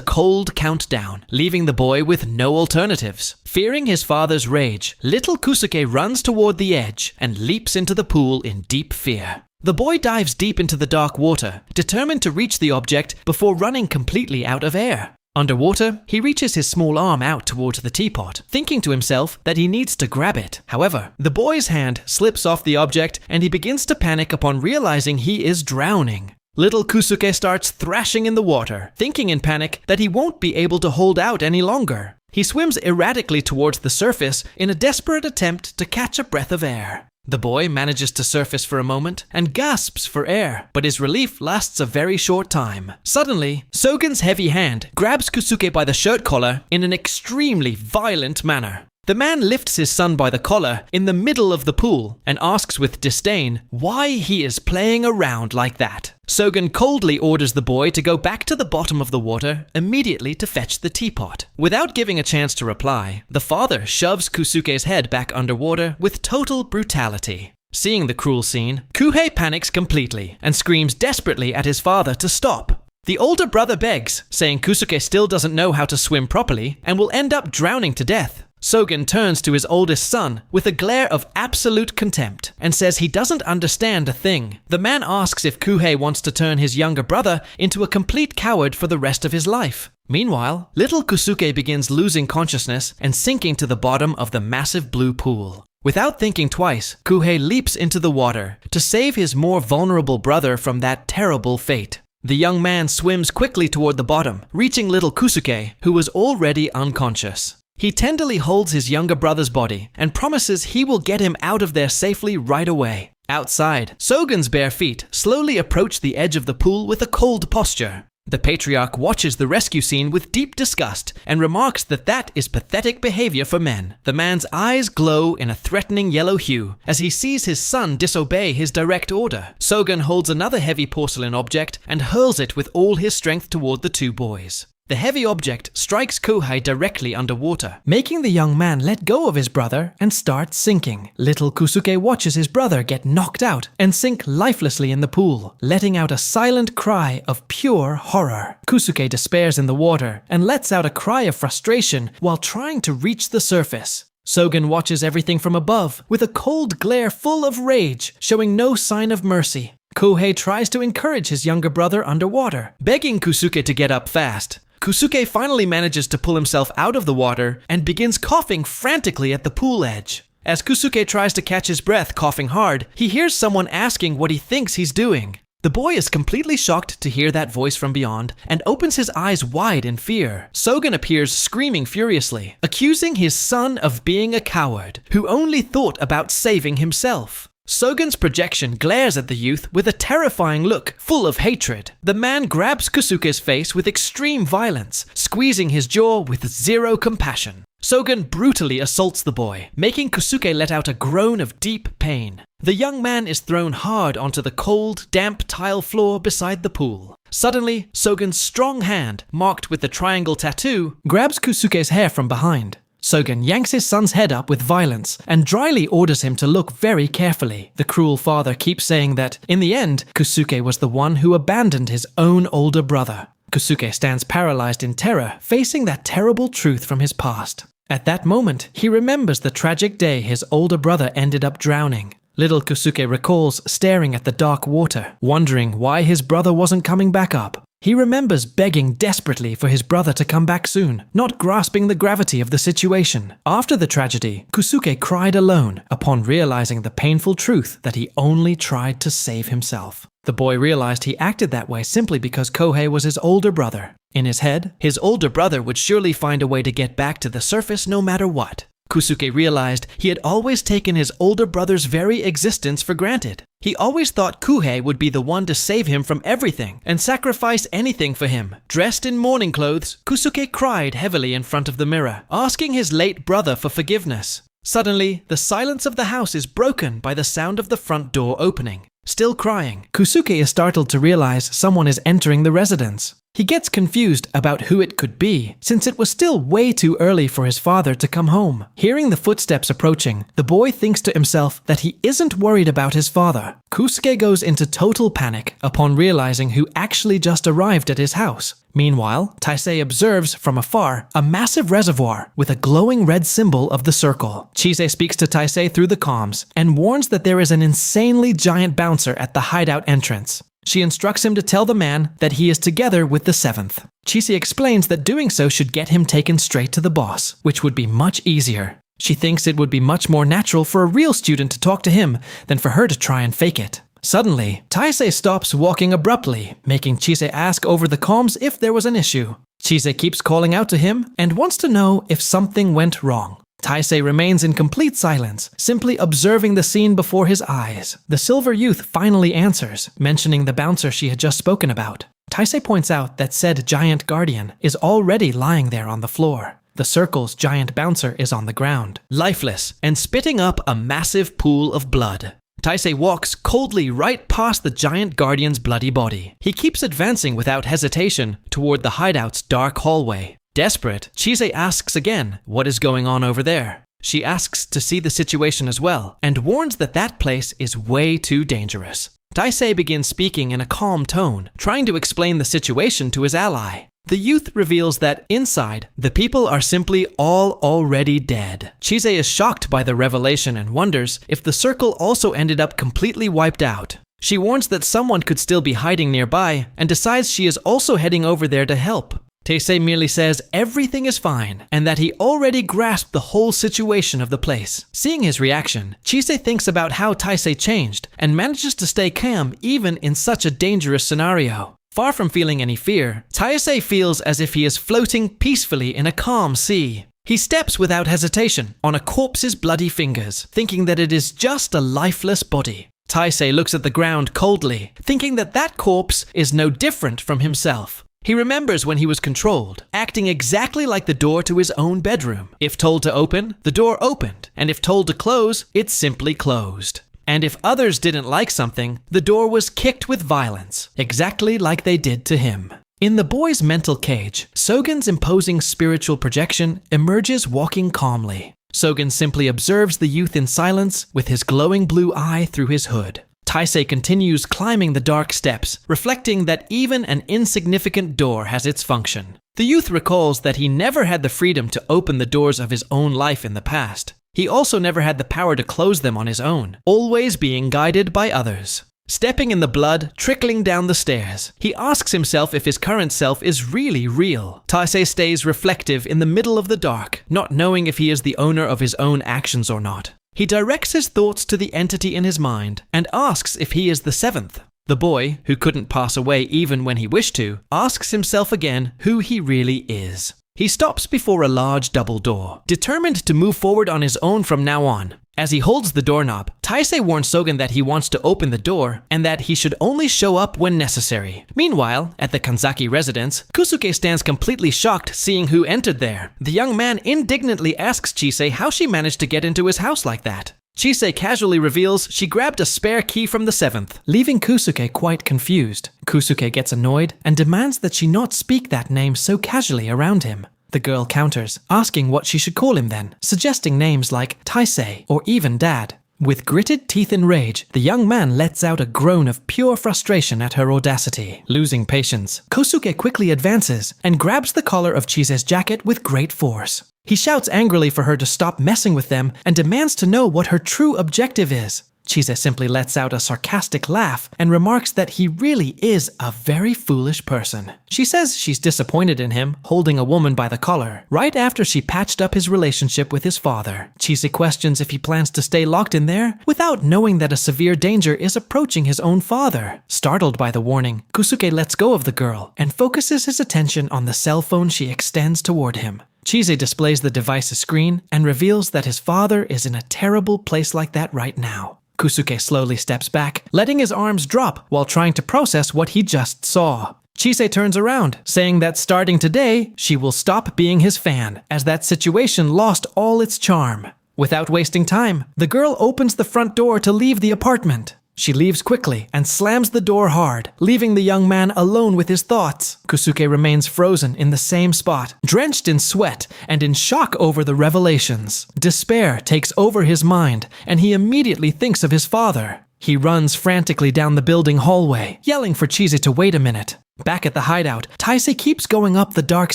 cold countdown, leaving the boy with no alternatives. Fearing his father's rage, little Kusuke runs toward the edge and leaps into the pool in deep fear. The boy dives deep into the dark water, determined to reach the object before running completely out of air. Underwater, he reaches his small arm out towards the teapot, thinking to himself that he needs to grab it. However, the boy's hand slips off the object and he begins to panic upon realizing he is drowning. Little Kusuke starts thrashing in the water, thinking in panic that he won't be able to hold out any longer. He swims erratically towards the surface in a desperate attempt to catch a breath of air. The boy manages to surface for a moment and gasps for air, but his relief lasts a very short time. Suddenly, Sogen's heavy hand grabs Kusuke by the shirt collar in an extremely violent manner. The man lifts his son by the collar in the middle of the pool and asks with disdain why he is playing around like that. Sogen coldly orders the boy to go back to the bottom of the water immediately to fetch the teapot. Without giving a chance to reply, the father shoves Kusuke's head back underwater with total brutality. Seeing the cruel scene, Kuhei panics completely and screams desperately at his father to stop. The older brother begs, saying Kusuke still doesn't know how to swim properly and will end up drowning to death. Sogen turns to his oldest son with a glare of absolute contempt and says he doesn't understand a thing. The man asks if Kuhei wants to turn his younger brother into a complete coward for the rest of his life. Meanwhile, little Kusuke begins losing consciousness and sinking to the bottom of the massive blue pool. Without thinking twice, Kuhei leaps into the water to save his more vulnerable brother from that terrible fate. The young man swims quickly toward the bottom, reaching little Kusuke, who was already unconscious. He tenderly holds his younger brother's body and promises he will get him out of there safely right away. Outside, Sogen's bare feet slowly approach the edge of the pool with a cold posture. The patriarch watches the rescue scene with deep disgust and remarks that is pathetic behavior for men. The man's eyes glow in a threatening yellow hue as he sees his son disobey his direct order. Sogen holds another heavy porcelain object and hurls it with all his strength toward the two boys. The heavy object strikes Kuhei directly underwater, making the young man let go of his brother and start sinking. Little Kusuke watches his brother get knocked out and sink lifelessly in the pool, letting out a silent cry of pure horror. Kusuke despairs in the water and lets out a cry of frustration while trying to reach the surface. Sogen watches everything from above with a cold glare full of rage, showing no sign of mercy. Kuhei tries to encourage his younger brother underwater, begging Kusuke to get up fast. Kusuke finally manages to pull himself out of the water and begins coughing frantically at the pool edge. As Kusuke tries to catch his breath, coughing hard, he hears someone asking what he thinks he's doing. The boy is completely shocked to hear that voice from beyond and opens his eyes wide in fear. Sogen appears screaming furiously, accusing his son of being a coward who only thought about saving himself. Sogen's projection glares at the youth with a terrifying look full of hatred. The man grabs Kusuke's face with extreme violence, squeezing his jaw with zero compassion. Sogen brutally assaults the boy, making Kusuke let out a groan of deep pain. The young man is thrown hard onto the cold, damp tile floor beside the pool. Suddenly, Sogen's strong hand, marked with the triangle tattoo, grabs Kusuke's hair from behind. Sogen yanks his son's head up with violence and dryly orders him to look very carefully. The cruel father keeps saying that, in the end, Kusuke was the one who abandoned his own older brother. Kusuke stands paralyzed in terror, facing that terrible truth from his past. At that moment, he remembers the tragic day his older brother ended up drowning. Little Kusuke recalls staring at the dark water, wondering why his brother wasn't coming back up. He remembers begging desperately for his brother to come back soon, not grasping the gravity of the situation. After the tragedy, Kusuke cried alone upon realizing the painful truth that he only tried to save himself. The boy realized he acted that way simply because Kohei was his older brother. In his head, his older brother would surely find a way to get back to the surface no matter what. Kusuke realized he had always taken his older brother's very existence for granted. He always thought Kuhei would be the one to save him from everything and sacrifice anything for him. Dressed in mourning clothes, Kusuke cried heavily in front of the mirror, asking his late brother for forgiveness. Suddenly, the silence of the house is broken by the sound of the front door opening. Still crying, Kusuke is startled to realize someone is entering the residence. He gets confused about who it could be, since it was still way too early for his father to come home. Hearing the footsteps approaching, the boy thinks to himself that he isn't worried about his father. Kusuke goes into total panic upon realizing who actually just arrived at his house. Meanwhile, Taisei observes from afar a massive reservoir with a glowing red symbol of the circle. Chise speaks to Taisei through the comms and warns that there is an insanely giant bouncer at the hideout entrance. She instructs him to tell the man that he is together with the 7th. Chise explains that doing so should get him taken straight to the boss, which would be much easier. She thinks it would be much more natural for a real student to talk to him than for her to try and fake it. Suddenly, Taisei stops walking abruptly, making Chise ask over the comms if there was an issue. Chise keeps calling out to him and wants to know if something went wrong. Taisei remains in complete silence, simply observing the scene before his eyes. The silver youth finally answers, mentioning the bouncer she had just spoken about. Taisei points out that said giant guardian is already lying there on the floor. The circle's giant bouncer is on the ground, lifeless, and spitting up a massive pool of blood. Taisei walks coldly right past the giant guardian's bloody body. He keeps advancing without hesitation toward the hideout's dark hallway. Desperate, Chise asks again what is going on over there. She asks to see the situation as well, and warns that that place is way too dangerous. Taisei begins speaking in a calm tone, trying to explain the situation to his ally. The youth reveals that inside, the people are simply all already dead. Chise is shocked by the revelation and wonders if the circle also ended up completely wiped out. She warns that someone could still be hiding nearby and decides she is also heading over there to help. Taisei merely says everything is fine and that he already grasped the whole situation of the place. Seeing his reaction, Chise thinks about how Taisei changed and manages to stay calm even in such a dangerous scenario. Far from feeling any fear, Taisei feels as if he is floating peacefully in a calm sea. He steps without hesitation on a corpse's bloody fingers, thinking that it is just a lifeless body. Taisei looks at the ground coldly, thinking that that corpse is no different from himself. He remembers when he was controlled, acting exactly like the door to his own bedroom. If told to open, the door opened, and if told to close, it simply closed. And if others didn't like something, the door was kicked with violence, exactly like they did to him. In the boy's mental cage, Sogen's imposing spiritual projection emerges walking calmly. Sogen simply observes the youth in silence with his glowing blue eye through his hood. Taisei continues climbing the dark steps, reflecting that even an insignificant door has its function. The youth recalls that he never had the freedom to open the doors of his own life in the past. He also never had the power to close them on his own, always being guided by others. Stepping in the blood, trickling down the stairs, he asks himself if his current self is really real. Taisei stays reflective in the middle of the dark, not knowing if he is the owner of his own actions or not. He directs his thoughts to the entity in his mind and asks if he is the seventh. The boy, who couldn't pass away even when he wished to, asks himself again who he really is. He stops before a large double door, determined to move forward on his own from now on. As he holds the doorknob, Taisei warns Sogen that he wants to open the door and that he should only show up when necessary. Meanwhile, at the Kanzaki residence, Kusuke stands completely shocked seeing who entered there. The young man indignantly asks Chise how she managed to get into his house like that. Chise casually reveals she grabbed a spare key from the seventh, leaving Kusuke quite confused. Kusuke gets annoyed and demands that she not speak that name so casually around him. The girl counters, asking what she should call him then, suggesting names like Taisei or even Dad. With gritted teeth in rage, the young man lets out a groan of pure frustration at her audacity. Losing patience, Kosuke quickly advances and grabs the collar of Chise's jacket with great force. He shouts angrily for her to stop messing with them and demands to know what her true objective is. Chise simply lets out a sarcastic laugh and remarks that he really is a very foolish person. She says she's disappointed in him holding a woman by the collar, right after she patched up his relationship with his father. Chise questions if he plans to stay locked in there without knowing that a severe danger is approaching his own father. Startled by the warning, Kusuke lets go of the girl and focuses his attention on the cell phone she extends toward him. Chise displays the device's screen and reveals that his father is in a terrible place like that right now. Kusuke slowly steps back, letting his arms drop while trying to process what he just saw. Chise turns around, saying that starting today, she will stop being his fan, as that situation lost all its charm. Without wasting time, the girl opens the front door to leave the apartment. She leaves quickly and slams the door hard, leaving the young man alone with his thoughts. Kusuke remains frozen in the same spot, drenched in sweat and in shock over the revelations. Despair takes over his mind, and he immediately thinks of his father. He runs frantically down the building hallway, yelling for Chise to wait a minute. Back at the hideout, Taisei keeps going up the dark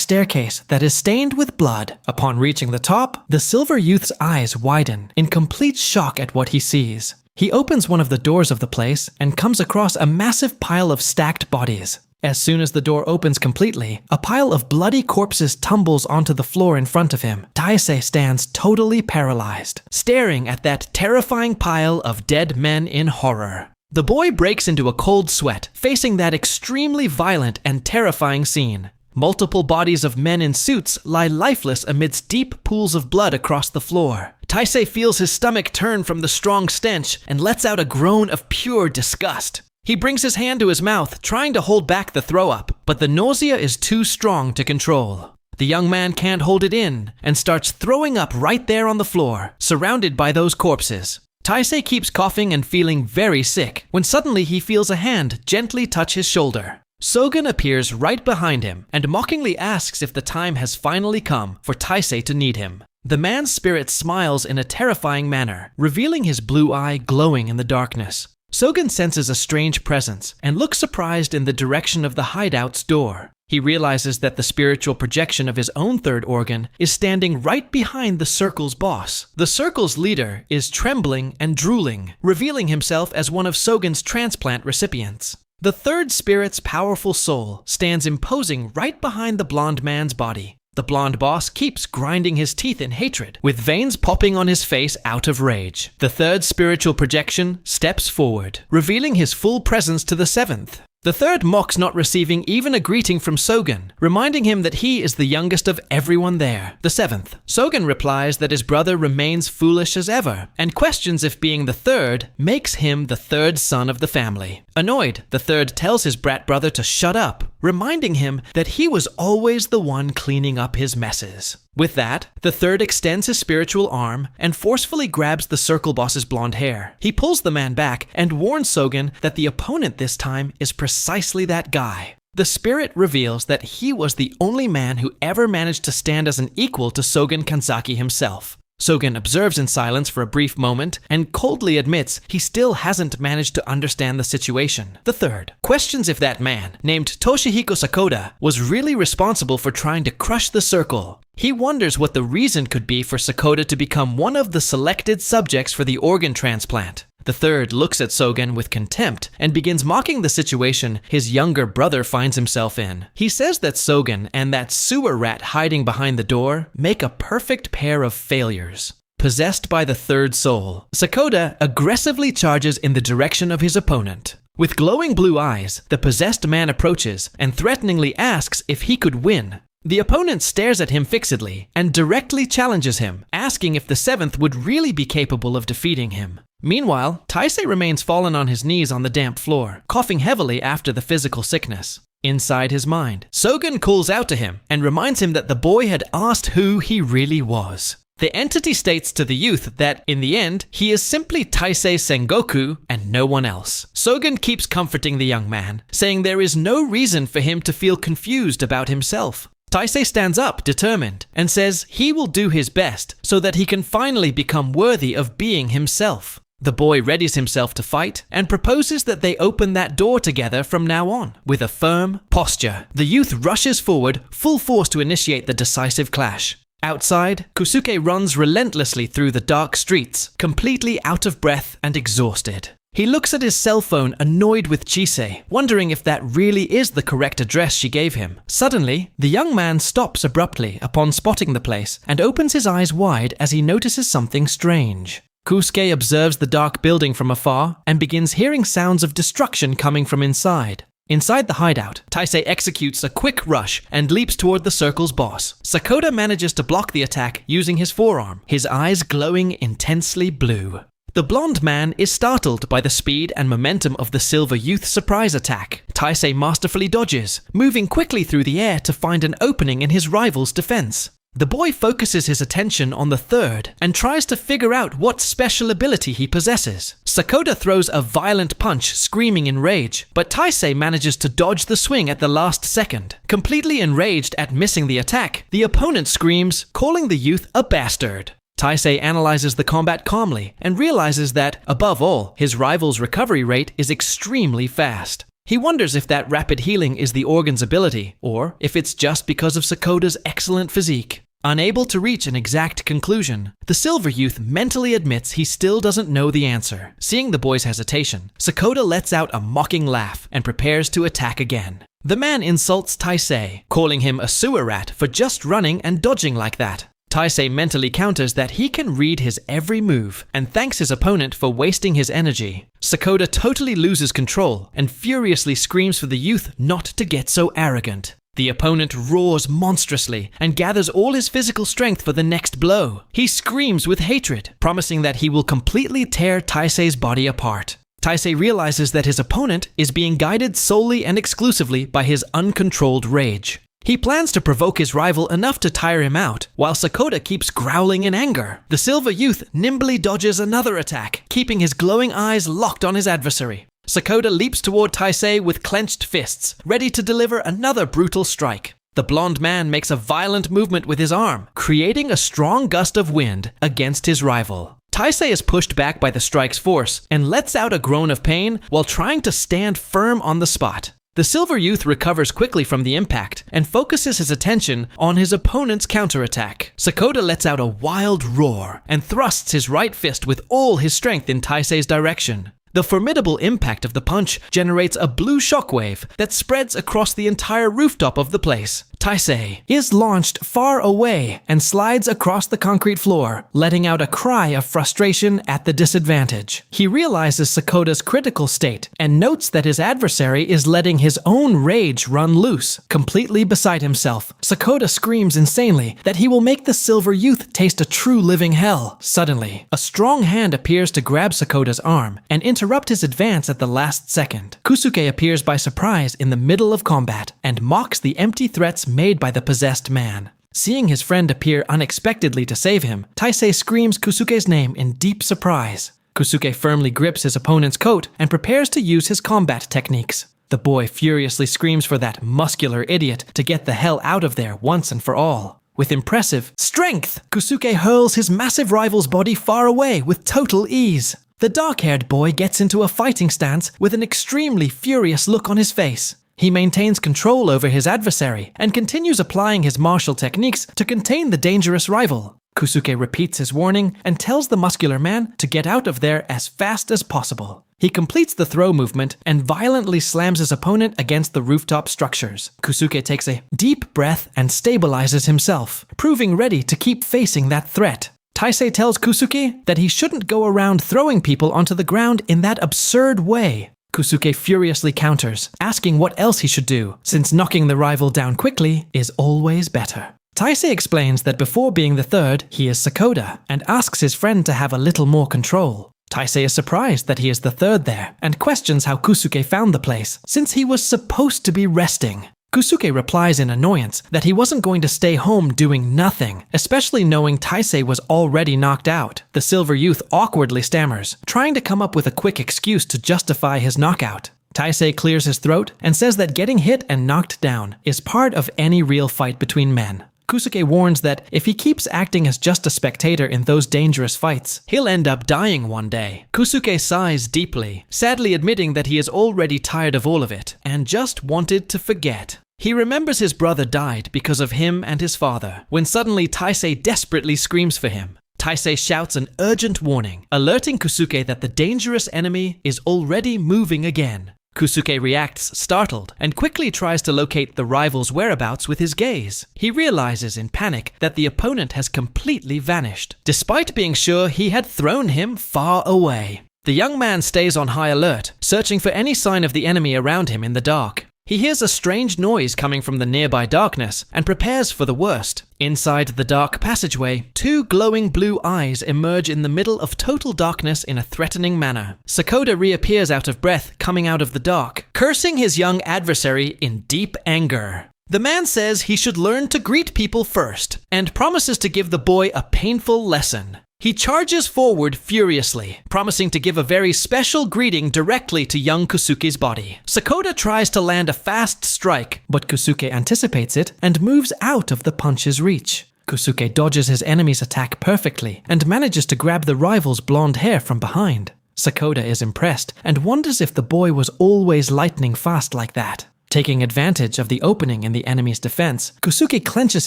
staircase that is stained with blood. Upon reaching the top, the silver youth's eyes widen in complete shock at what he sees. He opens one of the doors of the place and comes across a massive pile of stacked bodies. As soon as the door opens completely, a pile of bloody corpses tumbles onto the floor in front of him. Taisei stands totally paralyzed, staring at that terrifying pile of dead men in horror. The boy breaks into a cold sweat, facing that extremely violent and terrifying scene. Multiple bodies of men in suits lie lifeless amidst deep pools of blood across the floor. Taisei feels his stomach turn from the strong stench and lets out a groan of pure disgust. He brings his hand to his mouth, trying to hold back the throw-up, but the nausea is too strong to control. The young man can't hold it in and starts throwing up right there on the floor, surrounded by those corpses. Taisei keeps coughing and feeling very sick when suddenly he feels a hand gently touch his shoulder. Sogen appears right behind him and mockingly asks if the time has finally come for Taisei to need him. The man's spirit smiles in a terrifying manner, revealing his blue eye glowing in the darkness. Sogen senses a strange presence and looks surprised in the direction of the hideout's door. He realizes that the spiritual projection of his own third organ is standing right behind the circle's boss. The circle's leader is trembling and drooling, revealing himself as one of Sogen's transplant recipients. The third spirit's powerful soul stands imposing right behind the blonde man's body. The blonde boss keeps grinding his teeth in hatred, with veins popping on his face out of rage. The third spiritual projection steps forward, revealing his full presence to the seventh. The third mocks not receiving even a greeting from Sogen, reminding him that he is the youngest of everyone there. The seventh. Sogen replies that his brother remains foolish as ever, and questions if being the third makes him the third son of the family. Annoyed, the third tells his brat brother to shut up, reminding him that he was always the one cleaning up his messes. With that, the third extends his spiritual arm and forcefully grabs the circle boss's blonde hair. He pulls the man back and warns Sogen that the opponent this time is precisely that guy. The spirit reveals that he was the only man who ever managed to stand as an equal to Sogen Kanzaki himself. Sogen observes in silence for a brief moment and coldly admits he still hasn't managed to understand the situation. The third questions if that man, named Toshihiko Sakoda, was really responsible for trying to crush the circle. He wonders what the reason could be for Sakoda to become one of the selected subjects for the organ transplant. The third looks at Sogen with contempt and begins mocking the situation his younger brother finds himself in. He says that Sogen and that sewer rat hiding behind the door make a perfect pair of failures. Possessed by the third soul, Sakoda aggressively charges in the direction of his opponent. With glowing blue eyes, the possessed man approaches and threateningly asks if he could win. The opponent stares at him fixedly and directly challenges him, asking if the seventh would really be capable of defeating him. Meanwhile, Taisei remains fallen on his knees on the damp floor, coughing heavily after the physical sickness. Inside his mind, Sogen calls out to him and reminds him that the boy had asked who he really was. The entity states to the youth that, in the end, he is simply Taisei Sengoku and no one else. Sogen keeps comforting the young man, saying there is no reason for him to feel confused about himself. Taisei stands up, determined, and says he will do his best so that he can finally become worthy of being himself. The boy readies himself to fight and proposes that they open that door together from now on. With a firm posture, the youth rushes forward, full force to initiate the decisive clash. Outside, Kusuke runs relentlessly through the dark streets, completely out of breath and exhausted. He looks at his cell phone, annoyed with Chisei, wondering if that really is the correct address she gave him. Suddenly, the young man stops abruptly upon spotting the place and opens his eyes wide as he notices something strange. Kusuke observes the dark building from afar and begins hearing sounds of destruction coming from inside. Inside the hideout, Taisei executes a quick rush and leaps toward the circle's boss. Sakoda manages to block the attack using his forearm, his eyes glowing intensely blue. The blonde man is startled by the speed and momentum of the silver youth's surprise attack. Taisei masterfully dodges, moving quickly through the air to find an opening in his rival's defense. The boy focuses his attention on the third and tries to figure out what special ability he possesses. Sakoda throws a violent punch, screaming in rage, but Taisei manages to dodge the swing at the last second. Completely enraged at missing the attack, the opponent screams, calling the youth a bastard. Taisei analyzes the combat calmly and realizes that, above all, his rival's recovery rate is extremely fast. He wonders if that rapid healing is the organ's ability, or if it's just because of Sakoda's excellent physique. Unable to reach an exact conclusion, the silver youth mentally admits he still doesn't know the answer. Seeing the boy's hesitation, Sakoda lets out a mocking laugh and prepares to attack again. The man insults Taisei, calling him a sewer rat for just running and dodging like that. Taisei mentally counters that he can read his every move and thanks his opponent for wasting his energy. Sakoda totally loses control and furiously screams for the youth not to get so arrogant. The opponent roars monstrously and gathers all his physical strength for the next blow. He screams with hatred, promising that he will completely tear Taisei's body apart. Taisei realizes that his opponent is being guided solely and exclusively by his uncontrolled rage. He plans to provoke his rival enough to tire him out, while Sakoda keeps growling in anger. The silver youth nimbly dodges another attack, keeping his glowing eyes locked on his adversary. Sakoda leaps toward Taisei with clenched fists, ready to deliver another brutal strike. The blonde man makes a violent movement with his arm, creating a strong gust of wind against his rival. Taisei is pushed back by the strike's force and lets out a groan of pain while trying to stand firm on the spot. The silver youth recovers quickly from the impact and focuses his attention on his opponent's counterattack. Sakota lets out a wild roar and thrusts his right fist with all his strength in Taisei's direction. The formidable impact of the punch generates a blue shockwave that spreads across the entire rooftop of the place. Taisei is launched far away and slides across the concrete floor, letting out a cry of frustration at the disadvantage. He realizes Sakota's critical state and notes that his adversary is letting his own rage run loose. Completely beside himself, Sakota screams insanely that he will make the silver youth taste a true living hell. Suddenly, a strong hand appears to grab Sakota's arm and interrupt his advance at the last second. Kusuke appears by surprise in the middle of combat and mocks the empty threats made by the possessed man. Seeing his friend appear unexpectedly to save him, Taisei screams Kusuke's name in deep surprise. Kusuke firmly grips his opponent's coat and prepares to use his combat techniques. The boy furiously screams for that muscular idiot to get the hell out of there once and for all. With impressive strength, Kusuke hurls his massive rival's body far away with total ease. The dark-haired boy gets into a fighting stance with an extremely furious look on his face. He maintains control over his adversary and continues applying his martial techniques to contain the dangerous rival. Kusuke repeats his warning and tells the muscular man to get out of there as fast as possible. He completes the throw movement and violently slams his opponent against the rooftop structures. Kusuke takes a deep breath and stabilizes himself, proving ready to keep facing that threat. Taisei tells Kusuke that he shouldn't go around throwing people onto the ground in that absurd way. Kusuke furiously counters, asking what else he should do, since knocking the rival down quickly is always better. Taisei explains that before being the third, he is Sakota, and asks his friend to have a little more control. Taisei is surprised that he is the third there, and questions how Kusuke found the place, since he was supposed to be resting. Kusuke replies in annoyance that he wasn't going to stay home doing nothing, especially knowing Taisei was already knocked out. The silver youth awkwardly stammers, trying to come up with a quick excuse to justify his knockout. Taisei clears his throat and says that getting hit and knocked down is part of any real fight between men. Kusuke warns that if he keeps acting as just a spectator in those dangerous fights, he'll end up dying one day. Kusuke sighs deeply, sadly admitting that he is already tired of all of it and just wanted to forget. He remembers his brother died because of him and his father, when suddenly Taisei desperately screams for him. Taisei shouts an urgent warning, alerting Kusuke that the dangerous enemy is already moving again. Kusuke reacts startled and quickly tries to locate the rival's whereabouts with his gaze. He realizes in panic that the opponent has completely vanished, despite being sure he had thrown him far away. The young man stays on high alert, searching for any sign of the enemy around him in the dark. He hears a strange noise coming from the nearby darkness and prepares for the worst. Inside the dark passageway, two glowing blue eyes emerge in the middle of total darkness in a threatening manner. Sakota reappears out of breath, coming out of the dark, cursing his young adversary in deep anger. The man says he should learn to greet people first, and promises to give the boy a painful lesson. He charges forward furiously, promising to give a very special greeting directly to young Kusuke's body. Sakota tries to land a fast strike, but Kusuke anticipates it and moves out of the punch's reach. Kusuke dodges his enemy's attack perfectly and manages to grab the rival's blonde hair from behind. Sakota is impressed and wonders if the boy was always lightning fast like that. Taking advantage of the opening in the enemy's defense, Kusuke clenches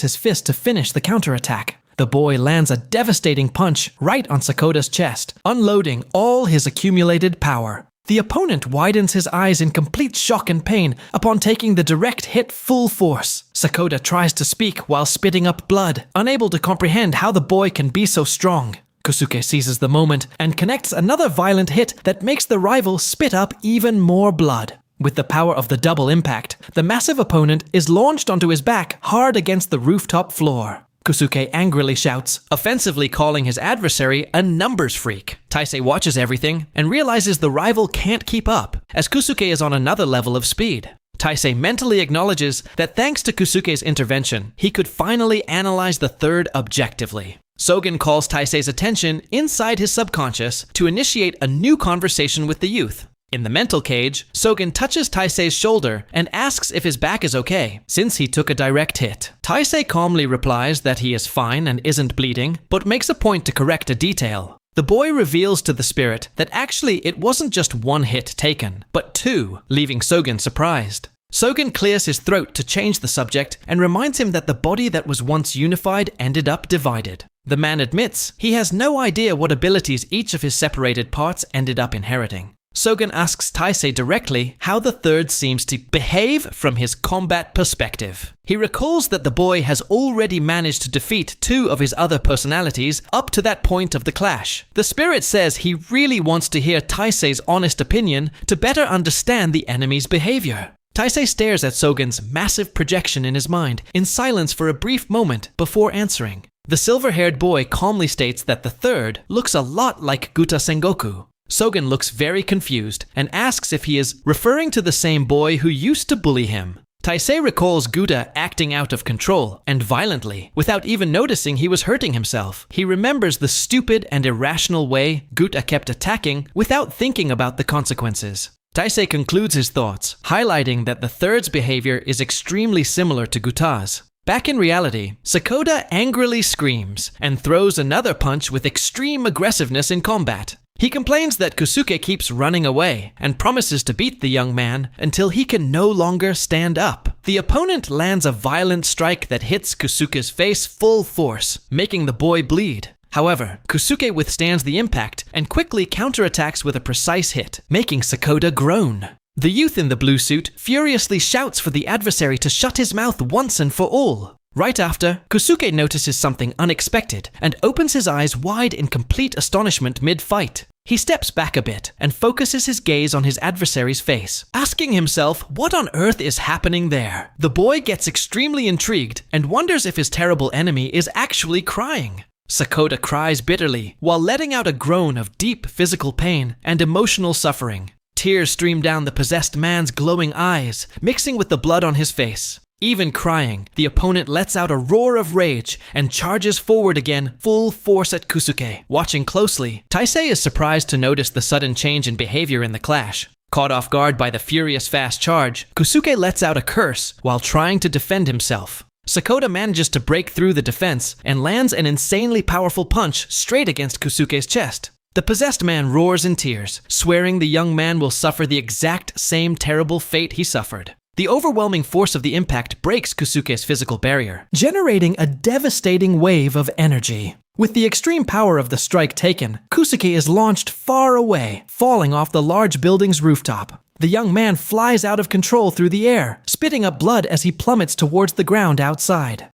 his fist to finish the counterattack. The boy lands a devastating punch right on Sakota's chest, unloading all his accumulated power. The opponent widens his eyes in complete shock and pain upon taking the direct hit full force. Sakota tries to speak while spitting up blood, unable to comprehend how the boy can be so strong. Kusuke seizes the moment and connects another violent hit that makes the rival spit up even more blood. With the power of the double impact, the massive opponent is launched onto his back hard against the rooftop floor. Kusuke angrily shouts, offensively calling his adversary a numbers freak. Taisei watches everything and realizes the rival can't keep up, as Kusuke is on another level of speed. Taisei mentally acknowledges that thanks to Kusuke's intervention, he could finally analyze the third objectively. Sogen calls Taisei's attention inside his subconscious to initiate a new conversation with the youth. In the mental cage, Sogen touches Taisei's shoulder and asks if his back is okay, since he took a direct hit. Taisei calmly replies that he is fine and isn't bleeding, but makes a point to correct a detail. The boy reveals to the spirit that actually it wasn't just one hit taken, but two, leaving Sogen surprised. Sogen clears his throat to change the subject and reminds him that the body that was once unified ended up divided. The man admits he has no idea what abilities each of his separated parts ended up inheriting. Sogen asks Taisei directly how the third seems to behave from his combat perspective. He recalls that the boy has already managed to defeat 2 of his other personalities up to that point of the clash. The spirit says he really wants to hear Taisei's honest opinion to better understand the enemy's behavior. Taisei stares at Sogen's massive projection in his mind in silence for a brief moment before answering. The silver-haired boy calmly states that the third looks a lot like Guta Sengoku. Sogen looks very confused and asks if he is referring to the same boy who used to bully him. Taisei recalls Guta acting out of control and violently, without even noticing he was hurting himself. He remembers the stupid and irrational way Guta kept attacking without thinking about the consequences. Taisei concludes his thoughts, highlighting that the third's behavior is extremely similar to Guta's. Back in reality, Sakota angrily screams and throws another punch with extreme aggressiveness in combat. He complains that Kusuke keeps running away and promises to beat the young man until he can no longer stand up. The opponent lands a violent strike that hits Kusuke's face full force, making the boy bleed. However, Kusuke withstands the impact and quickly counterattacks with a precise hit, making Sakota groan. The youth in the blue suit furiously shouts for the adversary to shut his mouth once and for all. Right after, Kusuke notices something unexpected and opens his eyes wide in complete astonishment mid-fight. He steps back a bit and focuses his gaze on his adversary's face, asking himself what on earth is happening there. The boy gets extremely intrigued and wonders if his terrible enemy is actually crying. Sakota cries bitterly while letting out a groan of deep physical pain and emotional suffering. Tears stream down the possessed man's glowing eyes, mixing with the blood on his face. Even crying, the opponent lets out a roar of rage and charges forward again, full force at Kusuke. Watching closely, Taisei is surprised to notice the sudden change in behavior in the clash. Caught off guard by the furious fast charge, Kusuke lets out a curse while trying to defend himself. Sakota manages to break through the defense and lands an insanely powerful punch straight against Kusuke's chest. The possessed man roars in tears, swearing the young man will suffer the exact same terrible fate he suffered. The overwhelming force of the impact breaks Kusuke's physical barrier, generating a devastating wave of energy. With the extreme power of the strike taken, Kusuke is launched far away, falling off the large building's rooftop. The young man flies out of control through the air, spitting up blood as he plummets towards the ground outside.